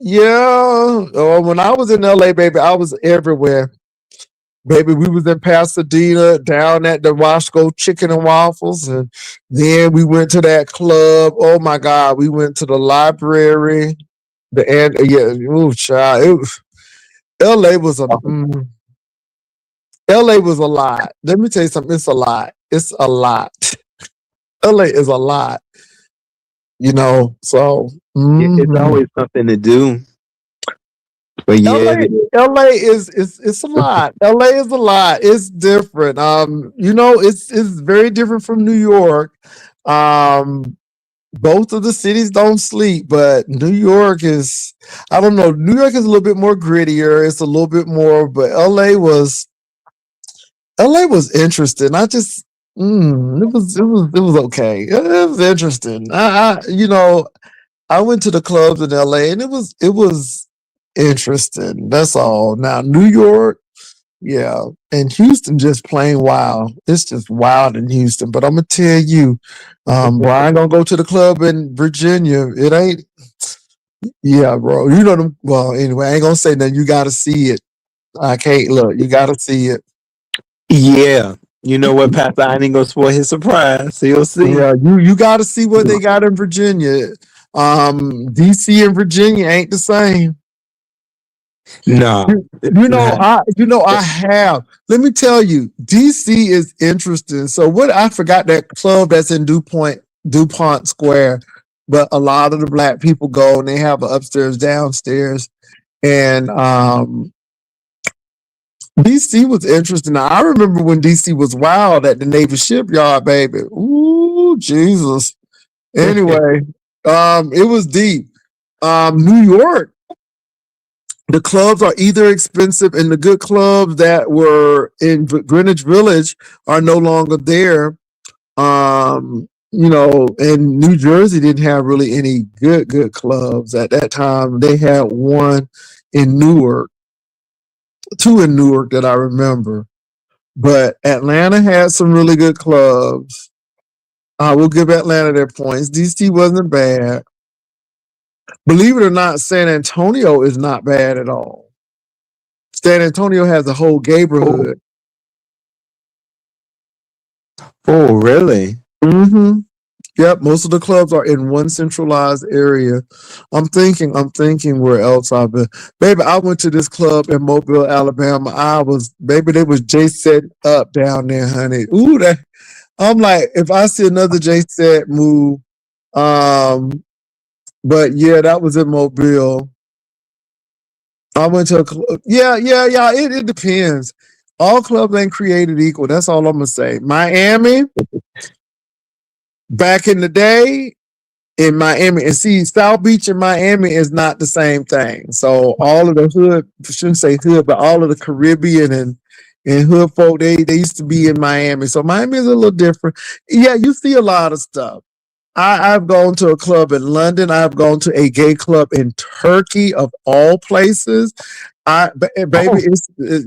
yeah. When I was in LA, baby, I was everywhere. Baby, we was in Pasadena, down at the Wasco Chicken and Waffles, and then we went to that club. Oh my God, we went to the library. Child, LA was LA was a lot. Let me tell you something. It's a lot. It's a lot. LA is a lot. So It's always something to do. But yeah, LA is it's a lot. LA is a lot. It's different. It's very different from New York. Both of the cities don't sleep, but New York is, I don't know. New York is a little bit more grittier. It's a little bit more, but LA was interesting. I just it was okay. It was interesting. I went to the clubs in LA and it was interesting. That's all. Now New York, yeah, and Houston just plain wild. It's just wild in Houston. But I'm gonna tell you, Brian gonna go to the club in Virginia. It ain't. Yeah, bro. You know them. Well, anyway, I ain't gonna say nothing. You gotta see it. I can't look. You gotta see it. yeah. You know what, Pastor? I ain't gonna spoil his surprise. So you'll see. Yeah, you gotta see what they got in Virginia. DC and Virginia ain't the same. No. I have. Let me tell you, DC is interesting. So I forgot that club that's in DuPont Square, but a lot of the black people go and they have an upstairs, downstairs. And DC was interesting. Now, I remember when DC was wild at the Navy shipyard, baby. Ooh, Jesus. Anyway, it was deep. New York, the clubs are either expensive, and the good clubs that were in Greenwich Village are no longer there. And New Jersey didn't have really any good clubs at that time. They had one in Newark, two in Newark that I remember. But Atlanta had some really good clubs. I will give Atlanta their points. DC wasn't bad. Believe it or not, San Antonio is not bad at all. San Antonio has a whole neighborhood. Oh, really? Mm-hmm. Yep, most of the clubs are in one centralized area. I'm thinking where else I've been. Baby, I went to this club in Mobile, Alabama. They was J set up down there, honey. Ooh, I'm like, if I see another J set move, but yeah, that was in Mobile. I went to a club. Yeah. It depends. All clubs ain't created equal. That's all I'm gonna say. Miami, back in the day, in Miami, and see, South Beach in Miami is not the same thing. So all of the hood, I shouldn't say hood, but all of the Caribbean and hood folk, they used to be in Miami. So Miami is a little different. Yeah, you see a lot of stuff. I've gone to a club in London. I've gone to a gay club in Turkey, of all places.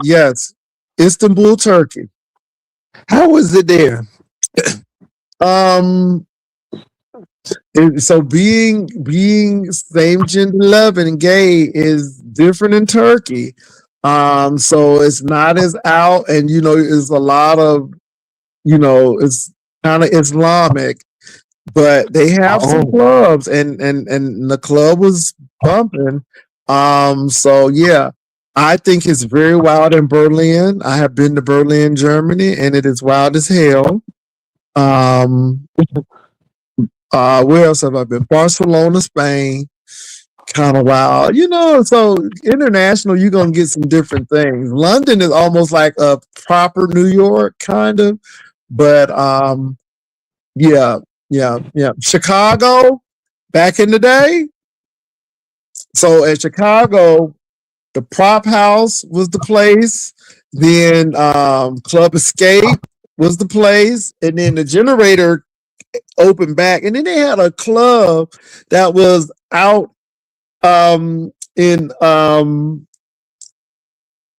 Yes, Istanbul, Turkey. How was it there? So being same gender loving and gay is different in Turkey. So it's not as out, and it's a lot of, it's kind of Islamic. But they have some clubs, and the club was bumping. So yeah, I think it's very wild in Berlin. I have been to Berlin, Germany, and it is wild as hell. Where else have I been? Barcelona, Spain, kind of wild. So international, you're gonna get some different things. London is almost like a proper New York, kind of, but yeah. Chicago, back in the day. So at Chicago, the Prop House was the place. Then Club Escape was the place, and then the Generator opened back, and then they had a club that was out it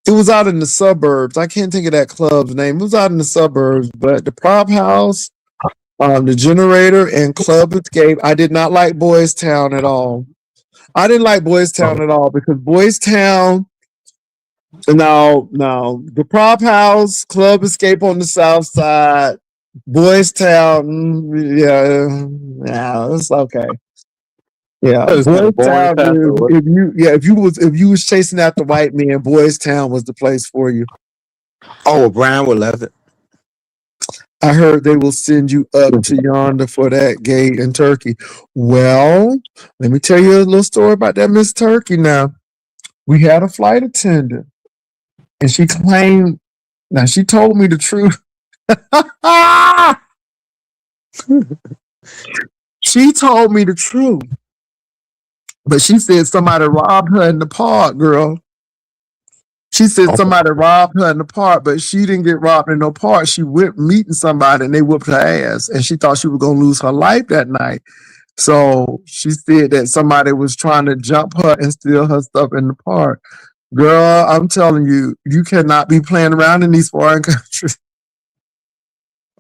was out in the suburbs. I can't think of that club's name. It was out in the suburbs, but the Prop House, the Generator, and Club Escape. I did not like Boys Town at all. I didn't like Boys Town at all because Boys Town. No, the Prop House, Club Escape on the south side, Boys Town. Yeah, it's okay. Yeah, Boys Town. If you was chasing after white men, Boys Town was the place for you. Oh, Brian would love it. I heard they will send you up to yonder for that gay in Turkey. Well, let me tell you a little story about that Miss Turkey now. We had a flight attendant, and she claimed, now she told me the truth. She told me the truth. But she said somebody robbed her in the park, girl. She said somebody robbed her in the park, but she didn't get robbed in no park. She went meeting somebody and they whooped her ass, and she thought she was going to lose her life that night. So she said that somebody was trying to jump her and steal her stuff in the park. Girl, I'm telling you, you cannot be playing around in these foreign countries.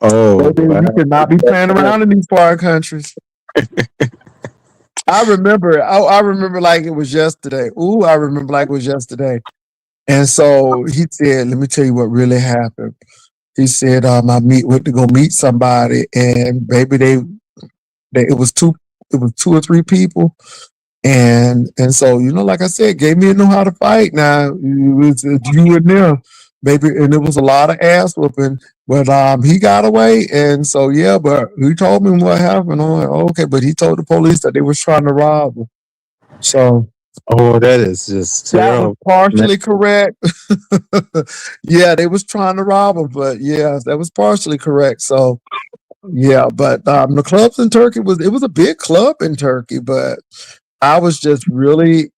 Oh, You cannot be playing around in these foreign countries. I remember like it was yesterday. Ooh, I remember like it was yesterday. And so he said, let me tell you what really happened. He said, I went to go meet somebody, and baby, it was two or three people. And so, like I said, gay men know how to fight now. It was you and them, baby, and it was a lot of ass whooping. But he got away, and so yeah. But he told me what happened. I'm like, okay, but he told the police that they was trying to rob him. So Oh, that is just That was terrible. partially correct. Yeah, they was trying to rob him, but yeah, that was partially correct. So yeah, but the clubs in Turkey was a big club in Turkey, but I was just really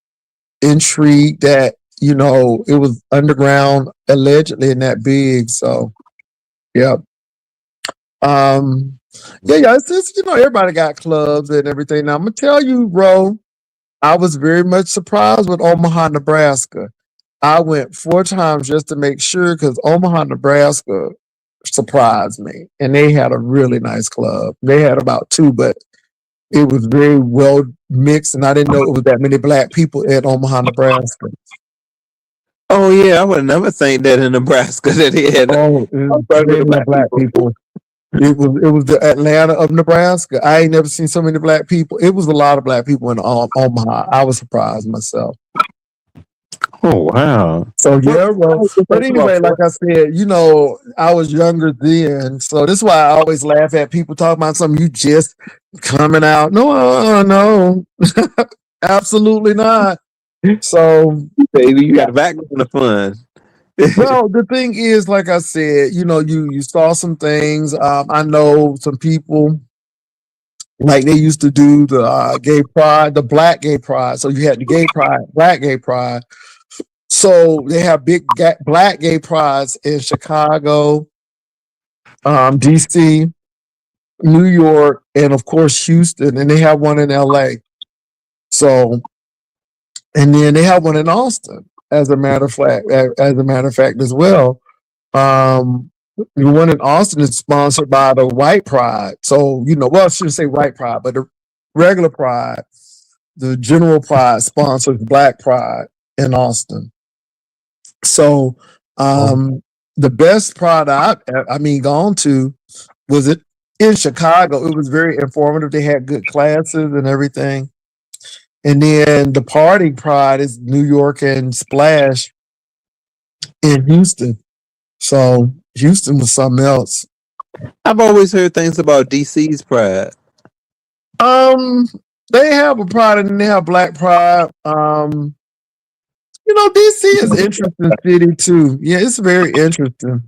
intrigued that it was underground allegedly and that big. So yeah, um, yeah, it's just everybody got clubs and everything. Now I'm gonna tell you, bro, I was very much surprised with Omaha, Nebraska. I went 4 times just to make sure because Omaha, Nebraska surprised me. And they had a really nice club. They had about 2, but it was very well mixed. And I didn't know it was that many black people at Omaha, Nebraska. Oh yeah, I would never think that in Nebraska that he had Oh, it was many black people. It was the Atlanta of Nebraska. I ain't never seen so many black people. It was a lot of black people in Omaha. I was surprised myself. Oh wow. So yeah, well, but anyway, like I said, I was younger then, so this is why I always laugh at people talking about something you just coming out. No, no, absolutely not. So, Baby, you got a background of fun. well, the thing is, like I said, you saw some things. I know some people like they used to do the gay pride, the black gay pride. So you had the gay pride, black gay pride. So they have big black gay prides in Chicago, DC, New York, and of course Houston, and they have one in LA. So, and then they have one in Austin, as a matter of fact, as well. The one in Austin is sponsored by the White Pride. So, well, I shouldn't say White Pride, but the regular Pride, the General Pride sponsors Black Pride in Austin. So the best pride gone to was it in Chicago. It was very informative. They had good classes and everything. And then the party pride is New York and Splash in Houston. So Houston was something else. I've always heard things about DC's pride. They have a pride and they have Black Pride. DC is an interesting city too. Yeah, it's very interesting.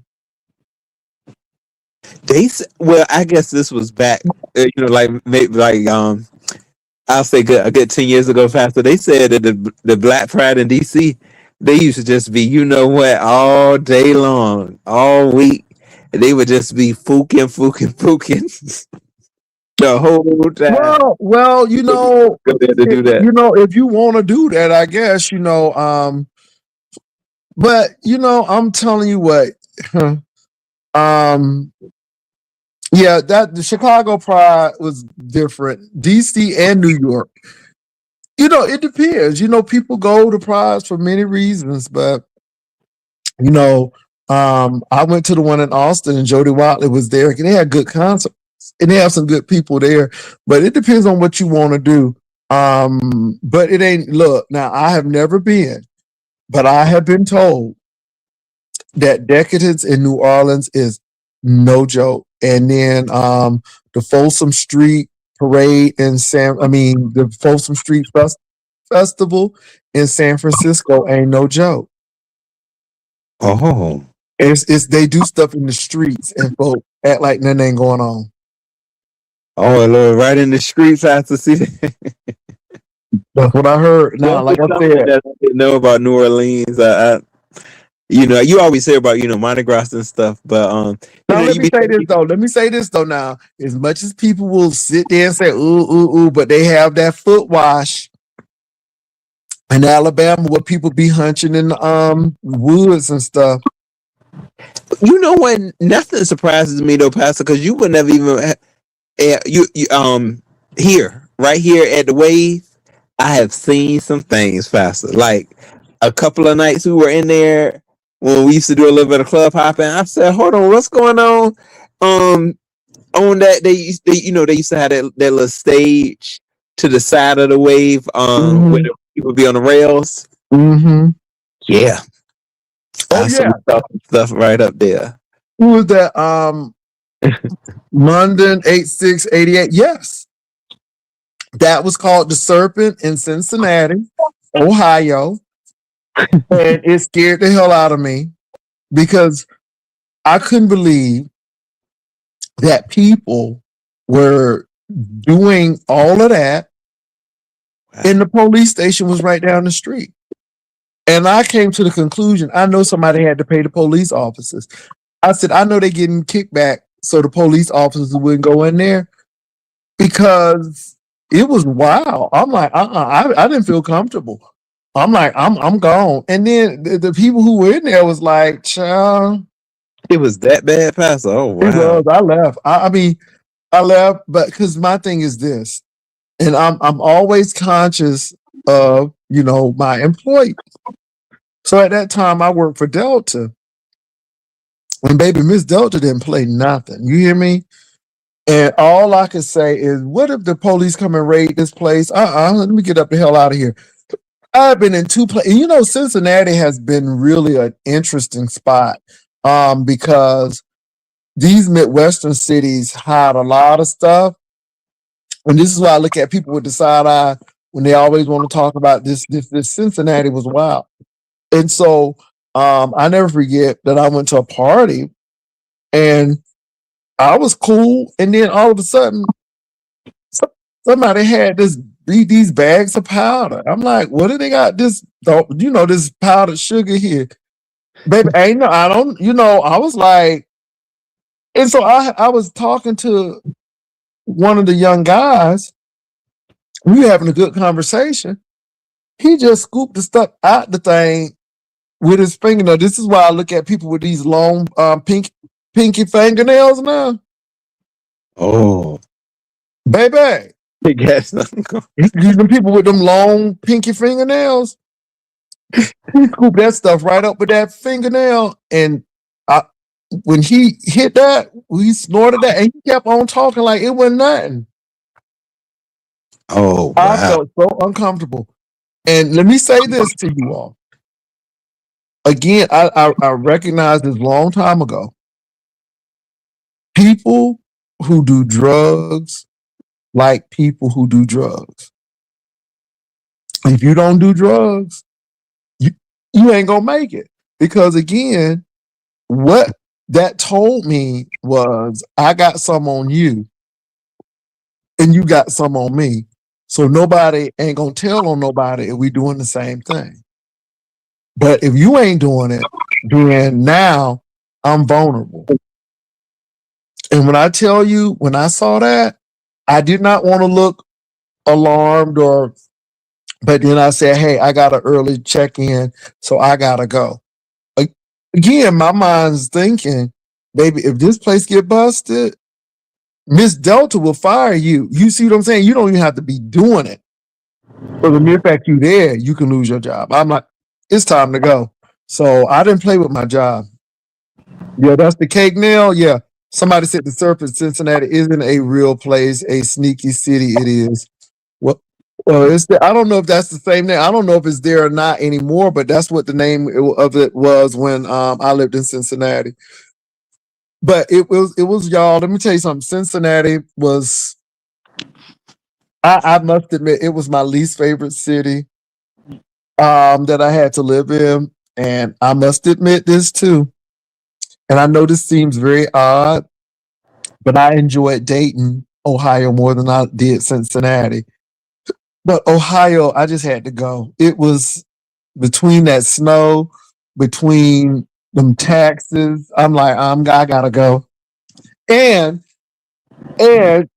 Well, I guess this was back, like maybe like I'll say a good 10 years ago, faster. They said that the Black Pride in DC, they used to just be, all day long, all week. They would just be fooking the whole time. Well, Go there to do that. if you want to do that, I guess, but I'm telling you what, yeah, that the Chicago Pride was different. DC and New York. It depends. People go to prides for many reasons, but I went to the one in Austin and Jody Watley was there. And they had good concerts and they have some good people there, but it depends on what you want to do. But it ain't, look, now I have never been, but I have been told that Decadence in New Orleans is no joke. And then the Folsom Street Parade in the Folsom Street Festival in San Francisco ain't no joke. Oh. It's they do stuff in the streets and folk act like nothing ain't going on. Oh Lord, right in the streets I have to see that. That's what I heard. Now, like I said, I didn't know about New Orleans. You always hear about Mardi Gras and stuff, but now let me say this though. Now, as much as people will sit there and say ooh, but they have that foot wash in Alabama where people be hunching in the woods and stuff. You know what? Nothing surprises me though, Pastor, because you would never even right here at the Wave. I have seen some things, Pastor. Like a couple of nights we were in there when we used to do a little bit of club hopping. I said, "Hold on, what's going on?" On that they used to have that little stage to the side of the Wave, where the people be on the rails. Mm-hmm. Yeah. Oh yeah, stuff right up there. Who was that? London 8688. Yes, that was called the Serpent in Cincinnati. Ohio, and it scared the hell out of me because I couldn't believe that people were doing all of that, and the police station was right down the street. And I came to the conclusion, I know somebody had to pay the police officers. I said, I know they're getting kickback so the police officers wouldn't go in there because it was wild. I'm like, I didn't feel comfortable. I'm like, I'm gone. And then the people who were in there was like, child, It was that bad, Pastor. Oh it wow. was. I left. I mean, I left, but because my thing is this, and I'm always conscious of my employees. So at that time, I worked for Delta, and baby, Miss Delta didn't play nothing. You hear me? And all I can say is, what if the police come and raid this place? Let me get up the hell out of here. I've been in two places. Cincinnati has been really an interesting spot because these Midwestern cities hide a lot of stuff. And this is why I look at people with the side eye when they always want to talk about this Cincinnati was wild. And so I never forget that I went to a party and I was cool. And then all of a sudden, somebody had these bags of powder. I'm like, what do they got? This powdered sugar here. Baby, I was like, and so I was talking to one of the young guys. We were having a good conversation. He just scooped the stuff out the thing with his fingernail. This is why I look at people with these long pinky fingernails now. Oh, baby. it got something going. Them people with them long pinky fingernails. He scooped that stuff right up with that fingernail. And when he hit that, he snorted that and he kept on talking like it wasn't nothing. Oh, wow. I felt so uncomfortable. And let me say this to you all. Again, I recognized this long time ago. People who do drugs like people who do drugs. If you don't do drugs, you ain't gonna make it. Because again, what that told me was I got some on you and you got some on me. So nobody ain't gonna tell on nobody if we doing the same thing. But if you ain't doing it, then now I'm vulnerable. And when I tell you, when I saw that, I did not want to look alarmed but then I said, hey, I got an early check-in, so I gotta go. Again, my mind's thinking, baby, if this place get busted, Miss Delta will fire you. You see what I'm saying? You don't even have to be doing it. For the mere fact you there, you can lose your job. I'm like, it's time to go. So I didn't play with my job. Yeah, that's the cake nail. Yeah. Somebody said the surface Cincinnati isn't a real place, a sneaky city it is. Well, I don't know if that's the same name. I don't know if it's there or not anymore, but that's what the name of it was when I lived in Cincinnati. But it was y'all. Let me tell you something. Cincinnati was, I must admit, it was my least favorite city that I had to live in. And I must admit this too. And I know this seems very odd, but I enjoyed Dayton, Ohio more than I did Cincinnati. But Ohio, I just had to go. It was between that snow, between them taxes. I'm like, I gotta go. And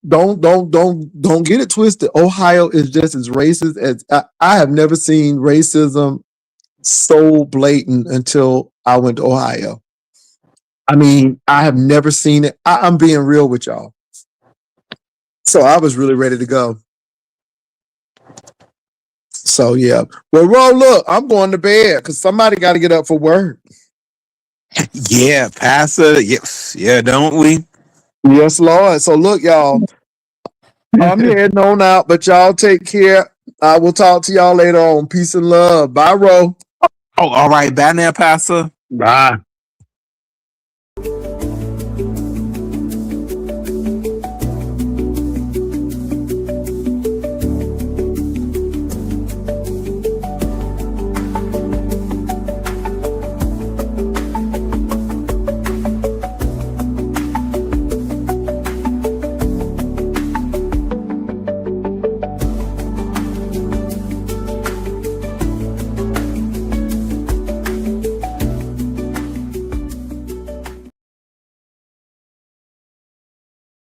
don't get it twisted. Ohio is just as racist as I have never seen racism so blatant until I went to Ohio. I mean, I have never seen it. I'm being real with y'all. So I was really ready to go. So yeah. Well, Ro, look, I'm going to bed because somebody got to get up for work. Yeah, Pastor. Yes, yeah, don't we? Yes, Lord. So look, y'all, I'm heading on out, but y'all take care. I will talk to y'all later on. Peace and love. Bye, Ro. Oh, all right. Bye now, Pastor. Bye.